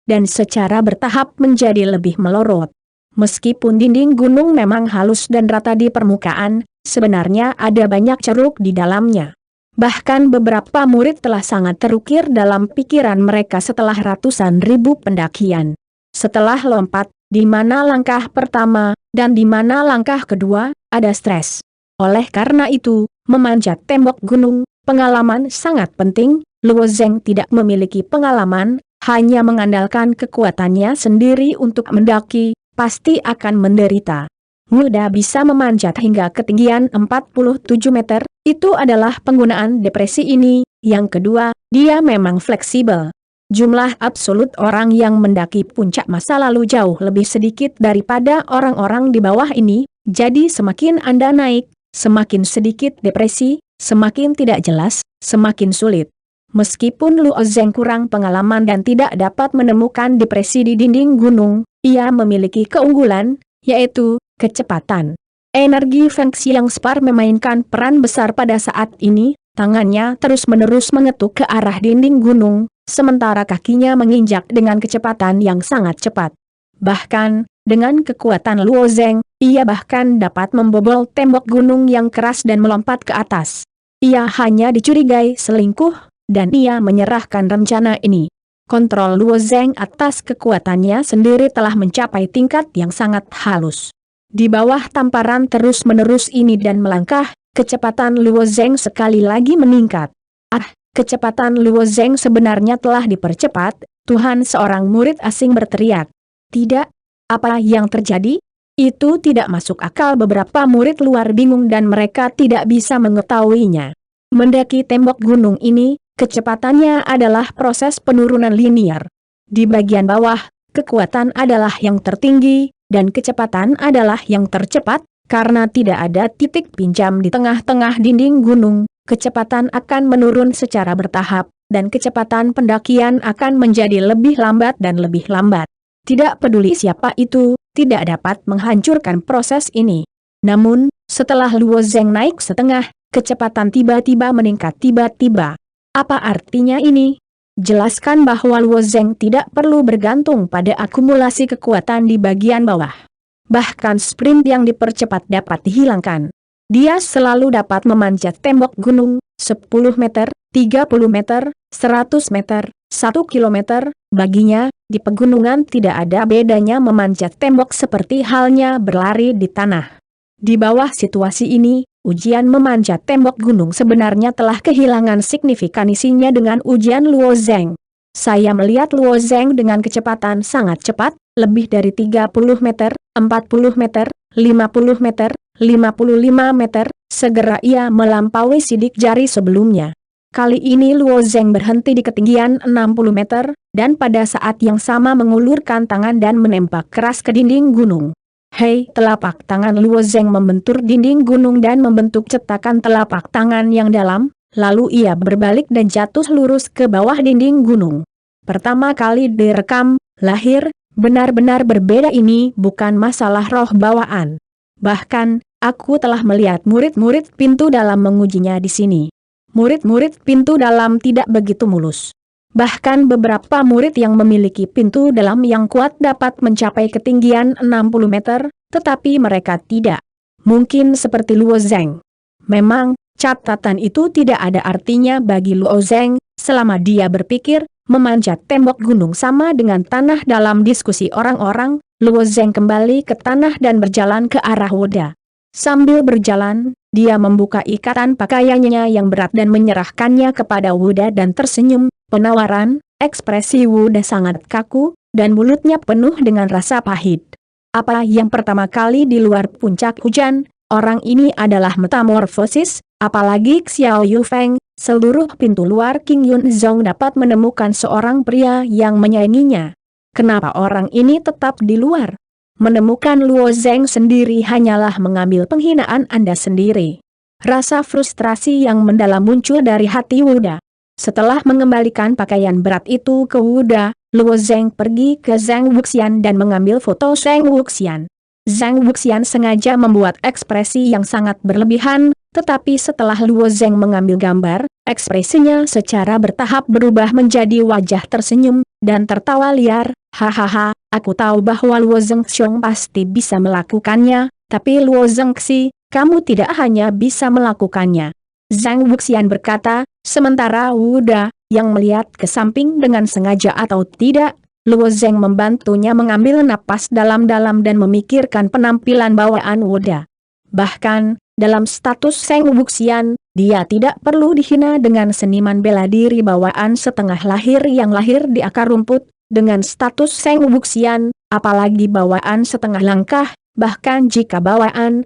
dan secara bertahap menjadi lebih melorot. Meskipun dinding gunung memang halus dan rata di permukaan, sebenarnya ada banyak ceruk di dalamnya. Bahkan beberapa murid telah sangat terukir dalam pikiran mereka setelah ratusan ribu pendakian. Setelah lompat, di mana langkah pertama, dan di mana langkah kedua, ada stres. Oleh karena itu, memanjat tembok gunung, pengalaman sangat penting. Luo Zeng tidak memiliki pengalaman, hanya mengandalkan kekuatannya sendiri untuk mendaki, pasti akan menderita. Mudah bisa memanjat hingga ketinggian 47 meter, itu adalah penggunaan depresi ini. Yang kedua, dia memang fleksibel. Jumlah absolut orang yang mendaki puncak masa lalu jauh lebih sedikit daripada orang-orang di bawah ini, jadi semakin Anda naik, semakin sedikit depresi, semakin tidak jelas, semakin sulit. Meskipun Luo Zeng kurang pengalaman dan tidak dapat menemukan depresi di dinding gunung, ia memiliki keunggulan, yaitu kecepatan. Energi Feng Xiang Spar memainkan peran besar pada saat ini, tangannya terus-menerus mengetuk ke arah dinding gunung, sementara kakinya menginjak dengan kecepatan yang sangat cepat. Bahkan, dengan kekuatan Luo Zeng, ia bahkan dapat membobol tembok gunung yang keras dan melompat ke atas. Ia hanya dicurigai selingkuh, dan ia menyerahkan rencana ini. Kontrol Luo Zeng atas kekuatannya sendiri telah mencapai tingkat yang sangat halus. Di bawah tamparan terus-menerus ini dan melangkah, kecepatan Luo Zeng sekali lagi meningkat. Kecepatan Luo Zeng sebenarnya telah dipercepat, Tuhan, seorang murid asing berteriak. Tidak, apa yang terjadi? Itu tidak masuk akal. Beberapa murid luar bingung dan mereka tidak bisa mengetahuinya. Mendaki tembok gunung ini, kecepatannya adalah proses penurunan linear. Di bagian bawah, kekuatan adalah yang tertinggi, dan kecepatan adalah yang tercepat, karena tidak ada titik pinjam di tengah-tengah dinding gunung. Kecepatan akan menurun secara bertahap, dan kecepatan pendakian akan menjadi lebih lambat dan lebih lambat. Tidak peduli siapa itu, tidak dapat menghancurkan proses ini. Namun, setelah Luo Zeng naik setengah, kecepatan tiba-tiba meningkat tiba-tiba. Apa artinya ini? Jelaskan bahwa Luo Zeng tidak perlu bergantung pada akumulasi kekuatan di bagian bawah. Bahkan sprint yang dipercepat dapat dihilangkan. Dia selalu dapat memanjat tembok gunung, 10 meter, 30 meter, 100 meter, 1 kilometer. Baginya, di pegunungan tidak ada bedanya memanjat tembok seperti halnya berlari di tanah. Di bawah situasi ini, ujian memanjat tembok gunung sebenarnya telah kehilangan signifikansinya dengan ujian Luo Zeng. Saya melihat Luo Zeng dengan kecepatan sangat cepat, lebih dari 30 meter, 40 meter, 50 meter, 55 meter, segera ia melampaui sidik jari sebelumnya. Kali ini Luo Zeng berhenti di ketinggian 60 meter, dan pada saat yang sama mengulurkan tangan dan menembak keras ke dinding gunung. Hei, telapak tangan Luo Zeng membentur dinding gunung dan membentuk cetakan telapak tangan yang dalam, lalu ia berbalik dan jatuh lurus ke bawah dinding gunung. Pertama kali direkam, lahir, benar-benar berbeda. Ini bukan masalah roh bawaan. Bahkan, aku telah melihat murid-murid pintu dalam mengujinya di sini. Murid-murid pintu dalam tidak begitu mulus. Bahkan beberapa murid yang memiliki pintu dalam yang kuat dapat mencapai ketinggian 60 meter, tetapi mereka tidak. Mungkin seperti Luo Zeng. Memang, catatan itu tidak ada artinya bagi Luo Zeng, selama dia berpikir, memanjat tembok gunung sama dengan tanah. Dalam diskusi orang-orang, Luo Zeng kembali ke tanah dan berjalan ke arah Wuda. Sambil berjalan, dia membuka ikatan pakaiannya yang berat dan menyerahkannya kepada Wuda dan tersenyum. Penawaran, ekspresi Wuda sangat kaku, dan mulutnya penuh dengan rasa pahit. Apa yang pertama kali di luar puncak hujan? Orang ini adalah metamorfosis, apalagi Xiao Yufeng, seluruh pintu luar King Yun Zong dapat menemukan seorang pria yang menyainginya. Kenapa orang ini tetap di luar? Menemukan Luo Zeng sendiri hanyalah mengambil penghinaan Anda sendiri. Rasa frustrasi yang mendalam muncul dari hati Wuda. Setelah mengembalikan pakaian berat itu ke Wuda, Luo Zeng pergi ke Zhang Wuxian dan mengambil foto Zhang Wuxian. Zhang Wuxian sengaja membuat ekspresi yang sangat berlebihan, tetapi setelah Luo Zeng mengambil gambar, ekspresinya secara bertahap berubah menjadi wajah tersenyum dan tertawa liar. Hahaha, aku tahu bahwa Luo Zengxiong pasti bisa melakukannya, tapi Luo Zengxi, kamu tidak hanya bisa melakukannya. Zhang Wuxian berkata, sementara Wuda, yang melihat ke samping dengan sengaja atau tidak, Luo Zeng membantunya mengambil napas dalam-dalam dan memikirkan penampilan bawaan Wuda. Bahkan, dalam status Zhang Wuxian, dia tidak perlu dihina dengan seniman bela diri bawaan setengah lahir yang lahir di akar rumput. Dengan status Zhang Wuxian, apalagi bawaan setengah langkah, bahkan jika bawaan,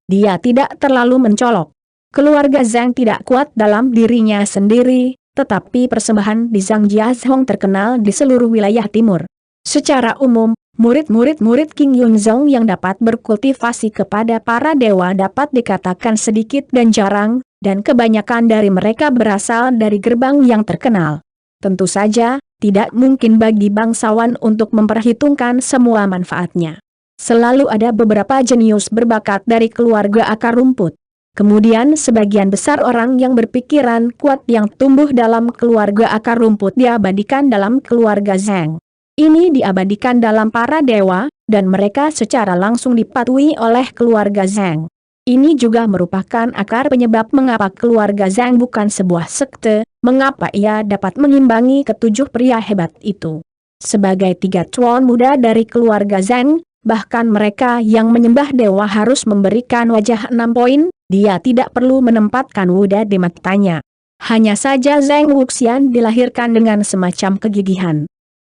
dia tidak terlalu mencolok. Keluarga Zhang tidak kuat dalam dirinya sendiri, tetapi persembahan di Zhang Jiazhong terkenal di seluruh wilayah timur. Secara umum, murid-murid King Yun Zong yang dapat berkultivasi kepada para dewa dapat dikatakan sedikit dan jarang, dan kebanyakan dari mereka berasal dari gerbang yang terkenal. Tentu saja, tidak mungkin bagi bangsawan untuk memperhitungkan semua manfaatnya. Selalu ada beberapa jenius berbakat dari keluarga akar rumput. Kemudian sebagian besar orang yang berpikiran kuat yang tumbuh dalam keluarga akar rumput diabadikan dalam keluarga Zhang. Ini diabadikan dalam para dewa, dan mereka secara langsung dipatuhi oleh keluarga Zhang. Ini juga merupakan akar penyebab mengapa keluarga Zhang bukan sebuah sekte, mengapa ia dapat mengimbangi ketujuh pria hebat itu. Sebagai tiga tuan muda dari keluarga Zhang, bahkan mereka yang menyembah dewa harus memberikan wajah 6 poin, dia tidak perlu menempatkan Wuda di matanya. Hanya saja Zhang Wuxian dilahirkan dengan semacam kegigihan.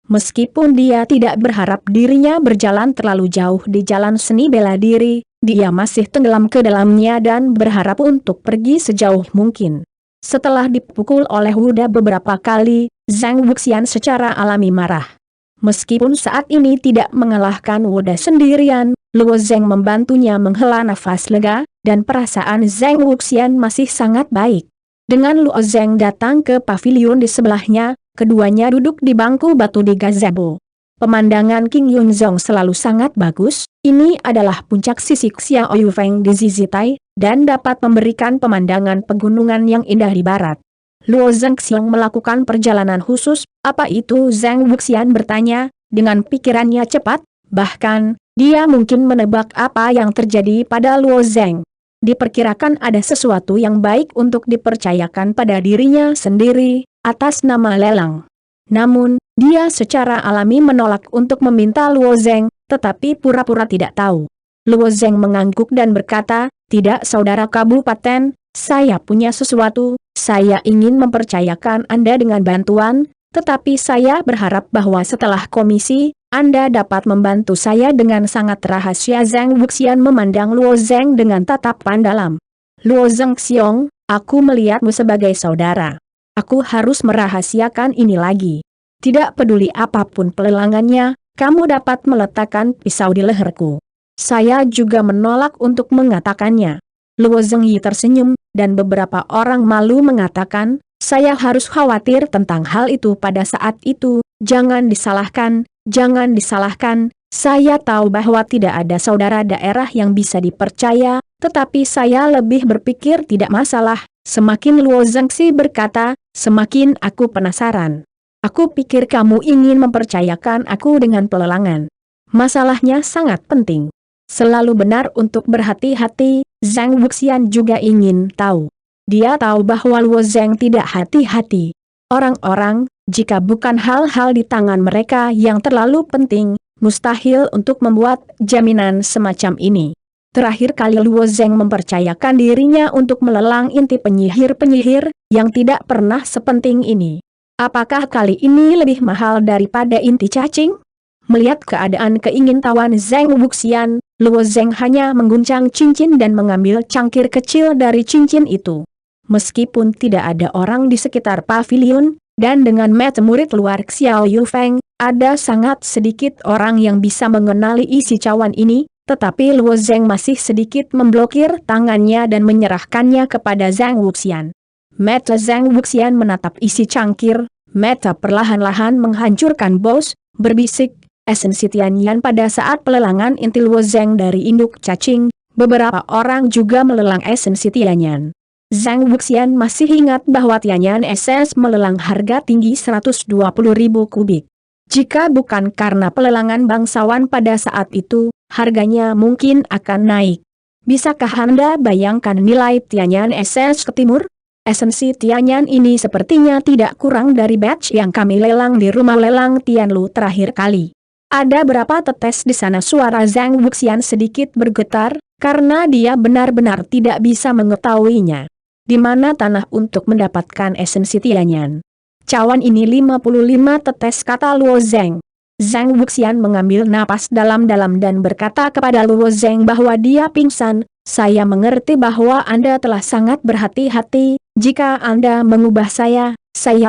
Meskipun dia tidak berharap dirinya berjalan terlalu jauh di jalan seni bela diri, dia masih tenggelam ke dalamnya dan berharap untuk pergi sejauh mungkin. Setelah dipukul oleh Wuda beberapa kali, Zhang Wuxian secara alami marah. Meskipun saat ini tidak mengalahkan Wuda sendirian, Luo Zeng membantunya menghela nafas lega, dan perasaan Zhang Wuxian masih sangat baik. Dengan Luo Zeng datang ke pavilion di sebelahnya, keduanya duduk di bangku batu di gazebo. Pemandangan King Yun Zong selalu sangat bagus, ini adalah puncak sisik Xiao Yufeng di Zizitai, dan dapat memberikan pemandangan pegunungan yang indah di barat. Luo Zengxiong melakukan perjalanan khusus, apa itu? Zhang Wuxian bertanya, dengan pikirannya cepat, bahkan, dia mungkin menebak apa yang terjadi pada Luo Zeng. Diperkirakan ada sesuatu yang baik untuk dipercayakan pada dirinya sendiri, atas nama lelang. Namun, dia secara alami menolak untuk meminta Luo Zeng, tetapi pura-pura tidak tahu. Luo Zeng mengangguk dan berkata, tidak saudara kabupaten, saya punya sesuatu, saya ingin mempercayakan Anda dengan bantuan, tetapi saya berharap bahwa setelah komisi, Anda dapat membantu saya dengan sangat rahasia. Zhang Wuxian memandang Luo Zeng dengan tatapan dalam. Luo Zengxiong, aku melihatmu sebagai saudara. Aku harus merahasiakan ini lagi. Tidak peduli apapun pelelangannya, kamu dapat meletakkan pisau di leherku. Saya juga menolak untuk mengatakannya. Luo Zengyi tersenyum, dan beberapa orang malu mengatakan, saya harus khawatir tentang hal itu pada saat itu, jangan disalahkan, saya tahu bahwa tidak ada saudara daerah yang bisa dipercaya, tetapi saya lebih berpikir tidak masalah. Semakin Luo Zengxi berkata, semakin aku penasaran. Aku pikir kamu ingin mempercayakan aku dengan pelelangan. Masalahnya sangat penting. Selalu benar untuk berhati-hati, Zhang Wuxian juga ingin tahu. Dia tahu bahwa Luo Zeng tidak hati-hati. Orang-orang, jika bukan hal-hal di tangan mereka yang terlalu penting, mustahil untuk membuat jaminan semacam ini. Terakhir kali Luo Zeng mempercayakan dirinya untuk melelang inti penyihir-penyihir, yang tidak pernah sepenting ini. Apakah kali ini lebih mahal daripada inti cacing? Melihat keadaan keingintahuan Zhang Wuxian, Luo Zheng hanya mengguncang cincin dan mengambil cangkir kecil dari cincin itu. Meskipun tidak ada orang di sekitar pavilion, dan dengan mata murid luar Xiao Yufeng, ada sangat sedikit orang yang bisa mengenali isi cawan ini, tetapi Luo Zheng masih sedikit memblokir tangannya dan menyerahkannya kepada Zhang Wuxian. Mata Zhang Wuxian menatap isi cangkir, mata perlahan-lahan menghancurkan bos, berbisik, esensi Tianyan pada saat pelelangan inti Luo Zheng dari induk cacing, beberapa orang juga melelang esensi Tianyan. Zhang Wuxian masih ingat bahwa Tianyan Essence melelang harga tinggi 120.000 kubik. Jika bukan karena pelelangan bangsawan pada saat itu, harganya mungkin akan naik. Bisakah Anda bayangkan nilai Tianyan Essence ke timur? Esensi Tianyan ini sepertinya tidak kurang dari batch yang kami lelang di rumah lelang Tianlu terakhir kali. Ada berapa tetes di sana? Suara Zhang Wuxian sedikit bergetar, karena dia benar-benar tidak bisa mengetahuinya. Di mana tanah untuk mendapatkan esensi Tianyan? Cawan ini 55 tetes, kata Luo Zheng. Zhang Wuxian mengambil napas dalam-dalam dan berkata kepada Luo Zheng bahwa dia pingsan. Saya mengerti bahwa Anda telah sangat berhati-hati, jika Anda mengubah saya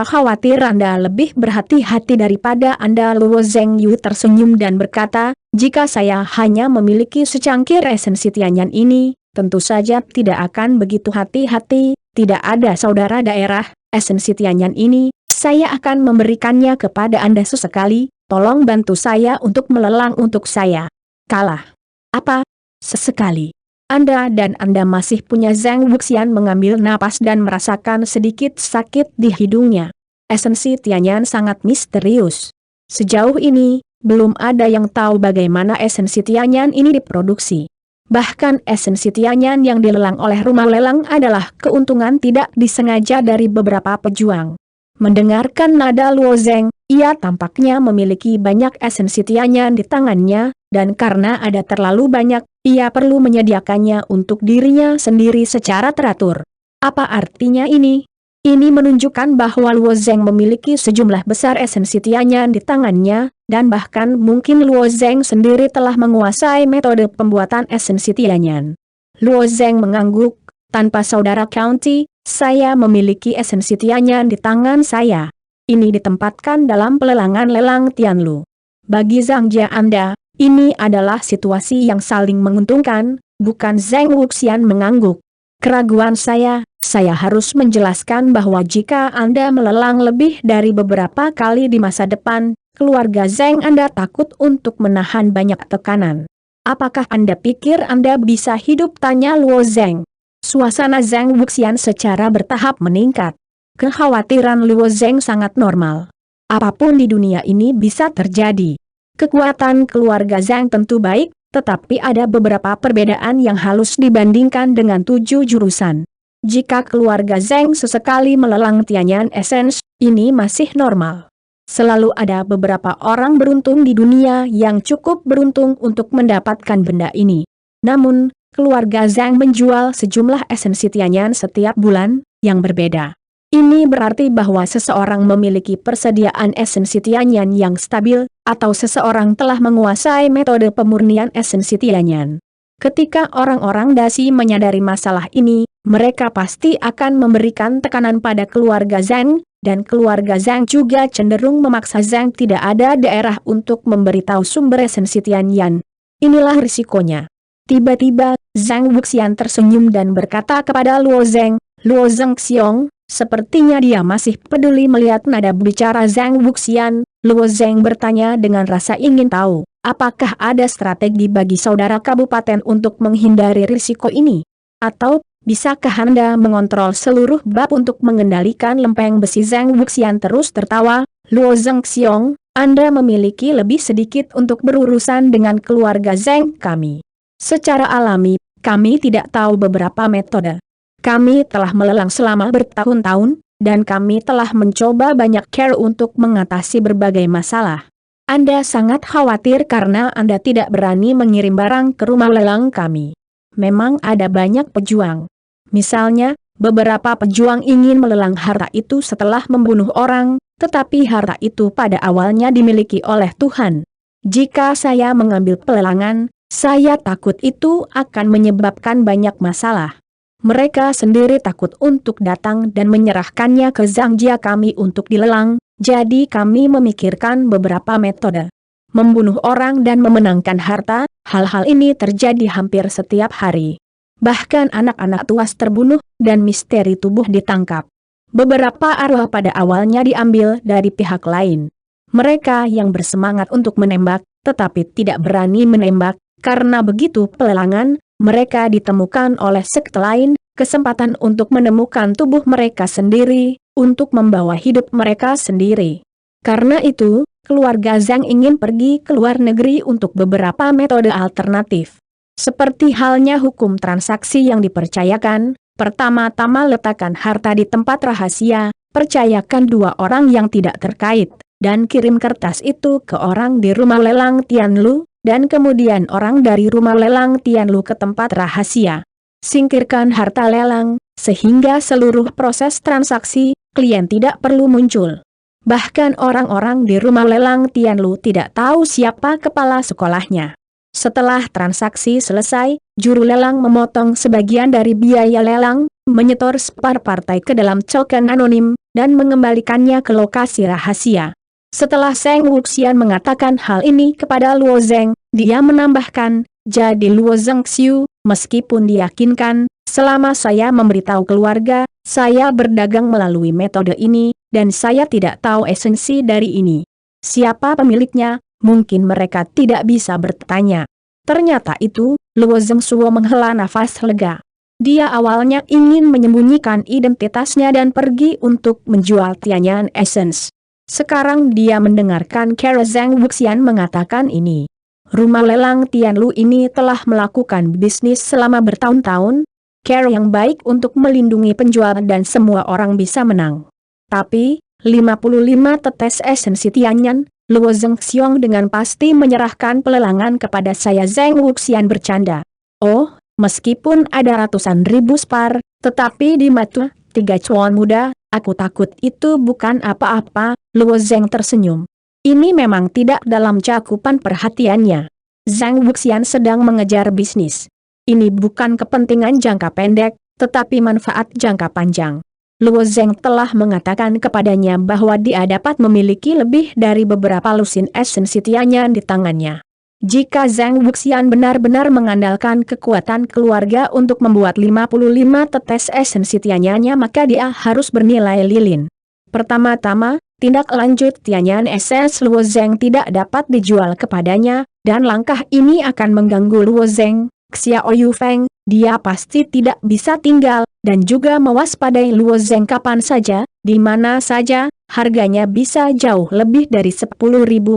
khawatir Anda lebih berhati-hati daripada Anda. Luo Zheng Yu tersenyum dan berkata, jika saya hanya memiliki secangkir esensi Tianyan ini, tentu saja tidak akan begitu hati-hati, tidak ada saudara daerah, esensi Tianyan ini, saya akan memberikannya kepada Anda sesekali, tolong bantu saya untuk melelang untuk saya. Kalah. Apa? Sesekali. Anda masih punya. Zhang Wuxian mengambil napas dan merasakan sedikit sakit di hidungnya. Esensi Tianyan sangat misterius. Sejauh ini, belum ada yang tahu bagaimana esensi Tianyan ini diproduksi. Bahkan esensi Tianyan yang dilelang oleh rumah lelang adalah keuntungan tidak disengaja dari beberapa pejuang. Mendengarkan nada Luo Zheng, ia tampaknya memiliki banyak esensi Tianyan di tangannya, dan karena ada terlalu banyak, ia perlu menyediakannya untuk dirinya sendiri secara teratur. Apa artinya ini? Ini menunjukkan bahwa Luo Zheng memiliki sejumlah besar esensi Tianyan di tangannya, dan bahkan mungkin Luo Zheng sendiri telah menguasai metode pembuatan esensi Tianyan. Luo Zheng mengangguk, tanpa saudara County, saya memiliki esensi Tianyan di tangan saya. Ini ditempatkan dalam pelelangan lelang Tianlu. Bagi Zhang Jia Anda, ini adalah situasi yang saling menguntungkan, bukan? Zhang Wuxian mengangguk. Keraguan saya harus menjelaskan bahwa jika Anda melelang lebih dari beberapa kali di masa depan, keluarga Zhang Anda takut untuk menahan banyak tekanan. Apakah Anda pikir Anda bisa hidup? Tanya Luo Zheng. Suasana Zhang Wuxian secara bertahap meningkat. Kekhawatiran Luo Zheng sangat normal. Apapun di dunia ini bisa terjadi. Kekuatan keluarga Zhang tentu baik, tetapi ada beberapa perbedaan yang halus dibandingkan dengan 7 jurusan. Jika keluarga Zhang sesekali melelang Tianyan Essence, ini masih normal. Selalu ada beberapa orang beruntung di dunia yang cukup beruntung untuk mendapatkan benda ini. Namun, keluarga Zhang menjual sejumlah esensi Tianyan setiap bulan, yang berbeda. Ini berarti bahwa seseorang memiliki persediaan esensi Tianyan yang stabil, atau seseorang telah menguasai metode pemurnian esensi Tianyan. Ketika orang-orang dasi menyadari masalah ini, mereka pasti akan memberikan tekanan pada keluarga Zhang, dan keluarga Zhang juga cenderung memaksa Zhang tidak ada daerah untuk memberitahu sumber esensi Tianyan. Inilah risikonya. Tiba-tiba, Zhang Wuxian tersenyum dan berkata kepada Luo Zheng, Luo Zheng Xiong, sepertinya dia masih peduli melihat nada bicara Zhang Wuxian. Luo Zheng bertanya dengan rasa ingin tahu, apakah ada strategi bagi saudara kabupaten untuk menghindari risiko ini? Atau, bisakah Anda mengontrol seluruh bab untuk mengendalikan lempeng besi? Zhang Wuxian terus tertawa. Luo Zheng Xiong, Anda memiliki lebih sedikit untuk berurusan dengan keluarga Zhang kami. Secara alami, kami tidak tahu beberapa metode. Kami telah melelang selama bertahun-tahun, dan kami telah mencoba banyak cara untuk mengatasi berbagai masalah. Anda sangat khawatir karena Anda tidak berani mengirim barang ke rumah lelang kami. Memang ada banyak pejuang. Misalnya, beberapa pejuang ingin melelang harta itu setelah membunuh orang, tetapi harta itu pada awalnya dimiliki oleh Tuhan. Jika saya mengambil pelelangan, saya takut itu akan menyebabkan banyak masalah. Mereka sendiri takut untuk datang dan menyerahkannya ke Zhang Jia kami untuk dilelang, jadi kami memikirkan beberapa metode. Membunuh orang dan memenangkan harta, hal-hal ini terjadi hampir setiap hari. Bahkan anak-anak tuas terbunuh, dan misteri tubuh ditangkap. Beberapa arwah pada awalnya diambil dari pihak lain. Mereka yang bersemangat untuk menembak, tetapi tidak berani menembak, karena begitu pelelangan, mereka ditemukan oleh sekte lain, kesempatan untuk menemukan tubuh mereka sendiri, untuk membawa hidup mereka sendiri. Karena itu, keluarga Zhang ingin pergi ke luar negeri untuk beberapa metode alternatif. Seperti halnya hukum transaksi yang dipercayakan, pertama-tama letakkan harta di tempat rahasia, percayakan 2 orang yang tidak terkait, dan kirim kertas itu ke orang di rumah lelang Tianlu, dan kemudian orang dari rumah lelang Tianlu ke tempat rahasia. Singkirkan harta lelang, sehingga seluruh proses transaksi, klien tidak perlu muncul. Bahkan orang-orang di rumah lelang Tianlu tidak tahu siapa kepala sekolahnya. Setelah transaksi selesai, juru lelang memotong sebagian dari biaya lelang, menyetor spar partai ke dalam token anonim, dan mengembalikannya ke lokasi rahasia. Setelah Zhang Wuxian mengatakan hal ini kepada Luo Zheng, dia menambahkan, jadi Luo Zhengxiu, meskipun diyakinkan, selama saya memberitahu keluarga, saya berdagang melalui metode ini, dan saya tidak tahu esensi dari ini. Siapa pemiliknya, mungkin mereka tidak bisa bertanya. Ternyata itu, Luo Zhengxiu menghela nafas lega. Dia awalnya ingin menyembunyikan identitasnya dan pergi untuk menjual Tianyan Essence. Sekarang dia mendengarkan cara Zhang Wuxian mengatakan ini. Rumah lelang Tianlu ini telah melakukan bisnis selama bertahun-tahun, cara yang baik untuk melindungi penjual dan semua orang bisa menang. Tapi, 55 tetes esensi Tianyan, Luo Zhengxiong dengan pasti menyerahkan pelelangan kepada saya. Zhang Wuxian bercanda. Oh, meskipun ada ratusan ribu spar, tetapi di mata 3 cuan muda, aku takut itu bukan apa-apa. Luo Zheng tersenyum. Ini memang tidak dalam cakupan perhatiannya. Zhang Wuxian sedang mengejar bisnis. Ini bukan kepentingan jangka pendek, tetapi manfaat jangka panjang. Luo Zheng telah mengatakan kepadanya bahwa dia dapat memiliki lebih dari beberapa lusin esensi Tianyan di tangannya. Jika Zhang Wuxian benar-benar mengandalkan kekuatan keluarga untuk membuat 55 tetes esensi Tianyannya, maka dia harus bernilai lilin. Pertama-tama, tindak lanjut Tianyan Essence Luo Zheng tidak dapat dijual kepadanya, dan langkah ini akan mengganggu Luo Zheng. Xiao Yufeng, dia pasti tidak bisa tinggal, dan juga mewaspadai Luo Zheng kapan saja, di mana saja, harganya bisa jauh lebih dari 10.000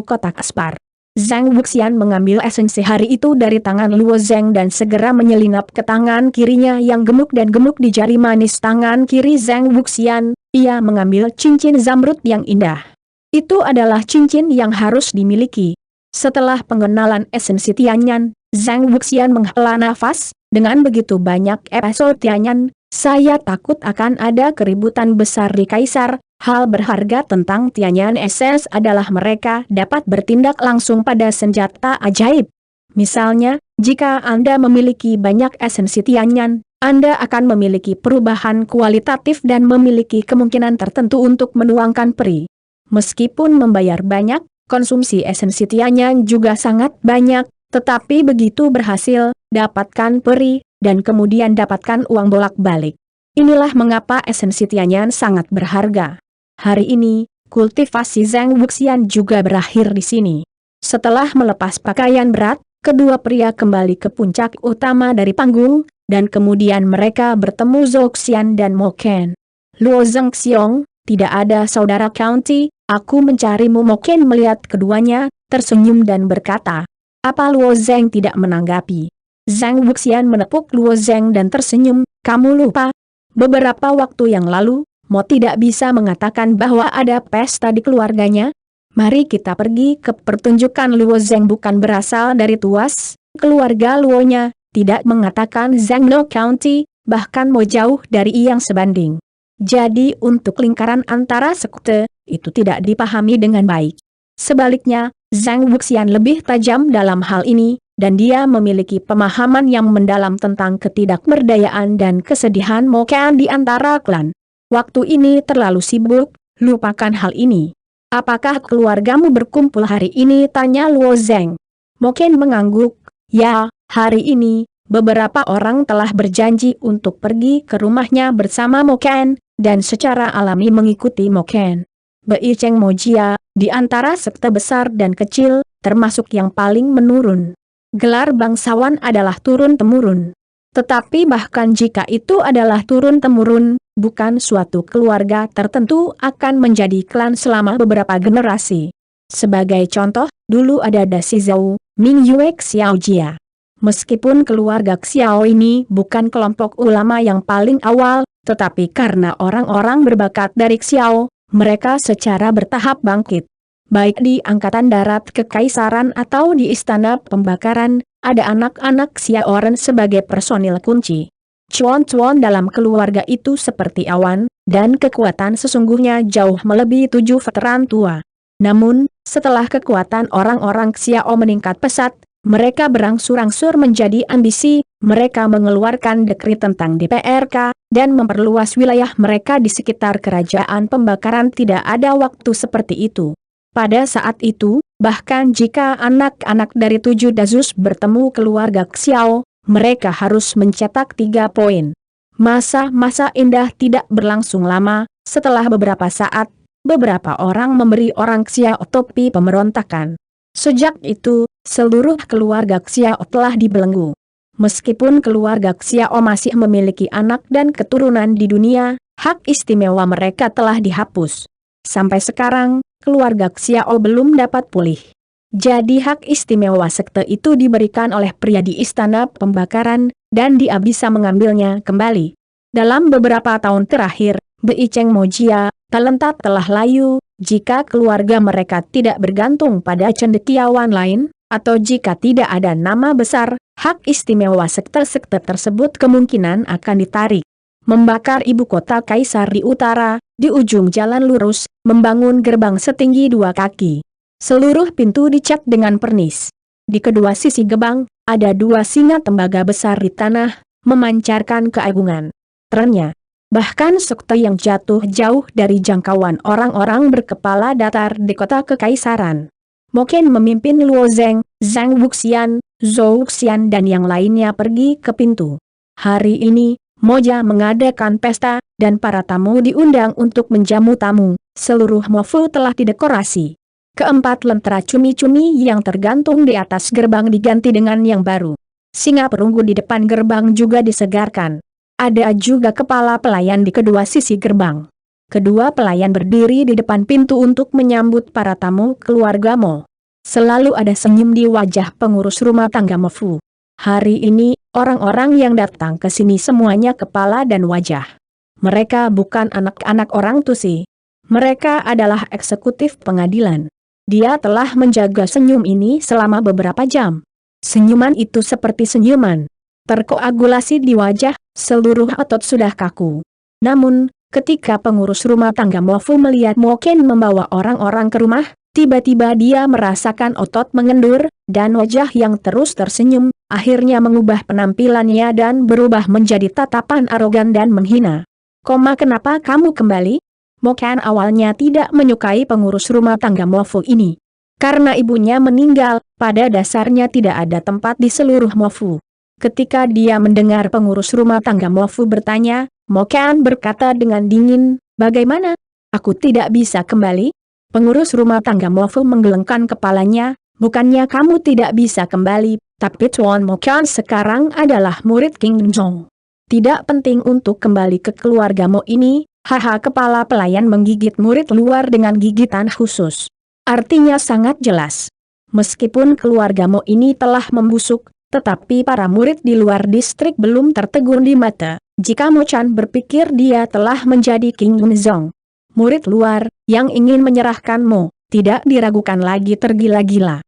kotak spar. Zhang Wuxian mengambil esensi hari itu dari tangan Luo Zheng dan segera menyelinap ke tangan kirinya yang gemuk dan gemuk di jari manis tangan kiri Zhang Wuxian. Ia mengambil cincin zamrud yang indah. Itu adalah cincin yang harus dimiliki. Setelah pengenalan esensi Tianyan, Zhang Wuxian menghela nafas. Dengan begitu banyak episode Tianyan, saya takut akan ada keributan besar di Kaisar. Hal berharga tentang Tianyan Essence adalah mereka dapat bertindak langsung pada senjata ajaib. Misalnya, jika Anda memiliki banyak esensi Tianyan, Anda akan memiliki perubahan kualitatif dan memiliki kemungkinan tertentu untuk menuangkan peri. Meskipun membayar banyak, konsumsi esensi Tianyan juga sangat banyak, tetapi begitu berhasil, dapatkan peri, dan kemudian dapatkan uang bolak-balik. Inilah mengapa esensi Tianyan sangat berharga. Hari ini, kultivasi Zhang Wuxian juga berakhir di sini. Setelah melepas pakaian berat, kedua pria kembali ke puncak utama dari panggung, dan kemudian mereka bertemu Zhou Xian dan Mo Ken. Luo Zhengxiong, tidak ada saudara County, aku mencarimu. Mo Ken melihat keduanya, tersenyum dan berkata. Apa Luo Zheng tidak menanggapi? Zhang Wuxian menepuk Luo Zheng dan tersenyum, kamu lupa? Beberapa waktu yang lalu, Mo tidak bisa mengatakan bahwa ada pesta di keluarganya? Mari kita pergi ke pertunjukan. Luo Zheng bukan berasal dari tuas, keluarga Luonya, tidak mengatakan Zhang No County, bahkan Mo jauh dari yang sebanding. Jadi untuk lingkaran antara sekte, itu tidak dipahami dengan baik. Sebaliknya, Zhang Wuxian lebih tajam dalam hal ini, dan dia memiliki pemahaman yang mendalam tentang ketidakberdayaan dan kesedihan Mo Ken di antara klan. Waktu ini terlalu sibuk, lupakan hal ini. Apakah keluargamu berkumpul hari ini? Tanya Luo Zheng. Mo Ken mengangguk. Ya, hari ini, beberapa orang telah berjanji untuk pergi ke rumahnya bersama Mo Ken, dan secara alami mengikuti Mo Ken. Bei Cheng Mo Jia, di antara sekte besar dan kecil, termasuk yang paling menurun. Gelar bangsawan adalah turun-temurun. Tetapi bahkan jika itu adalah turun-temurun, bukan suatu keluarga tertentu akan menjadi klan selama beberapa generasi. Sebagai contoh, dulu ada Dasi Zhou, Ming Yue Xiao Jia. Meskipun keluarga Xiao ini bukan kelompok ulama yang paling awal, tetapi karena orang-orang berbakat dari Xiao, mereka secara bertahap bangkit. Baik di Angkatan Darat Kekaisaran atau di Istana Pembakaran, ada anak-anak Xiaoren sebagai personil kunci. Cuan-cuan dalam keluarga itu seperti awan, dan kekuatan sesungguhnya jauh melebihi 7 veteran tua. Namun, setelah kekuatan orang-orang Xiao meningkat pesat, mereka berangsur-angsur menjadi ambisi, mereka mengeluarkan dekret tentang DPRK, dan memperluas wilayah mereka di sekitar kerajaan pembakaran. Tidak ada waktu seperti itu. Pada saat itu, bahkan jika anak-anak dari 7 dazus bertemu keluarga Xiao, mereka harus mencetak 3 poin. Masa-masa indah tidak berlangsung lama, setelah beberapa saat, beberapa orang memberi orang Xiao topi pemberontakan. Sejak itu, seluruh keluarga Xiao telah dibelenggu. Meskipun keluarga Xiao masih memiliki anak dan keturunan di dunia, hak istimewa mereka telah dihapus. Sampai sekarang, keluarga Xiao belum dapat pulih. Jadi hak istimewa sekte itu diberikan oleh pria di Istana Pembakaran, dan dia bisa mengambilnya kembali. Dalam beberapa tahun terakhir, Bei Cheng Mo Jia, talenta telah layu, jika keluarga mereka tidak bergantung pada cendekiawan lain, atau jika tidak ada nama besar, hak istimewa sekte-sekte tersebut kemungkinan akan ditarik. Membakar ibu kota kaisar di utara, di ujung jalan lurus, membangun gerbang setinggi 2 kaki. Seluruh pintu dicat dengan pernis. Di kedua sisi gerbang, ada 2 singa tembaga besar di tanah, memancarkan keagungan. Trennya, bahkan sekte yang jatuh jauh dari jangkauan orang-orang berkepala datar di kota kekaisaran. Mo Ken memimpin Luo Zheng, Zhang Wuxian, Zhou Xian dan yang lainnya pergi ke pintu. Hari ini, Moja mengadakan pesta, dan para tamu diundang untuk menjamu tamu. Seluruh mofu telah didekorasi. Keempat lentera cumi-cumi yang tergantung di atas gerbang diganti dengan yang baru. Singa perunggu di depan gerbang juga disegarkan. Ada juga kepala pelayan di kedua sisi gerbang. Kedua pelayan berdiri di depan pintu untuk menyambut para tamu keluarga Mo. Selalu ada senyum di wajah pengurus rumah tangga Mofu. Hari ini, orang-orang yang datang ke sini semuanya kepala dan wajah. Mereka bukan anak-anak orang Tusi. Mereka adalah eksekutif pengadilan. Dia telah menjaga senyum ini selama beberapa jam. Senyuman itu seperti senyuman terkoagulasi di wajah, seluruh otot sudah kaku. Namun, ketika pengurus rumah tangga Mofu melihat Mo Ken membawa orang-orang ke rumah, tiba-tiba dia merasakan otot mengendur, dan wajah yang terus tersenyum, akhirnya mengubah penampilannya dan berubah menjadi tatapan arogan dan menghina. Kenapa kamu kembali? Mo Ken awalnya tidak menyukai pengurus rumah tangga Mofu ini. Karena ibunya meninggal, pada dasarnya tidak ada tempat di seluruh Mofu. Ketika dia mendengar pengurus rumah tangga Mofu bertanya, Mo Ken berkata dengan dingin, "Bagaimana? Aku tidak bisa kembali?" Pengurus rumah tangga Mofu menggelengkan kepalanya, "Bukannya kamu tidak bisa kembali, tapi Tuan Mo Ken sekarang adalah murid King Zhong. Tidak penting untuk kembali ke keluarga Mo ini." Haha, kepala pelayan menggigit murid luar dengan gigitan khusus. Artinya sangat jelas. Meskipun keluarga Mo ini telah membusuk, tetapi para murid di luar distrik belum tertegun di mata. Jika Mo Chan berpikir dia telah menjadi King Zhong, murid luar yang ingin menyerahkan Mo, tidak diragukan lagi tergila-gila.